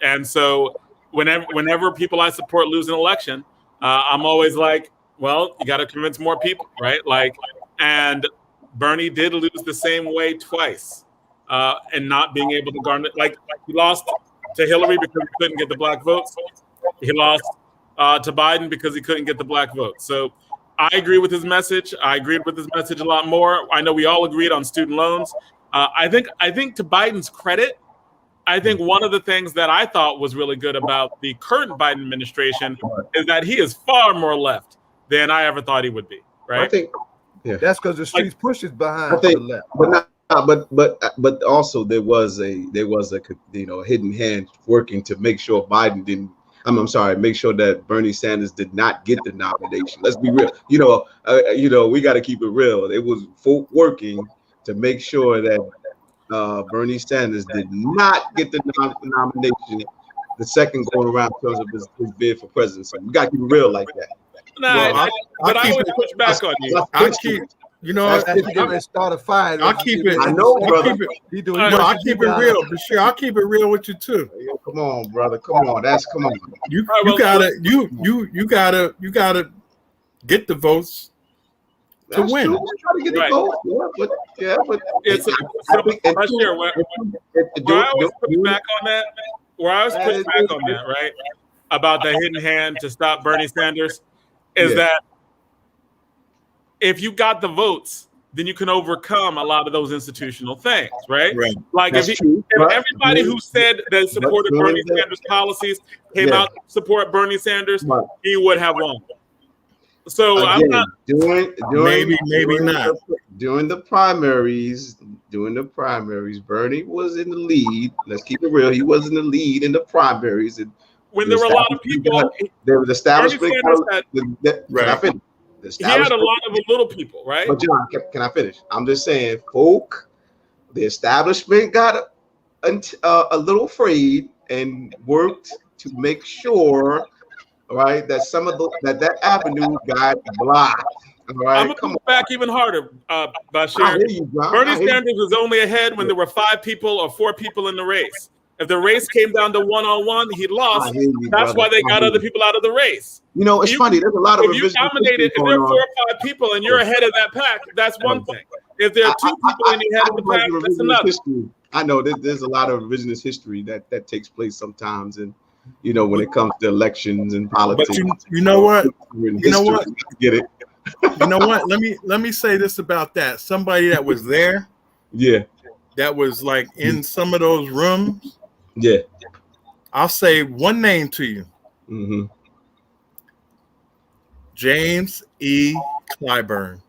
and so whenever people I support lose an election, I'm always like, well, you got to convince more people, right? Like, and Bernie did lose the same way twice, and not being able to garner, like he lost to Hillary because he couldn't get the black votes. He lost to Biden because he couldn't get the black votes. So I agree with his message. I agreed with his message a lot more. I know we all agreed on student loans. I think to Biden's credit, I think one of the things that I thought was really good about the current Biden administration is that he is far more left than I ever thought he would be. Right? I think, that's because the streets pushes behind think, the left. But also there was a hidden hand working to make sure Biden didn't. Make sure that Bernie Sanders did not get the nomination. Let's be real. We got to keep it real. It was folk working to make sure that Bernie Sanders did not get the nomination the second going around in terms of his bid for presidency. We got to keep it real like that. But I always push back on you. I keep, start a fight. I'll keep it. I know, brother. I keep it real. Bashir, I'll keep it real with you too. Yo, come on, brother. Come on. Come on. You gotta get the votes to win. True. Try to get the votes. But it's where I always push back on that. Right, about the hidden hand to stop Bernie Sanders is that if you got the votes, then you can overcome a lot of those institutional things, right? Like if everybody who said they supported Bernie Sanders policies came out to support Bernie Sanders, he would have won. So again, I'm not maybe not. During the primaries, Bernie was in the lead. Let's keep it real. He was in the lead in the primaries. And when there were a lot of people, there was the establishment. He had a lot of little people, right? But John, can I finish? I'm just saying, the establishment got a little afraid and worked to make sure, right, that some of that avenue got blocked. Right, I'm gonna go back even harder, Bashir. Bernie Sanders was only ahead when there were 5 people or 4 people in the race. If the race came down to 1-on-1, he lost. That's why they got other people out of the race. It's funny. There's a lot of if you dominated. If there are 4 or 5 people and you're ahead of that pack, that's one thing. If there are 2 people and you're ahead of the pack, that's another. History. I know there's a lot of revisionist history that takes place sometimes, and when it comes to elections and politics. But you know what? Get it. You know what? Let me say this about that. Somebody that was there, that was like in some of those rooms. I'll say one name to you. Mm-hmm. James E. Clyburn.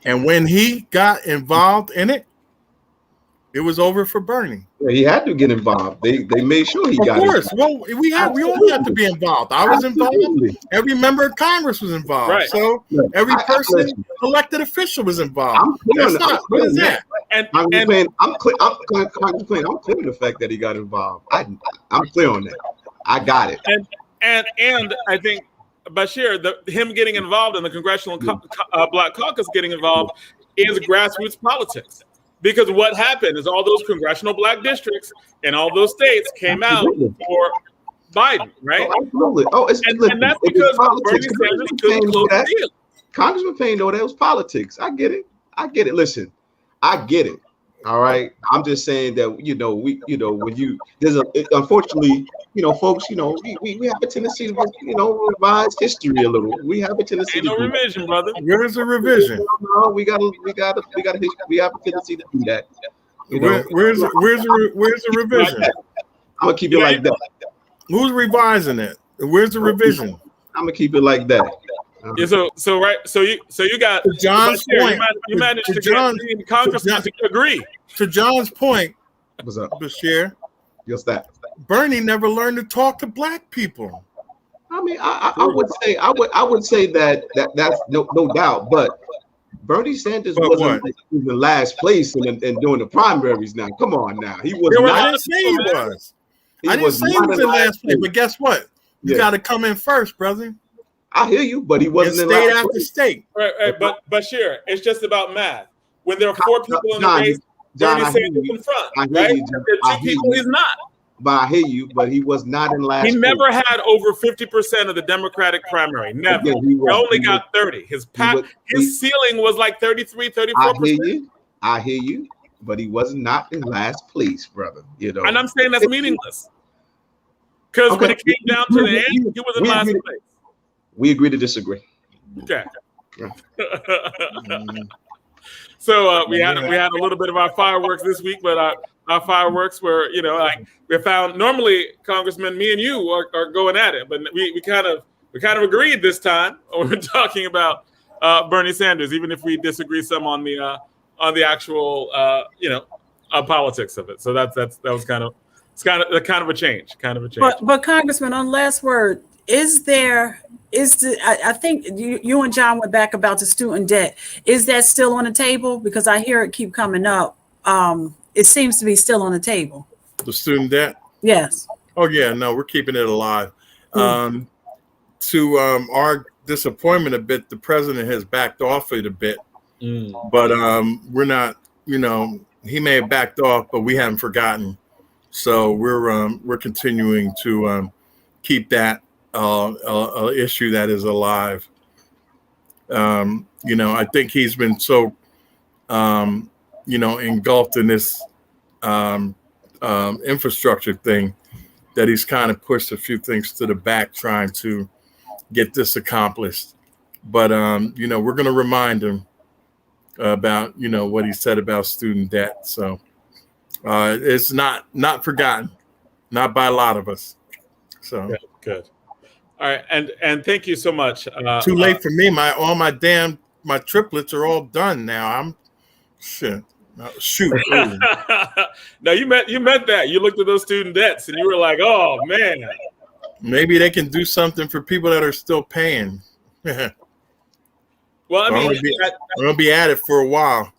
And when he got involved in it, it was over for Bernie. Yeah, he had to get involved. They made sure he got involved. Of course. Well, we all had to be involved. I was involved. Every member of Congress was involved. Right. So every person, elected official was involved. What is that? I'm clear on the fact that he got involved. I'm clear on that. I got it. And I think Bashir, him getting involved in the Congressional Black Caucus getting involved is grassroots politics. Because what happened is all those congressional black districts in all those states came out for Biden, right? Oh, absolutely. And that's because Bernie Sanders couldn't close the deal. Congressman Payne, that was politics. I get it. Listen, I get it. All right. I'm just saying that unfortunately, folks, we have a tendency to revise history a little. We have a tendency. Ain't no revision, brother. Where's the revision? No, we have a tendency to do that. Where's the revision? I'm gonna keep it like that. Who's revising it? Where's the revision? I'm gonna keep it like that. Yeah, so you got to John's point. You managed to get Congressman to agree. To John's point, what's up, Bashir? What's that? Bernie never learned to talk to black people. I mean, I would say that that's no doubt, but Bernie Sanders But wasn't what? in last place and doing the primaries. Now, come on, now he was There were not. I didn't say he was. I didn't say he not was in last place. But guess what? You Yeah. got to come in first, brother. I hear you, but he And wasn't in state last after place. state. Right. But Bashir, it's just about math. When there are 4 people in the John, race, John, Bernie I hear Sanders you. in front, I hear right? you, John. There I are 2 hear people you. he's not. But I hear you, but he was not in last He place. never had over 50% of the Democratic primary. Never. Again, He only got 30. His ceiling was like 33, 34%. I hear you, but he was not in last place, brother. You know, And I'm saying that's meaningless. Because when it came down to the end, he was in last place. We agree to disagree. Okay. So we had a little bit of our fireworks this week, but our fireworks were, like we found normally, Congressman, me and you are going at it, but we kind of agreed this time when we're talking about Bernie Sanders, even if we disagree some on the actual politics of it. So that was kind of a change. But Congressman, on last word, I think you and John went back about the student debt. Is that still on the table? Because I hear it keep coming up. It seems to be still on the table. The student debt? Yes. Oh, yeah. No, we're keeping it alive. To our disappointment a bit, the president has backed off it a bit. But we're not, he may have backed off, but we haven't forgotten. So we're continuing to keep that issue that is alive. I think he's been so, engulfed in this infrastructure thing that he's kind of pushed a few things to the back trying to get this accomplished. But, we're going to remind him about, what he said about student debt. So it's not forgotten, not by a lot of us. So good. All right, and thank you so much. Too late for me. My triplets are all done now. I'm shit. Shoot. No, you meant that. You looked at those student debts and you were like, oh man. Maybe they can do something for people that are still paying. Well, I mean, I'm gonna be at it for a while.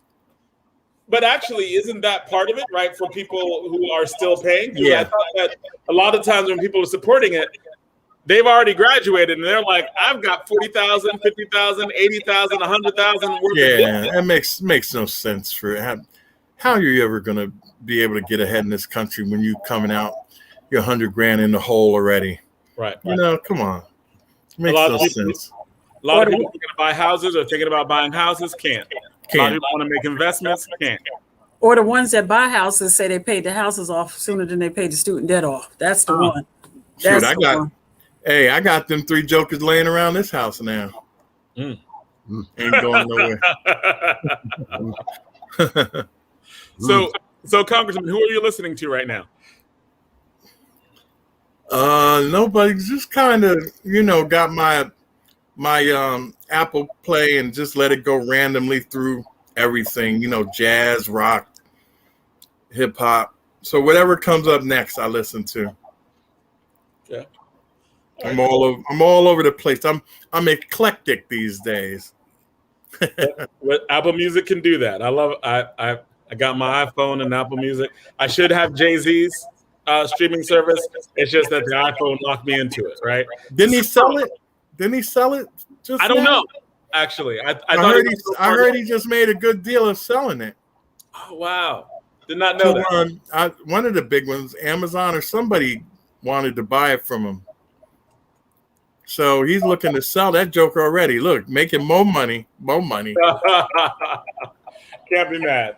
But actually, isn't that part of it, right? For people who are still paying? Yeah. I thought that a lot of times when people are supporting it, they've already graduated and they're like, I've got 40,000, 50,000, 80,000, 100,000 worth of debt. That makes no sense for how are you ever gonna be able to get ahead in this country when you coming out you're 100 grand in the hole already? Right. Come on. Makes no sense. A lot of people are going to buy houses or thinking about buying houses, can't. A lot of people want to make investments, can't. Or the ones that buy houses say they paid the houses off sooner than they paid the student debt off. That's the one. Shoot, I got them 3 jokers laying around this house now. Ain't going nowhere. So Congressman, who are you listening to right now? Nobody's just kind of, got my Apple Play and just let it go randomly through everything, jazz, rock, hip hop. So whatever comes up next, I listen to. Yeah. I'm all over the place. I'm eclectic these days. What Apple Music can do that. I got my iPhone and Apple Music. I should have Jay-Z's streaming service. It's just that the iPhone locked me into it, right? Didn't he sell it? Just I don't now? know. Actually, I heard he just made a good deal of selling it. Oh wow! Did not know that. One of the big ones, Amazon or somebody, wanted to buy it from him. So he's looking to sell that joker already. Look, making more money. Can't be mad.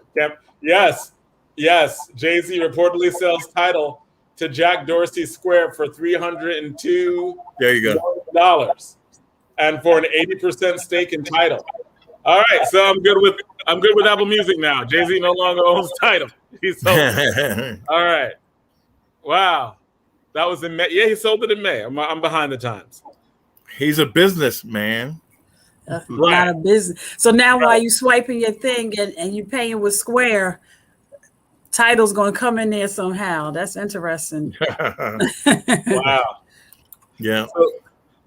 Yes. Jay-Z reportedly sells title to Jack Dorsey Square for $302. There you go. And for an 80% stake in title. All right, so I'm good with Apple Music now. Jay-Z no longer owns title. He sold it. All right. Wow. That was in May. Yeah, he sold it in May. I'm behind the times. He's a businessman. Not a business. So now while you swiping your thing and you paying with Square, title's going to come in there somehow. That's interesting. Wow. Yeah.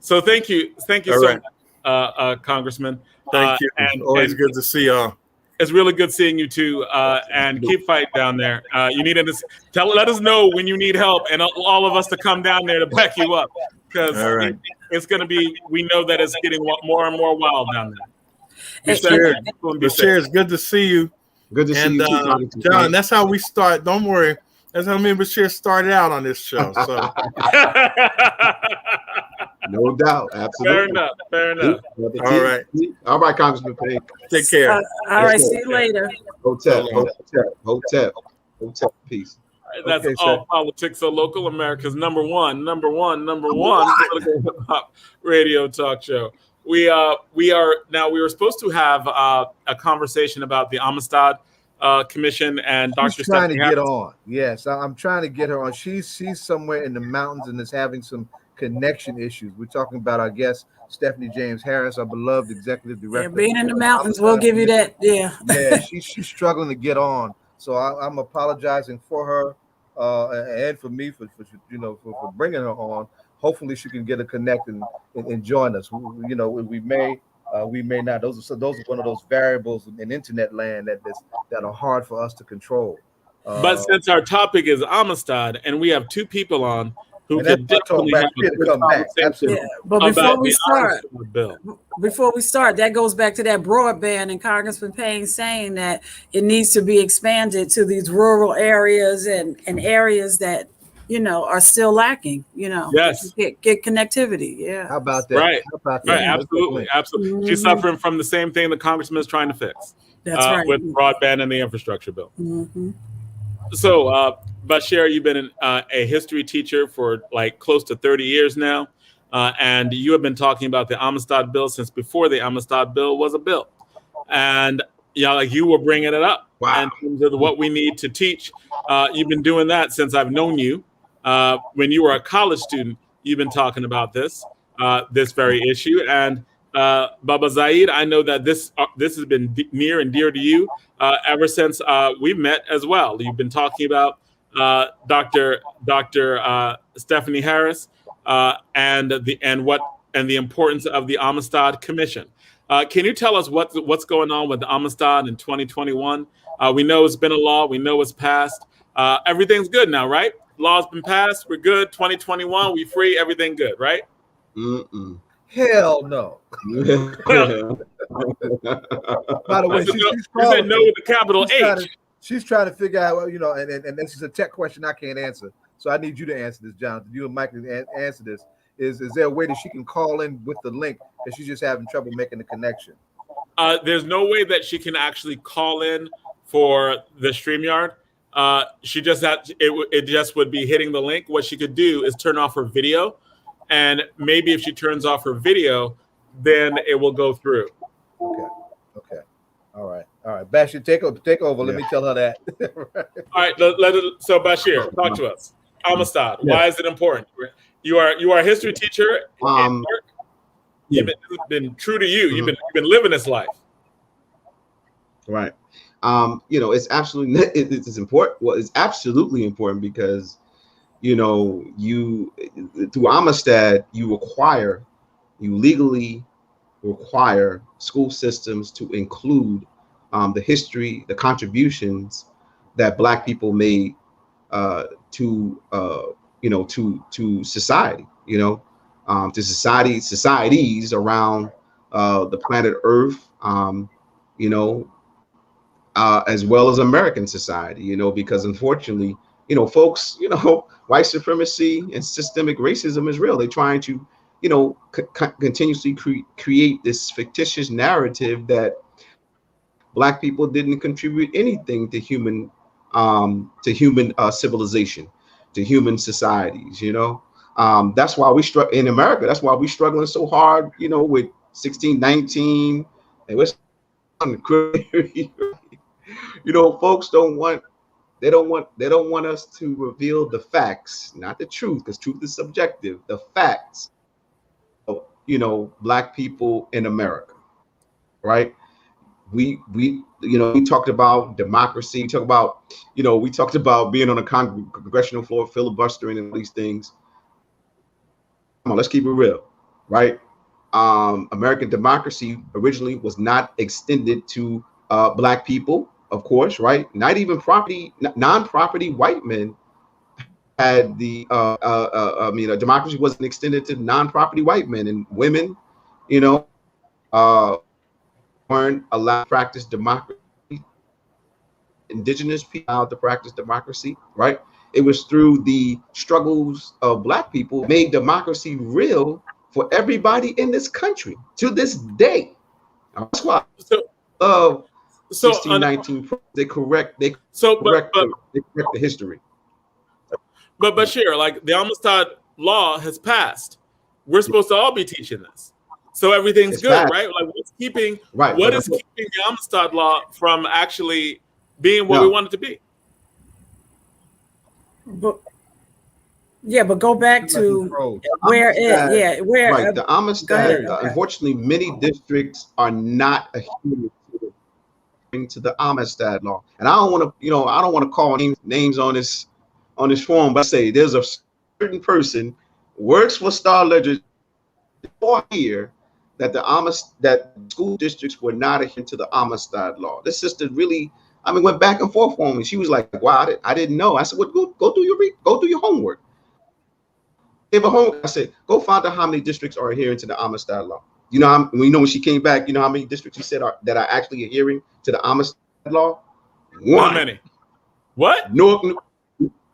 So thank you All so right. much. Congressman. Thank you. And Always good to see y'all. It's really good seeing you too. And keep fighting down there. You need to let us know when you need help, and all of us to come down there to back you up, because it's going to be. We know that it's getting more and more wild down there. Bashir, it's good to see you. Good to see you too, John. That's how we start. Don't worry. That's how me and Bashir started out on this show. So. No doubt. Absolutely. Fair enough. All right, Congressman Payne. Take care. All right. See you later. Hotel. Peace. That's all politics so local, America's number one political hip-hop radio talk show. We were supposed to have a conversation about the Amistad Commission, and Dr. She's trying Stephanie to get Harris. on. Yes, I'm trying to get her on. She's somewhere in the mountains and is having some connection issues. We're talking about our guest Stephanie James Harris, our beloved executive director. Yeah, being in the mountains, we'll give you that. Yeah. Yeah, she's struggling to get on. So I'm apologizing for her and for me for bringing her on. Hopefully she can get a connect and join us. We may not. Those are one of those variables in internet land that are hard for us to control. But since our topic is Amistad, and we have two people on who could definitely have a come back. conversation. Yeah, but before we start, that goes back to that broadband and Congressman Payne saying that it needs to be expanded to these rural areas and areas that are still lacking. Yes, get connectivity. Yeah, how about that? Right, how about that? Right, absolutely. Mm-hmm. She's suffering from the same thing the Congressman is trying to fix. That's right. With broadband and the infrastructure bill. Mm-hmm. So, Bashir, you've been a history teacher for like close to 30 years now, and you have been talking about the Amistad bill since before the Amistad bill was a bill, and you were bringing it up in terms of what we need to teach. You've been doing that since I've known you. When you were a college student, you've been talking about this very issue, and Baba Zaid, I know that this has been near and dear to you ever since we've met as well. You've been talking about Dr. Stephanie Harris and the importance of the Amistad Commission. Can you tell us what's going on with the Amistad in 2021? We know it's been a law. We know it's passed. Everything's good now, right? Law's been passed. We're good. 2021, we free. Everything good, right? Mm-mm. Hell no. By the way, she's said no with the capital H. She's trying to figure out, and this is a tech question I can't answer. So I need you to answer this, Jonathan. You and Mike can answer this. Is there a way that she can call in with the link because she's just having trouble making the connection? There's no way that she can actually call in for the StreamYard. She just it just would be hitting the link. What she could do is turn off her video. And maybe if she turns off her video, then it will go through. Okay. All right. Bashir, take over. Let me tell her that. All right. So Bashir, talk to us. Amistad. Why is it important? You are a history teacher. You've been true to you. You've been living this life. Right. It's absolutely it's important. Well, it's absolutely important because you through Amistad, you legally require school systems to include the history, the contributions that Black people made to society, to societies around the planet Earth, as well as American society, because unfortunately, folks, white supremacy and systemic racism is real. They're trying to, continuously create this fictitious narrative that Black people didn't contribute anything to human civilization, to human societies. That's why we in America. That's why we're struggling so hard, with 1619 and what's folks don't want us to reveal the facts, not the truth, because truth is subjective. The facts of Black people in America, right? We talked about democracy. We talked about being on a congressional floor, filibustering and these things. Come on, let's keep it real, right? American democracy originally was not extended to Black people, of course, right? Not even non-property white men had the democracy wasn't extended to non-property white men, and women, weren't allowed to practice democracy. Indigenous people allowed to practice democracy, right? It was through the struggles of Black people made democracy real for everybody in this country to this day. That's why 1619 they correct the history. But Bashir, like the Amistad law has passed. We're supposed to all be teaching this. So everything's good, passed. right? Like what's keeping right. What is keeping the Amistad law from actually being what we want it to be? But go back to where the Amistad. Unfortunately, many districts are not adhering to the Amistad law, and I don't want to call names on this forum, but I say there's a certain person works for Star Ledger for here that that school districts were not adhering to the Amistad law. This sister really, went back and forth on me. She was like, "Wow, I didn't know." I said, "Well, go do your homework." Give a homework. I said, "Go find out how many districts are adhering to the Amistad law." When she came back, how many districts she said that are actually adhering to the Amistad law? One. How many? What? Newark,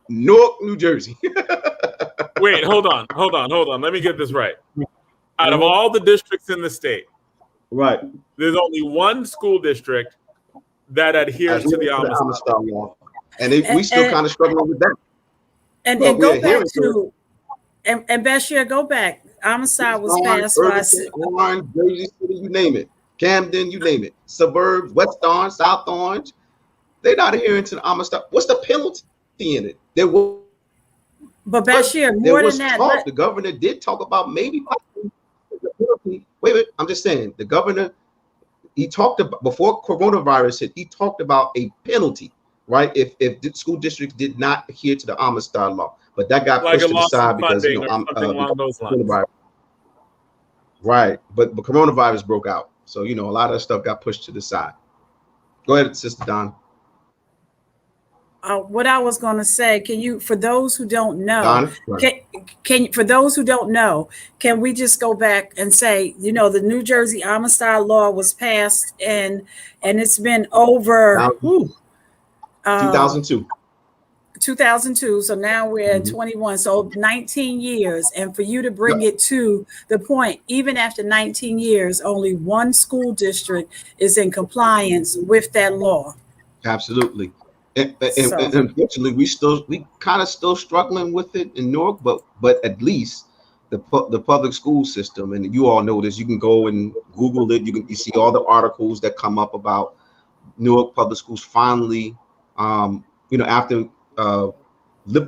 New Jersey. Wait, hold on. Let me get this right. Out of all the districts in the state, right, there's only one school district that adheres to the Amistad law, and we still kind of struggling with that. And go back to and Bashir, go back. Amistad was passed by Orange, Jersey City, you name it, Camden, you name it, suburbs, West Orange, South Orange. They're not adhering to the Amistad. What's the penalty in it? But Bashir, more than that, the governor did talk about maybe. Wait, I'm just saying the governor. He talked about before coronavirus hit. He talked about a penalty, right? If the school districts did not adhere to the Amistad law, but that got pushed to the side because coronavirus. Right, but coronavirus broke out, so a lot of stuff got pushed to the side. Go ahead, Sister Don. What I was going to say, for those who don't know, Don, can we just go back and say, the New Jersey Amistad law was passed and it's been over 2002. 2002. So now we're at 21. So 19 years. And for you to bring it to the point, even after 19 years, only one school district is in compliance with that law. Absolutely. And unfortunately, we kind of still struggling with it in Newark, but at least the public school system, and you all know this. You can go and Google it. You see all the articles that come up about Newark public schools finally, after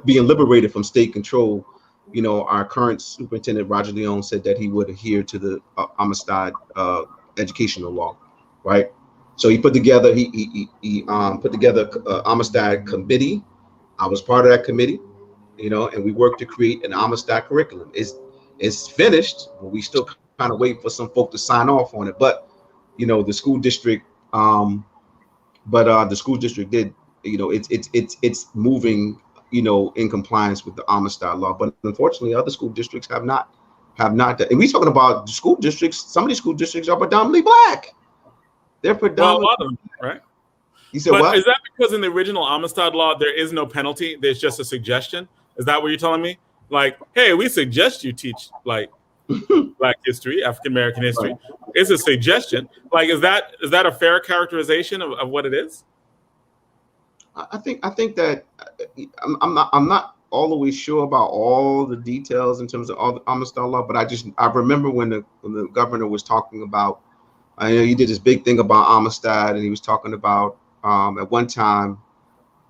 being liberated from state control. Our current superintendent Roger Leon said that he would adhere to the Amistad educational law, right? So he put together Amistad committee. I was part of that committee, and we worked to create an Amistad curriculum. It's finished, but we still kind of wait for some folk to sign off on it. But the school district, did. It's moving, in compliance with the Amistad law. But unfortunately, other school districts have not. And we're talking about school districts. Some of these school districts are predominantly Black. They're predominantly, a lot of them, right? You said what? Is that because in the original Amistad law there is no penalty? There's just a suggestion. Is that what you're telling me? Like, hey, we suggest you teach like Black history, African American history. Right. It's a suggestion. Like, is that a fair characterization of what it is? I think that I'm not all the way sure about all the details in terms of all the Amistad law, but I remember when the governor was talking about. I know he did this big thing about Amistad, and he was talking about at one time,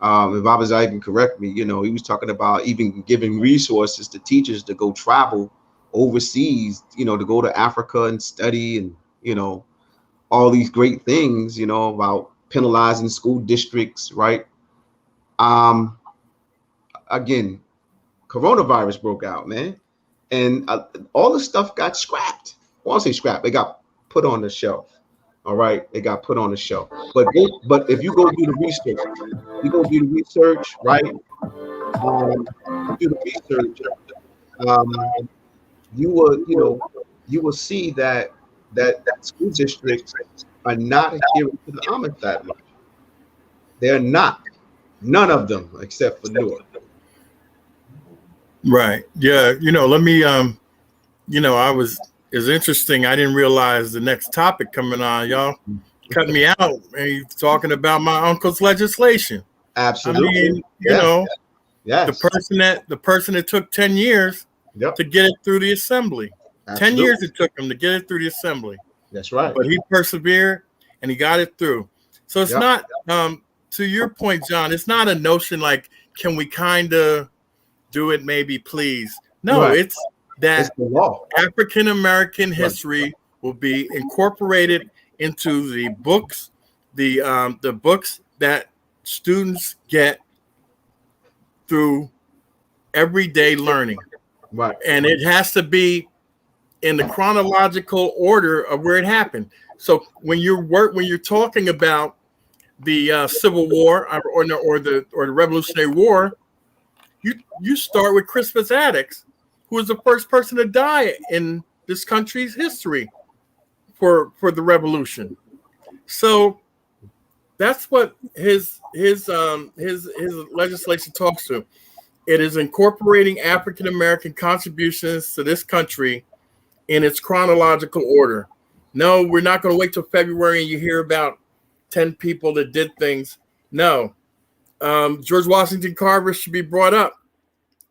if Baba Zai can correct me, he was talking about even giving resources to teachers to go travel overseas, to go to Africa and study, and all these great things, about penalizing school districts, right? Again, coronavirus broke out, man, and all the stuff got scrapped. I won't say scrap. They got put on the shelf. All right, they got put on the shelf. But if you go do the research, right? Do the research. You will see that school districts are not adhering to the Amish that much. They're not. None of them, except for Newark. Right. Yeah. Let me. It's interesting. I didn't realize the next topic coming on. Y'all cut me out and you talking about my uncle's legislation. Absolutely. I mean, yes. the person that took 10 years to get it through the assembly. Absolutely. 10 years it took him to get it through the assembly. That's right. But he persevered and he got it through. So it's not, to your point, John, it's not a notion like, can we kind of do it maybe, please? No, it's that African American history will be incorporated into the books, the books that students get through everyday learning. Right. And it has to be in the chronological order of where it happened. So when you're talking about the Civil War or the Revolutionary War, you start with Crispus Attucks, who was the first person to die in this country's history for the revolution. So that's what his legislation talks to. It is incorporating African American contributions to this country in its chronological order. No, we're not going to wait till February and you hear about 10 people that did things. No, George Washington Carver should be brought up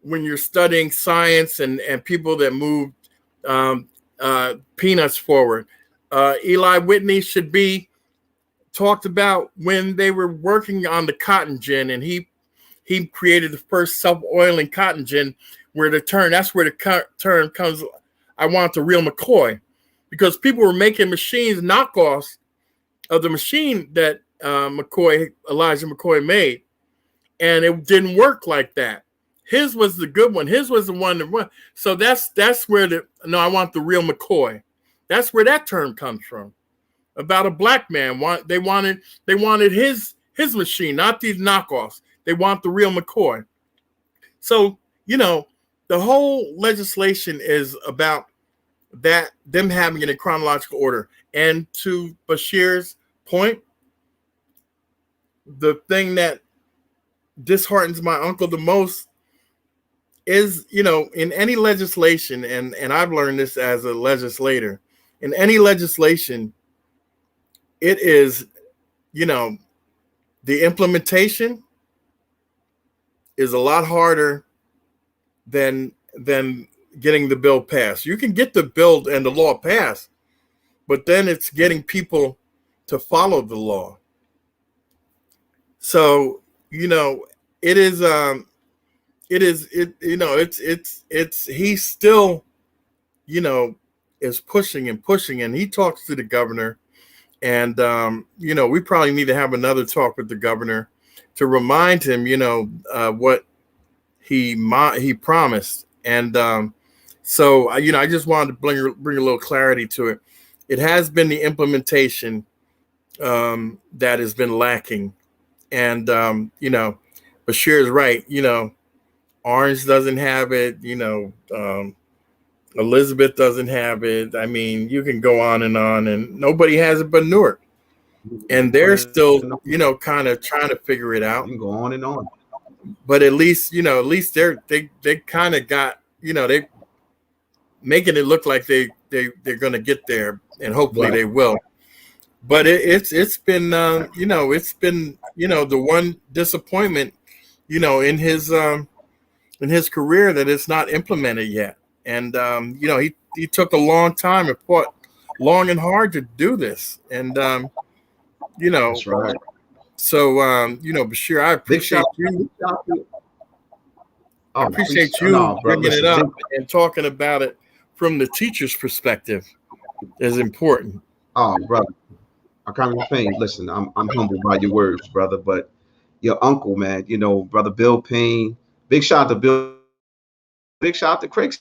when you're studying science and people that moved peanuts forward. Eli Whitney should be talked about when they were working on the cotton gin, and he created the first self-oiling cotton gin, where the term comes, I want the real McCoy, because people were making machines, knockoffs of the machine that Elijah McCoy made, and it didn't work like that. His was the good one. His was the one that won. So that's where I want the real McCoy. That's where that term comes from. About a black man. They wanted his machine, not these knockoffs. They want the real McCoy. So, the whole legislation is about that, them having it in chronological order. And to Bashir's point, the thing that disheartens my uncle the most is, in any legislation, and I've learned this as a legislator, in any legislation, it is, the implementation is a lot harder than getting the bill passed. You can get the bill and the law passed, but then it's getting people to follow the law. So, he's still, is pushing, and he talks to the governor. And, we probably need to have another talk with the governor to remind him, what he promised. And so, I just wanted to bring a little clarity to it. It has been the implementation that has been lacking. And, Bashir is right. Orange doesn't have it, Elizabeth doesn't have it. I mean, you can go on, and nobody has it but Newark. And they're still, kind of trying to figure it out. You can go on and on. But at least they kind of got, they making it look like they're going to get there, and hopefully they will. But it's been, it's been, the one disappointment, in his career, that it's not implemented yet. And, he took a long time and fought long and hard to do this. And, That's right. So, Bashir, I appreciate you. I appreciate you bringing it up and talking about it from the teacher's perspective is important. Oh, brother. I kind of Payne. Listen, I'm humbled by your words, brother. But your uncle, man, brother Bill Payne. Big shout out to Bill. Big shout out to Craig.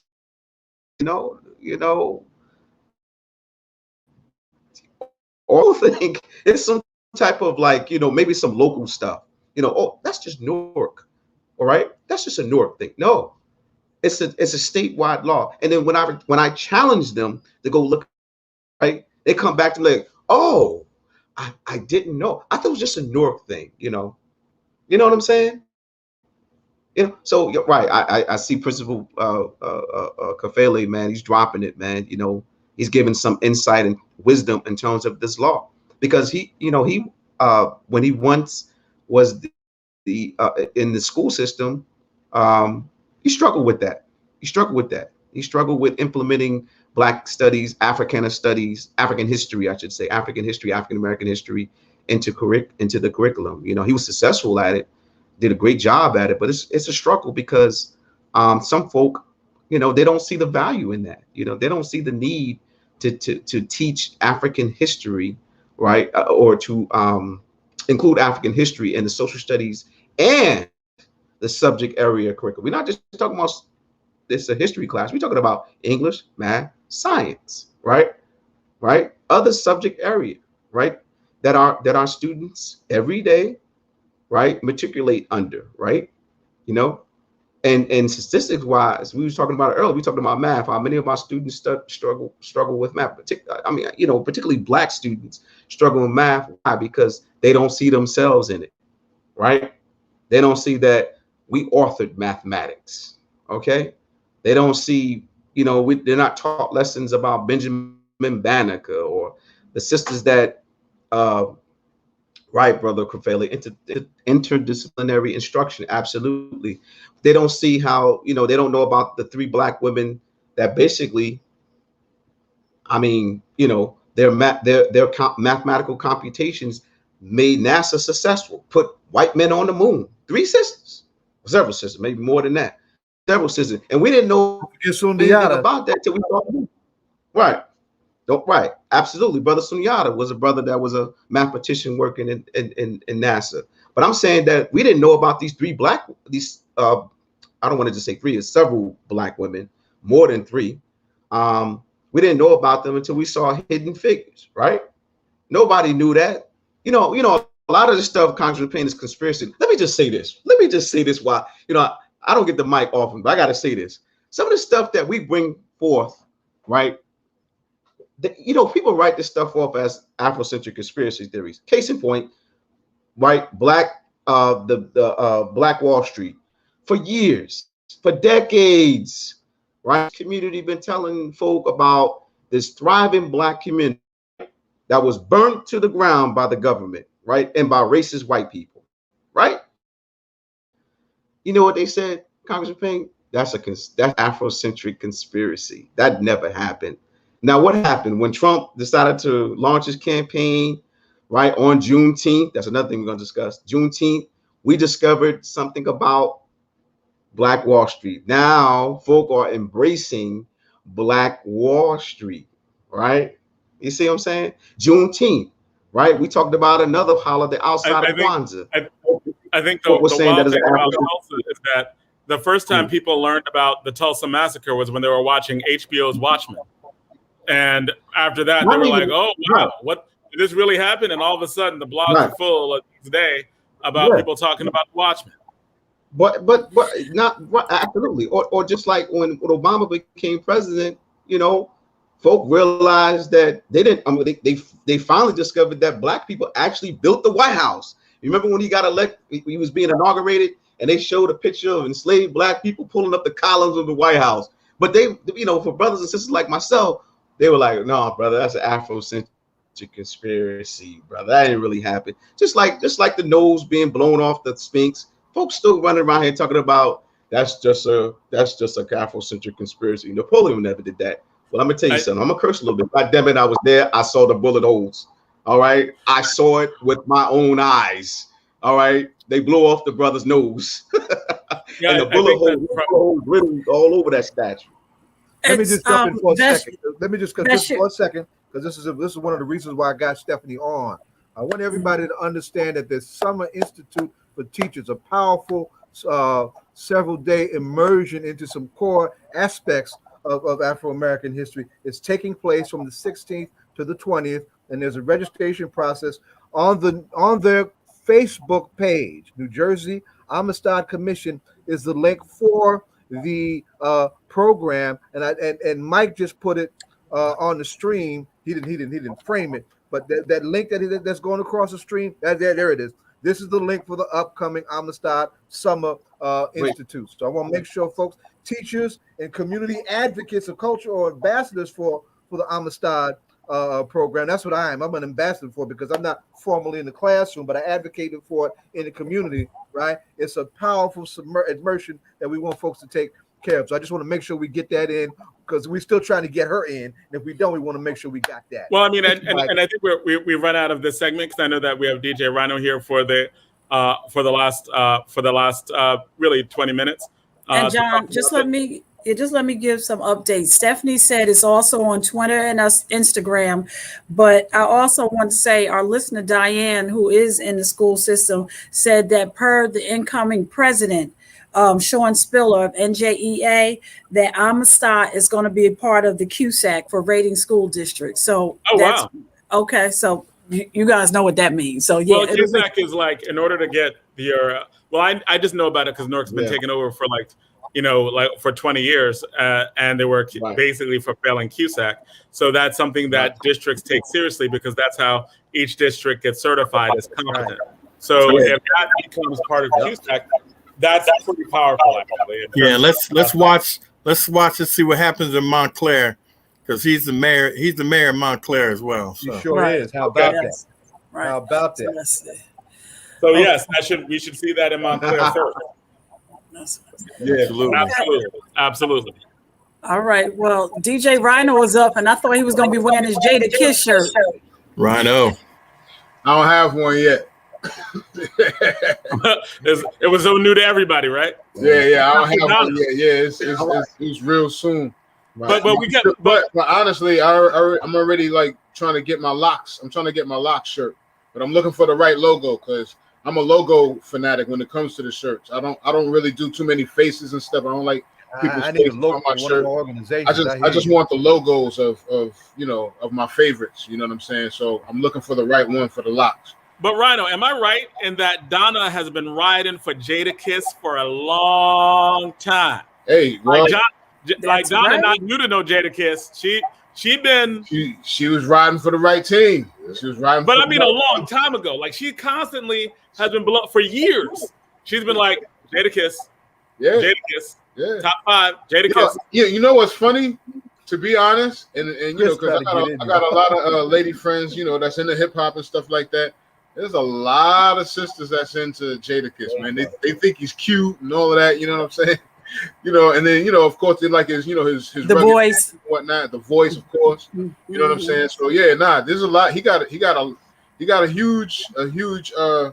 all think it's some type of like, maybe some local stuff. Oh, that's just Newark. All right. That's just a Newark thing. No, it's a statewide law. And then when I challenge them to go look, right, they come back to me like, oh, I didn't know. I thought it was just a Newark thing, You know what I'm saying? So you're right. I see Principal Kafele, man. He's dropping it, man. He's giving some insight and wisdom in terms of this law, because he when he once was the in the school system, he struggled with that. He struggled with implementing Black studies, African history, I should say, African history, African American history into the curriculum. He was successful at it, did a great job at it, but it's a struggle because some folk, they don't see the value in that. They don't see the need to teach African history, right, or to include African history in the social studies and the subject area curriculum. We're not just talking about this a history class. We're talking about English, math, science, right? Other subject area, right? That our students every day, right, matriculate under, right? And statistics wise, we was talking about it earlier. We talked about math. How many of our students struggle with math? Particularly Black students struggle with math. Why? Because they don't see themselves in it, right? They don't see that we authored mathematics. Okay, they don't see. They're not taught lessons about Benjamin Banneker or the sisters that. Right, Brother Kafele, interdisciplinary instruction. Absolutely. They don't see how, they don't know about the 3 Black women that basically, their mathematical computations made NASA successful, put white men on the moon. 3 sisters, several sisters, maybe more than that. Several sisters. And we didn't know anything about that till we saw the movie. Right. Right, absolutely. Brother Sunyata was a brother that was a mathematician working in NASA. But I'm saying that we didn't know about these 3 Black, I don't want to just say 3, it's several Black women, more than 3. We didn't know about them until we saw Hidden Figures, right? Nobody knew that. A lot of this stuff, Congressman Payne, is conspiracy. Let me just say this while, I don't get the mic often, but I got to say this. Some of the stuff that we bring forth, right? People write this stuff off as Afrocentric conspiracy theories. Case in point, right? Black Wall Street for years, for decades, right? Community been telling folk about this thriving Black community that was burnt to the ground by the government, right? And by racist white people, right? You know what they said, Congressman Payne? That's Afrocentric conspiracy. That never happened. Now, what happened when Trump decided to launch his campaign, right, on Juneteenth? That's another thing we're going to discuss. Juneteenth, we discovered something about Black Wall Street. Now, folk are embracing Black Wall Street, right? You see what I'm saying? Juneteenth, right? We talked about another holiday outside of Kwanzaa. I think the wild thing about Tulsa is that the first time people learned about the Tulsa massacre was when they were watching HBO's Watchmen. And after that, they were like, oh, wow, what did this really happen? And all of a sudden, the blogs are full of today about people talking about the Watchmen. But not absolutely. Or just like when Obama became president, folk realized that they didn't. They finally discovered that Black people actually built the White House. You remember when he got elected, he was being inaugurated, and they showed a picture of enslaved Black people pulling up the columns of the White House. But they, for brothers and sisters like myself, they were like, no, brother, that's an Afrocentric conspiracy, brother. That didn't really happen. Just like the nose being blown off the Sphinx, folks still running around here talking about that's just a Afrocentric conspiracy. Napoleon never did that. Well, I'm gonna tell you something. I'm gonna curse a little bit. God damn it, I was there. I saw the bullet holes. All right, I saw it with my own eyes. All right, they blew off the brother's nose, and the bullet holes riddled all over that statue. Let me just jump in for a second. Let me just for a second, because this is one of the reasons why I got Stephanie on. I want everybody to understand that the Summer Institute for Teachers, a powerful several-day immersion into some core aspects of Afro-American history, is taking place from the 16th to the 20th and there's a registration process on their Facebook page. New Jersey Amistad Commission is the link for the program, and Mike just put it on the stream. He didn't frame it, but that link that's going across the stream, there it is. This is the link for the upcoming Amistad Summer Institute. So I want to make sure folks, teachers and community advocates of culture or ambassadors for the Amistad program. That's what I am. I'm an ambassador for it because I'm not formally in the classroom, but I advocated for it in the community, right? It's a powerful immersion that we want folks to take care of. So I just want to make sure we get that in because we're still trying to get her in. And if we don't, we want to make sure we got that. Well, I mean, and I think we run out of this segment because I know that we have DJ Rhino here for the last really 20 minutes. And John, just let me give some updates. Stephanie said it's also on Twitter and Instagram, but I also want to say our listener Diane, who is in the school system, said that per the incoming president, Sean Spiller of NJEA, that Amistad is going to be a part of the QSAC for rating school districts. So that's wow. Okay, so you guys know what that means. So yeah, well, QSAC is like in order to get your I just know about it because Newark's been taken over for for 20 years, and they were basically for failing QSAC. So that's something that districts take seriously because that's how each district gets certified as competent. So if that becomes part of QSAC, that's pretty powerful, actually. Yeah, let's watch and see what happens in Montclair because he's the mayor. He's the mayor of Montclair as well. So. He sure is. How about that? Right. How about that? So yes, we should see that in Montclair first. Yeah, absolutely. All right. Well, DJ Rhino was up, and I thought he was going to be wearing his Jada Kiss shirt. Rhino. I don't have one yet. It was so new to everybody, right? Yeah. I don't have one yet. Yeah, it's real soon. Right. But honestly, I'm already like trying to get my locks. I'm trying to get my lock shirt, but I'm looking for the right logo because I'm a logo fanatic when it comes to the shirts. I don't really do too many faces and stuff. I don't like people's faces on my shirt. I just want the logos of my favorites. You know what I'm saying? So I'm looking for the right one for the locks. But Rhino, am I right in that Donna has been riding for Jada Kiss for a long time? Hey, well, Donna, right. Not new to know Jada Kiss. She was riding for the right team. She was riding. But I mean, a long time ago. Like she constantly has been below for years. She's been like Jada Kiss, Jada Kiss, top 5, Jada Kiss. Yeah, you know what's funny? To be honest, and because I got a lot of lady friends, that's into hip hop and stuff like that. There's a lot of sisters that's into Jada Kiss, man. They think he's cute and all of that. You know what I'm saying? And then of course they like his the voice, and whatnot. The voice, of course. You know what I'm saying? So yeah, there's a lot. He got a huge fan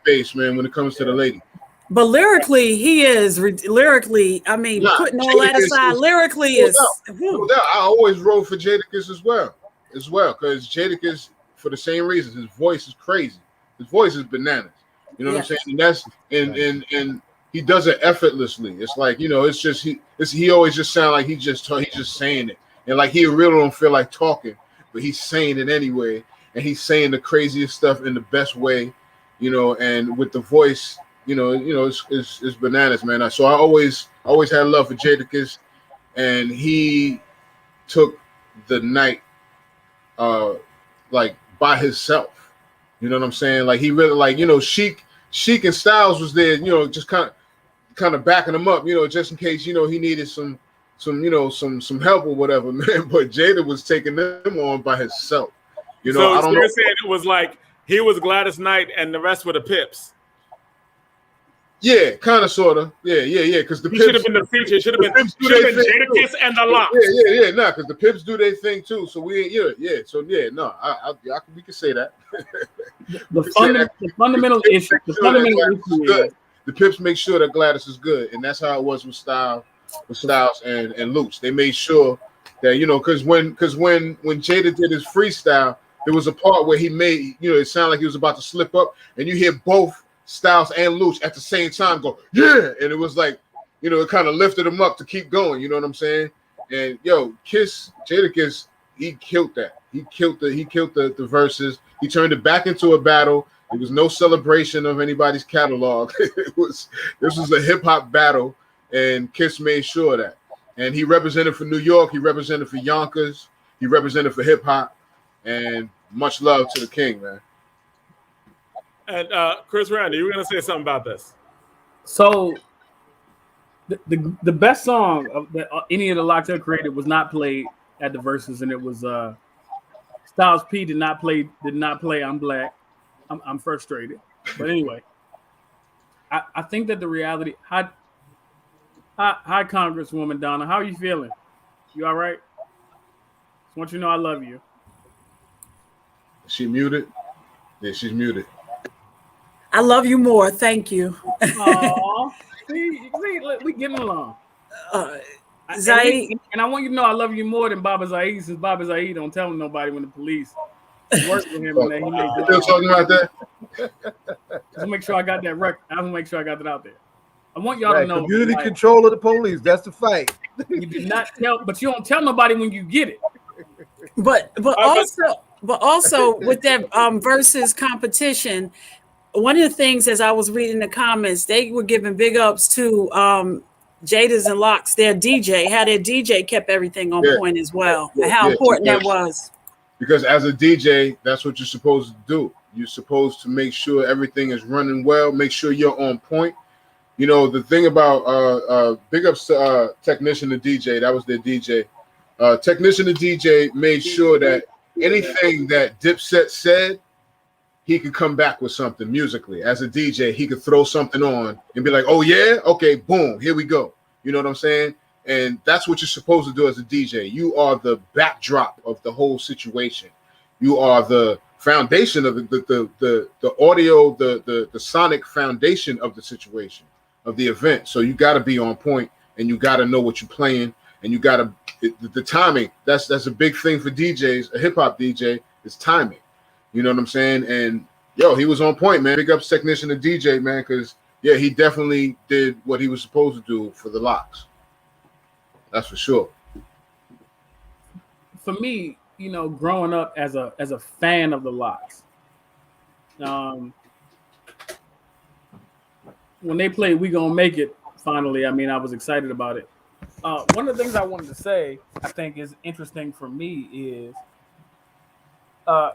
base, man, when it comes to the lady. But lyrically, he is lyrically. I mean, putting all that aside, lyrically is. No doubt. I always wrote for Jadakiss as well, because Jadakiss, for the same reasons, his voice is crazy. His voice is bananas. You know what I'm saying? And that's and he does it effortlessly. It's like it's just he always just sound like he's just saying it, and like he really don't feel like talking, but he's saying it anyway, and he's saying the craziest stuff in the best way, and with the voice. It's bananas, man. So I always had love for Jadakiss, and he took the night, like by himself. You know what I'm saying? Like he really, Chic and Styles was there, just kind of backing him up, just in case, he needed some help or whatever, man. But Jada was taking them on by himself. So you're saying it was like he was Gladys Knight and the rest were the Pips. Yeah, kind of, sort of. Yeah. Because the Pips should have been the feature. Should have been Jadakiss and the Lox. Yeah. No, because the Pips do their thing too. So we, So we can say that. The fundamental issue. The fundamental issue is the Pips make sure that Gladys is good, and that's how it was with Styles and Luch. They made sure that because when Jada did his freestyle, there was a part where he made it sounded like he was about to slip up, and you hear both Styles and Luch at the same time go, yeah, and it was like, it kind of lifted him up to keep going, you know what I'm saying? And Jadakiss, killed that. He killed the verses. He turned it back into a battle. It was no celebration of anybody's catalog. This was a hip hop battle, and Kiss made sure of that. And he represented for New York. He represented for Yonkers. He represented for hip hop. And much love to the king, man. And Chris Randy, you were going to say something about this. So the best song that any of the Locks have created was not played at the Verses, and it was Styles P did not play I'm Black. I'm frustrated. But anyway, I think that the reality. Hi, Congresswoman Donna. How are you feeling? You all right? Just want you to know I love you. Is she muted? Yeah, she's muted. I love you more. Thank you. Aww. See, we getting along. Zaid, and I want you to know I love you more than Baba Zaid, since Baba Zaid don't tell nobody when the police work with him. And he makes still talking about that. Just make sure I got that record. I want to make sure I got that out there. I want y'all to know. Community control of the police. That's the fight. You did not tell, but you don't tell nobody when you get it. but also with that versus competition, one of the things as I was reading the comments, they were giving big ups to Jada's and Locks, their DJ, how their DJ kept everything on point as well, and how important that was. Because as a DJ, that's what you're supposed to do. You're supposed to make sure everything is running well, make sure you're on point. You know, the thing about big ups to Technician the DJ, that was their DJ. Technician the DJ made sure that anything that Dipset said, he could come back with something musically. As a DJ, he could throw something on and be like, oh yeah, okay, boom, here we go. You know what I'm saying? And that's what you're supposed to do as a DJ. You are the backdrop of the whole situation. You are the foundation of the audio, the sonic foundation of the situation, of the event. So you got to be on point, and you got to know what you're playing, and you got to the timing. That's a big thing for DJs. A hip hop DJ is timing. You know what I'm saying? And yo, he was on point, man. Big ups Technician and DJ, man, because yeah, he definitely did what he was supposed to do for the Locks. That's for sure. For me, you know, growing up as a fan of the Locks, when they played "We Gonna Make It," finally, I mean, I was excited about it. One of the things I wanted to say, I think, is interesting for me is.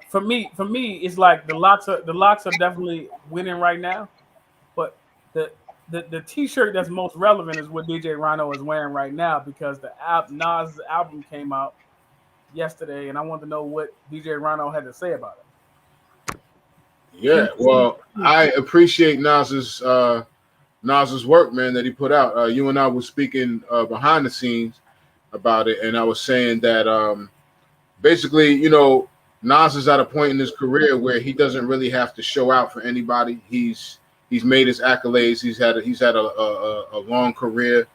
For me, it's like the Locks are definitely winning right now, but the T-shirt that's most relevant is what DJ Rhino is wearing right now, because the Nas album came out yesterday, and I wanted to know what DJ Rhino had to say about it. Yeah, well, I appreciate Nas's work, man, that he put out. You and I were speaking behind the scenes about it, and I was saying that basically, you know, Nas is at a point in his career where he doesn't really have to show out for anybody. He's made his accolades. He's had a long career.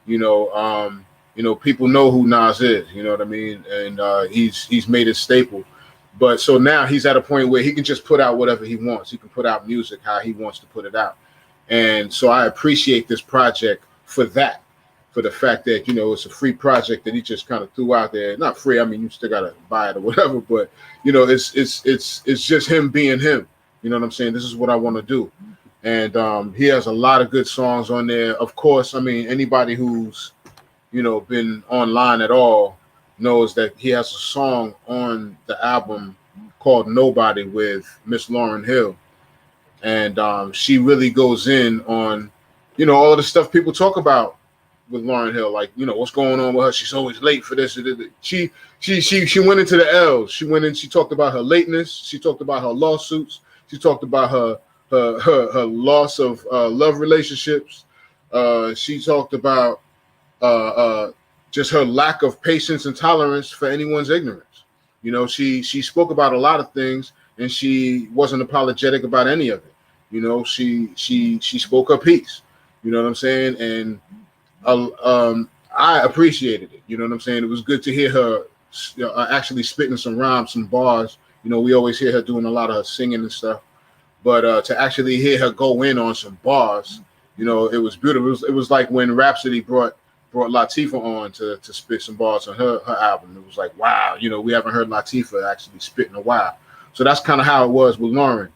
You know, people know who Nas is. You know what I mean? And he's made it staple. But so now he's at a point where he can just put out whatever he wants. He can put out music how he wants to put it out. And so I appreciate this project for that. For the fact that, you know, it's a free project that he just kind of threw out there. Not free, I mean, you still gotta buy it or whatever, but you know, it's just him being him. You know what I'm saying? This is what I want to do. And he has a lot of good songs on there. Of course, I mean, anybody who's, you know, been online at all knows that he has a song on the album called Nobody with Miss Lauryn Hill. And she really goes in on, you know, all of the stuff people talk about with Lauryn Hill, like, you know, what's going on with her. She's always late for this. She went into the L's. She talked about her lateness. She talked about her lawsuits. She talked about her loss of love relationships. She talked about just her lack of patience and tolerance for anyone's ignorance. You know, she spoke about a lot of things, and she wasn't apologetic about any of it. You know, she spoke her piece. You know what I'm saying? And I appreciated it. You know what I'm saying? It was good to hear her actually spitting some rhymes, some bars. You know, we always hear her doing a lot of singing and stuff, but to actually hear her go in on some bars, you know, it was beautiful. It was like when Rhapsody brought brought Latifah on to spit some bars on her album. It was like, wow, you know, we haven't heard Latifah actually spit in a while. So that's kind of how it was with Lauren.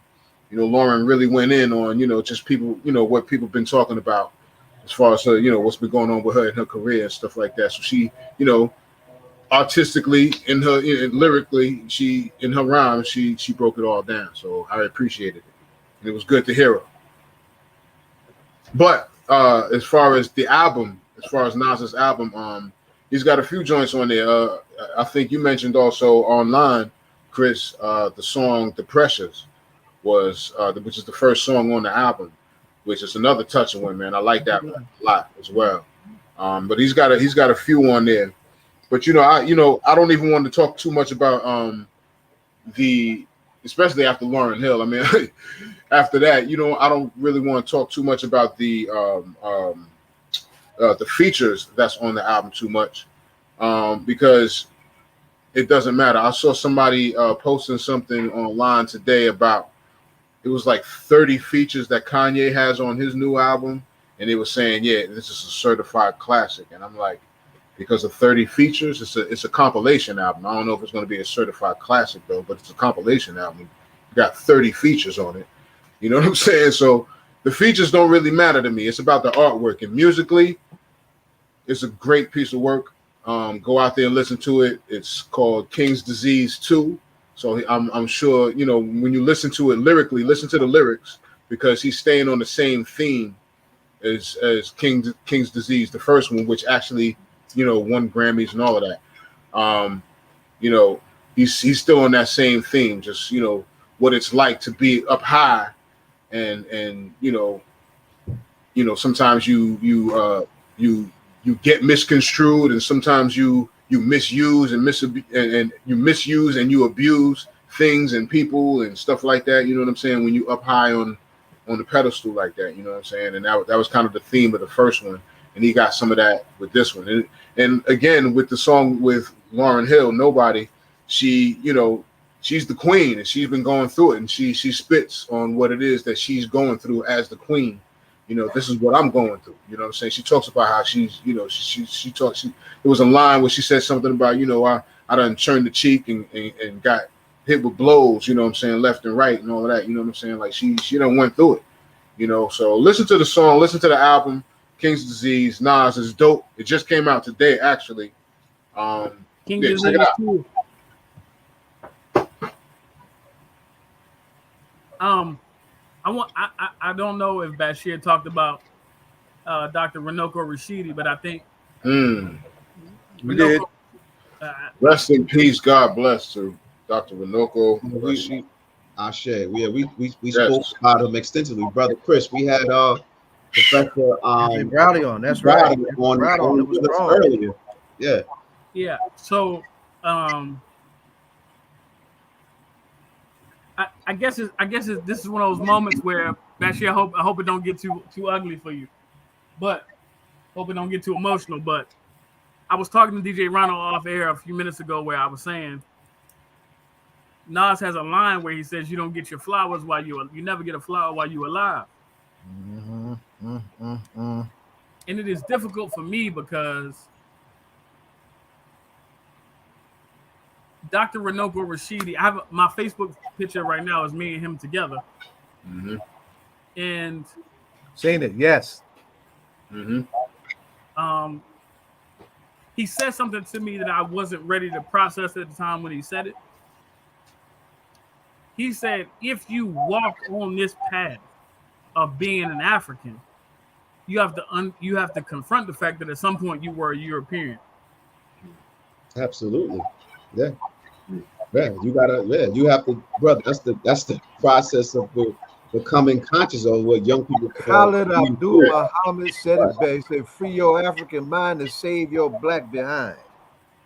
You know, Lauren really went in on, you know, just people, you know, what people been talking about as far as her, you know, what's been going on with her in her career and stuff like that. So she, you know, artistically and lyrically, she in her rhymes, she broke it all down. So I appreciated it. And it was good to hear her. But as far as the album, as far as Nas's album, he's got a few joints on there. I think you mentioned also online, Chris, the song "The Pressures" was which is the first song on the album, which is another touching one, man. I like that one a lot as well. But he's got a few on there. But I don't even want to talk too much about especially after Lauryn Hill. I mean, after that, I don't really want to talk too much about the features that's on the album too much, because it doesn't matter. I saw somebody posting something online today about it was like 30 features that Kanye has on his new album, and they were saying, yeah, this is a certified classic. And I'm like, because of 30 features, it's a compilation album. I don't know if it's going to be a certified classic though, but it's a compilation album. You got 30 features on it. You know what I'm saying? So the features don't really matter to me. It's about the artwork, and musically, it's a great piece of work. Go out there and listen to it. It's called King's Disease 2. So I'm sure, when you listen to it lyrically, listen to the lyrics, because he's staying on the same theme as King's Disease, the first one, which actually, won Grammys and all of that. He's still on that same theme, just, what it's like to be up high and sometimes you get misconstrued, and sometimes you misuse and you abuse things and people and stuff like that. You know what I'm saying? When you up high on the pedestal like that, you know what I'm saying? And that was kind of the theme of the first one, and he got some of that with this one. And again, with the song with Lauryn Hill, Nobody, she's the queen, and she's been going through it, and she spits on what it is that she's going through as the queen. This is what I'm going through. You know what I'm saying? She talks about how she's, she talks. There was a line where she said something about, I done turned the cheek and got hit with blows, you know what I'm saying, left and right and all of that. You know what I'm saying? Like she done went through it. So listen to the song, listen to the album, King's Disease. Nas is dope. It just came out today, actually. King yeah, Disease check it out. too. I don't know if Bashir talked about Dr. Runoko Rashidi, but I think we did. Rest in peace. God bless to Dr. Runoko Rashidi. Ashe. Yeah, we spoke about him extensively, brother Chris. We had Professor Browder on. That's right. On it was wrong. earlier. Yeah. Yeah. So I guess this is one of those moments where Bashir, I hope it don't get too ugly for you, but hope it don't get too emotional. But I was talking to DJ Rhino off air a few minutes ago where I was saying Nas has a line where he says you don't get your flowers while you never get a flower while you're alive. And it is difficult for me because Dr. Runoko Rashidi, I have my Facebook picture right now is me and him together. Mm-hmm. And seen it, yes. Mm-hmm. He said something to me that I wasn't ready to process at the time when he said it. He said, if you walk on this path of being an African, you have to confront the fact that at some point you were a European. Absolutely. Yeah. Yeah, you have to, brother. That's the process of becoming conscious of what young people call. Khalid Abdul Muhammad said it best. He said, "Free your African mind and save your black behind."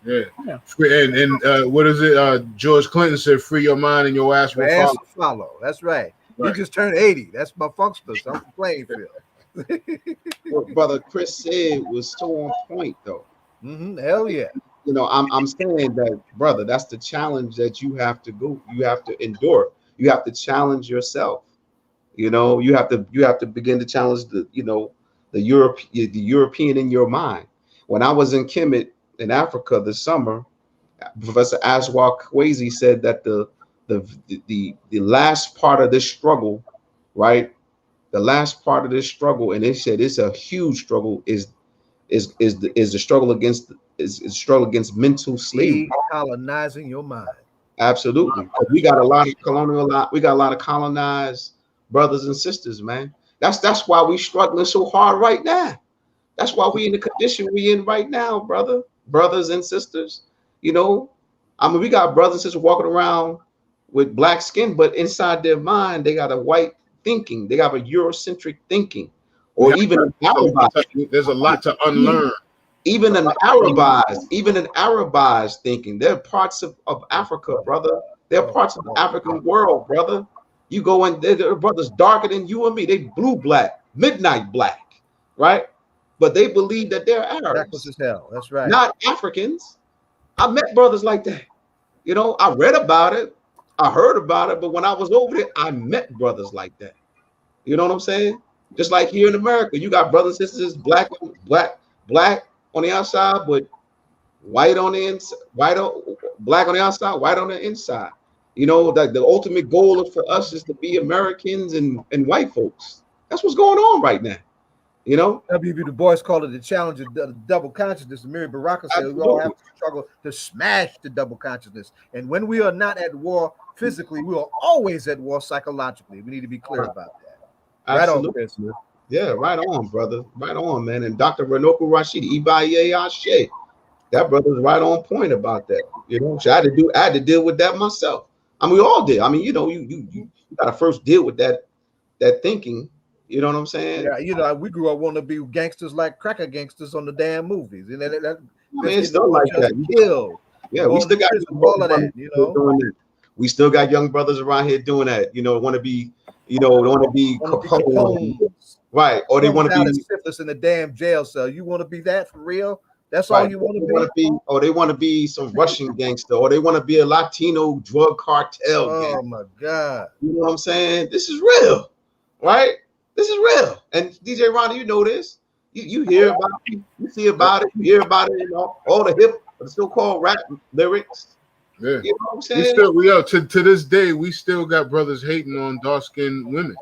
Yeah. And what is it? George Clinton said, "Free your mind and your ass will follow." That's right. He just turned 80. That's my funkster. So I'm playing field. What Brother Chris said was so on point, though. Hell yeah. I'm saying that, brother, that's the challenge that you have to endure. You have to challenge yourself. You have to begin to challenge the European in your mind. when I was in Kemet in Africa this summer, Professor Aswar Kwesi said that the last part of this struggle, right? The last part of this struggle, and they said it's a huge struggle, is the struggle against mental slavery, colonizing your mind. Absolutely. We got a lot of colonized brothers and sisters, man. That's why we struggling so hard right now. That's why we in the condition we in right now, brothers and sisters. You know, I mean, we got brothers and sisters walking around with black skin, but inside their mind, they got a white thinking. They got a Eurocentric thinking, or even an Arabized. There's a lot to unlearn. Even an Arabized thinking. They're parts of Africa, brother. They're parts of the African world, brother. You go in, they're brothers darker than you and me. They blue black, midnight black, right? But they believe that they're Arabs. Reckless as hell. That's right. Not Africans. I met brothers like that. You know, I read about it, I heard about it, but when I was over there, I met brothers like that. You know what I'm saying? Just like here in America, you got brothers and sisters, black on the outside, but white on the inside, black on the outside, white on the inside. You know, that the ultimate goal for us is to be Americans and white folks. That's what's going on right now. You know, W.B. Du Bois called it the challenge of double consciousness. Mary Baraka said we all have to struggle to smash the double consciousness. And when we are not at war physically, we are always at war psychologically. We need to be clear about that. Absolutely. Right on, Chris. Yeah, right on, brother. Right on, man. And Dr. Runoko Rashidi, Ibaye Ashe, that brother's right on point about that. You know, so I had to deal with that myself. I mean, we all did. I mean, you know, you got to first deal with that thinking. You know what I'm saying? Yeah, you know, we grew up wanting to be gangsters like cracker gangsters on the damn movies. And that I mean, it's still like that. Killed. Yeah, we still got all of that, you know. Doing that. We still got young brothers around here doing that. You know, want to be Capone, right? Or they want to be syphilis in the damn jail cell. You want to be that for real? That's right. All you want to be? Or they want to be some Russian gangster, or they want to be a Latino drug cartel. Oh my God! You know what I'm saying? This is real, right? This is real. And DJ Rhino, you know this. You hear about it, you see about it, you hear about it, you know, all the so-called rap lyrics. Yeah. You know what I'm saying? We are to this day, we still got brothers hating on dark-skinned women.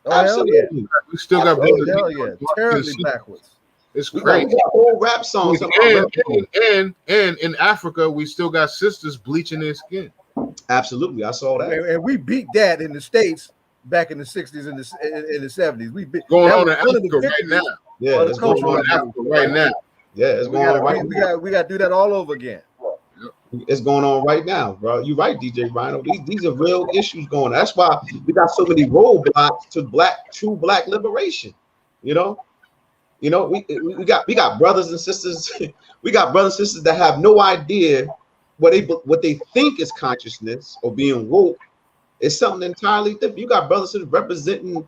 Oh, absolutely. Hell yeah. We still got brothers terribly backwards. It's crazy. We got old rap songs. And in Africa, we still got sisters bleaching their skin. Absolutely. I saw that. And we beat that in the States back in the 60s and in the 70s. We beat going on in Africa right now. Yeah, it's going on in Africa right now. Yeah, it's going on right now. We got to do that all over again. It's going on right now, bro. You're right, DJ Rhino. These are real issues going on. That's why we got so many roadblocks to true black liberation. You know, we got brothers and sisters. We got brothers and sisters that have no idea what they think is consciousness or being woke. It's something entirely different. You got brothers and sisters representing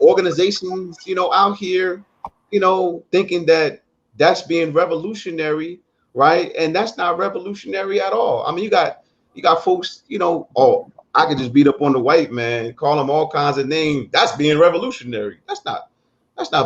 organizations, you know, out here, you know, thinking that that's being revolutionary. Right, and that's not revolutionary at all. I mean, you got folks, you know. Oh, I could just beat up on the white man, call him all kinds of names. That's being revolutionary. That's not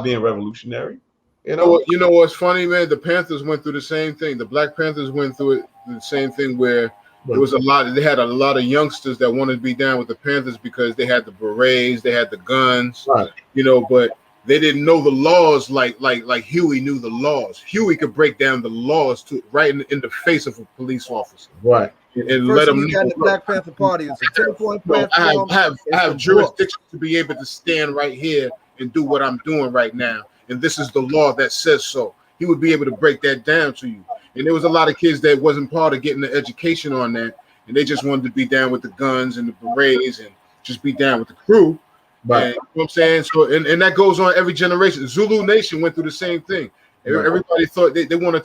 being revolutionary. You know what's funny, man? The Panthers went through the same thing. The Black Panthers went through the same thing where there was they had a lot of youngsters that wanted to be down with the Panthers because they had the berets, they had the guns, right. You know, but they didn't know the laws like Huey knew the laws. Huey could break down the laws right in the face of a police officer. Right. And let them know. The Black Panther Party is a 10-point platform. I have jurisdiction to be able to stand right here and do what I'm doing right now. And this is the law that says so. He would be able to break that down to you. And there was a lot of kids that wasn't part of getting the education on that. And they just wanted to be down with the guns and the berets and just be down with the crew. Right. And, you know what I'm saying? So and that goes on every generation. Zulu Nation went through the same thing. Right. Everybody thought they wanted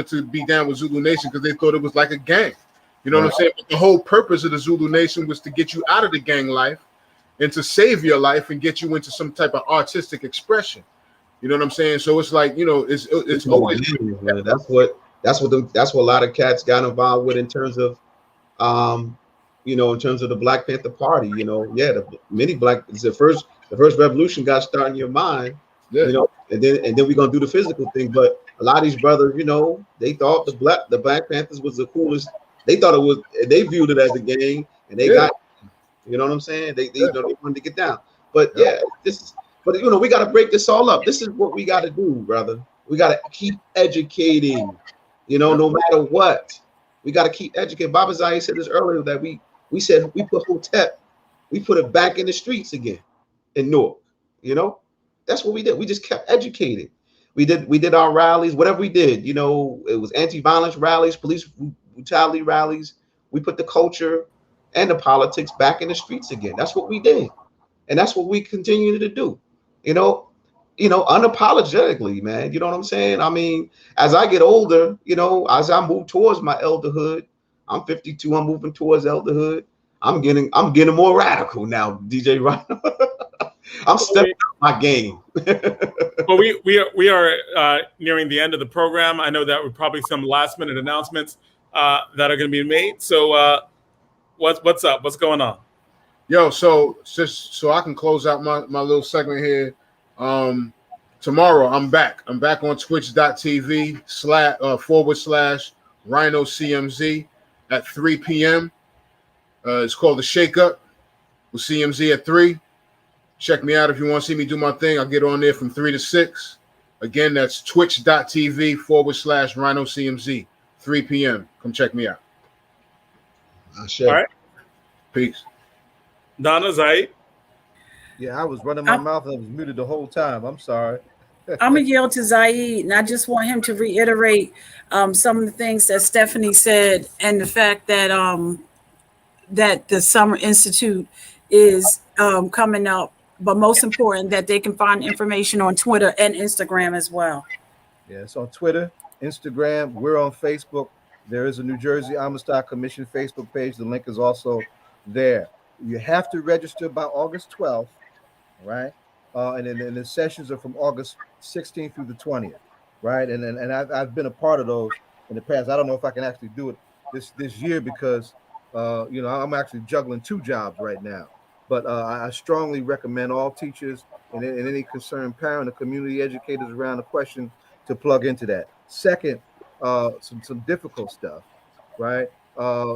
to be down with Zulu Nation because they thought it was like a gang. You know what I'm saying? But the whole purpose of the Zulu Nation was to get you out of the gang life and to save your life and get you into some type of artistic expression. You know what I'm saying? So it's like, you know, it's always that's what a lot of cats got involved with in terms of you know, in terms of the Black Panther Party, you know, the first revolution got started in your mind, you know, and then we're gonna do the physical thing. But A lot of these brothers, you know, they thought the Black Panthers was the coolest. They thought it was. They viewed it as a gang, and they got. You know what I'm saying? They you know, they wanted to get down. But yeah, this is. But you know, we got to break this all up. This is what we got to do, brother. We got to keep educating. You know, no matter what, we got to keep educating. Baba Zai said this earlier that we said we put Hotep, we put it back in the streets again in Newark. You know, that's what we did. We just kept educating. We did our rallies, whatever we did. You know, it was anti-violence rallies, police brutality rallies. We put the culture and the politics back in the streets again. That's what we did, and that's what we continue to do. You know, unapologetically, man. You know what I'm saying? I mean, as I get older, you know, as I move towards my elderhood, I'm 52. I'm moving towards elderhood. I'm getting more radical now, DJ Rhino. I'm stepping up my game. Well, we are nearing the end of the program. I know that we're probably some last minute announcements that are going to be made. So, what's up? What's going on? Yo, so just so I can close out my little segment here. Tomorrow I'm back. I'm back on twitch.tv /Rhino CMZ at 3 p.m. It's called the Shake Up with CMZ at 3. Check me out if you want to see me do my thing. I'll get on there from 3 to 6. Again, that's twitch.tv /Rhino CMZ, 3 p.m. Come check me out. All right. Peace. Donna, Zaid. Yeah, I was running my mouth and I was muted the whole time. I'm sorry. I'm going to yield to Zaid, and I just want him to reiterate some of the things that Stephanie said and the fact that that the Summer Institute is coming up, but most important that they can find information on Twitter and Instagram as well. Yeah, it's on Twitter, Instagram. We're on Facebook. There is a New Jersey Amistad Commission Facebook page. The link is also there. You have to register by August 12th, right? And then the sessions are from August 16th through the 20th, right? And I've been a part of those in the past. I don't know if I can actually do it this year because you know, I'm actually juggling 2 jobs right now. But I strongly recommend all teachers and any concerned parent or community educators around the question to plug into that. Second, some difficult stuff, right?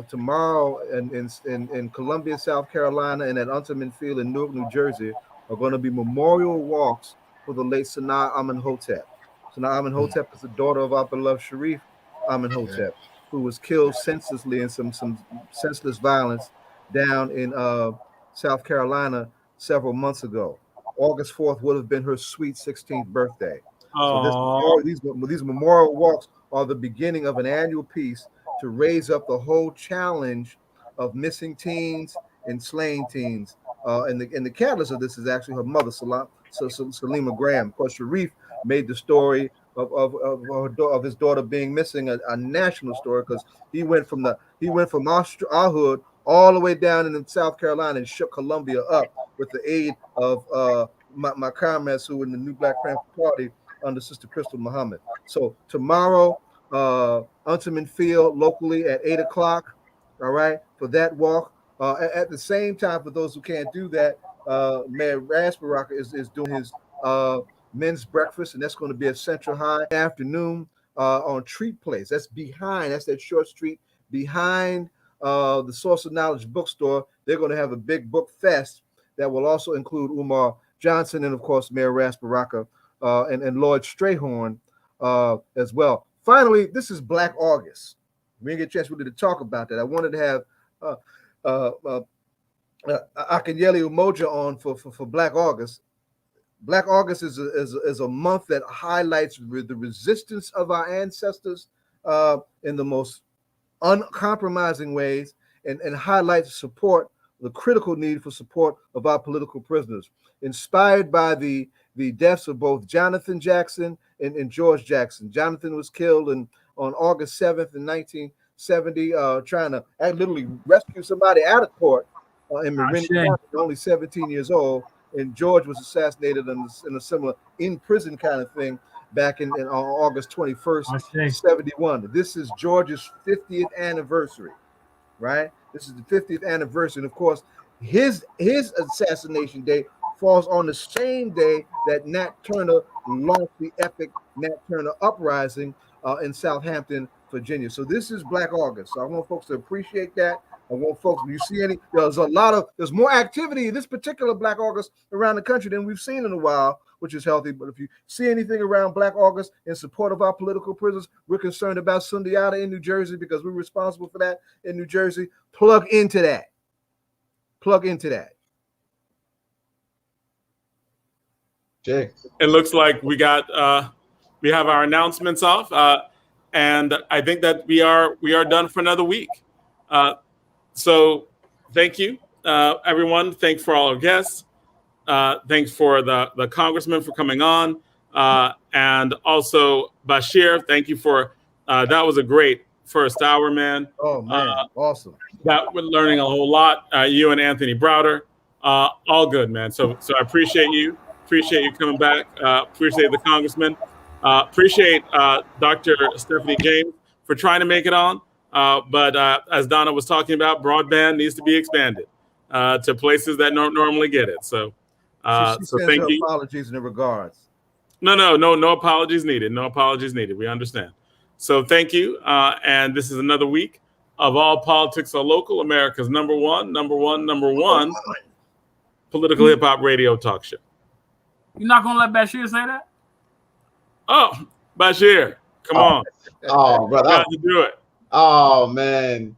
Tomorrow in Columbia, South Carolina, and at Unterman Field in Newark, New Jersey, are going to be memorial walks for the late Sanaa Amenhotep. Sanaa Amenhotep is the daughter of our beloved Sharif Amenhotep, who was killed senselessly in some senseless violence down in South Carolina several months ago. August 4th would have been her sweet 16th birthday. So these memorial walks are the beginning of an annual piece to raise up the whole challenge of missing teens and slain teens. And the catalyst of this is actually her mother, Salima Graham. Of course, Sharif made the story of his daughter being missing a national story because he went from our hood all the way down in South Carolina and shook Columbia up with the aid of my comrades who were in the New Black Panther Party under Sister Crystal Muhammad. So tomorrow, Unterman Field locally at 8 o'clock, all right, for that walk. At the same time, for those who can't do that, Mayor Rasbaraka is doing his men's breakfast, and that's going to be at Central High afternoon on Treat Place. That's that short street behind the Source of Knowledge bookstore. They're going to have a big book fest that will also include Umar Johnson and, of course, Mayor Rasbaraka and Lloyd Strayhorn as well. Finally, this is Black August. We didn't get a chance really to talk about that. I wanted to have Akinyele Umoja on for Black August. Black August is a month that highlights the resistance of our ancestors in the most uncompromising ways and highlights the critical need for support of our political prisoners. Inspired by the deaths of both Jonathan Jackson and George Jackson. Jonathan was killed on August 7th in 1970, trying to literally rescue somebody out of court in Marin County, only 17 years old. And George was assassinated in a similar in-prison kind of thing back on August 21st, 71. This is George's 50th anniversary, right? This is the 50th anniversary. And of course, his assassination date falls on the same day that Nat Turner launched the epic Nat Turner uprising in Southampton, Virginia. So this is Black August. So I want folks to appreciate that. I want folks, when you see there's more activity this particular Black August around the country than we've seen in a while, which is healthy. But if you see anything around Black August in support of our political prisoners, we're concerned about Sundiata in New Jersey because we're responsible for that in New Jersey. Plug into that. Plug into that. Jay. It looks like we have our announcements off, and I think that we are done for another week. So thank you, everyone. Thanks for all our guests. Thanks for the Congressman for coming on, and also Bashir. Thank you for that was a great first hour, man. Oh man, awesome. That we're learning a whole lot. You and Anthony Browder, all good, man. So I appreciate you. Appreciate you coming back. Appreciate the Congressman. Appreciate Dr. Stephanie James for trying to make it on. But as Donna was talking about, broadband needs to be expanded to places that don't normally get it. So, she thank you. Apologies in regards. No apologies needed. No apologies needed. We understand. So thank you. And this is another week of All Politics Are Local, America's number one political hip hop radio talk show. You're not gonna let Bashir say that? Oh, Bashir, come on. Oh, brother. Got to do it. Oh, man.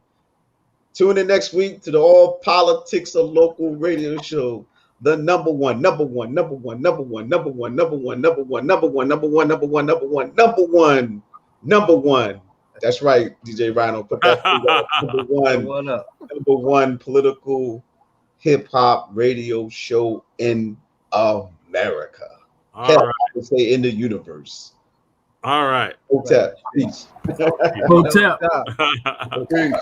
Tune in next week to the All Politics Are Local radio show. The number one. That's right, DJ Rhino. Put that number one political hip hop radio show in America. All right. I would say in the universe. All right. Hotel. Peace. Hotel. Peace.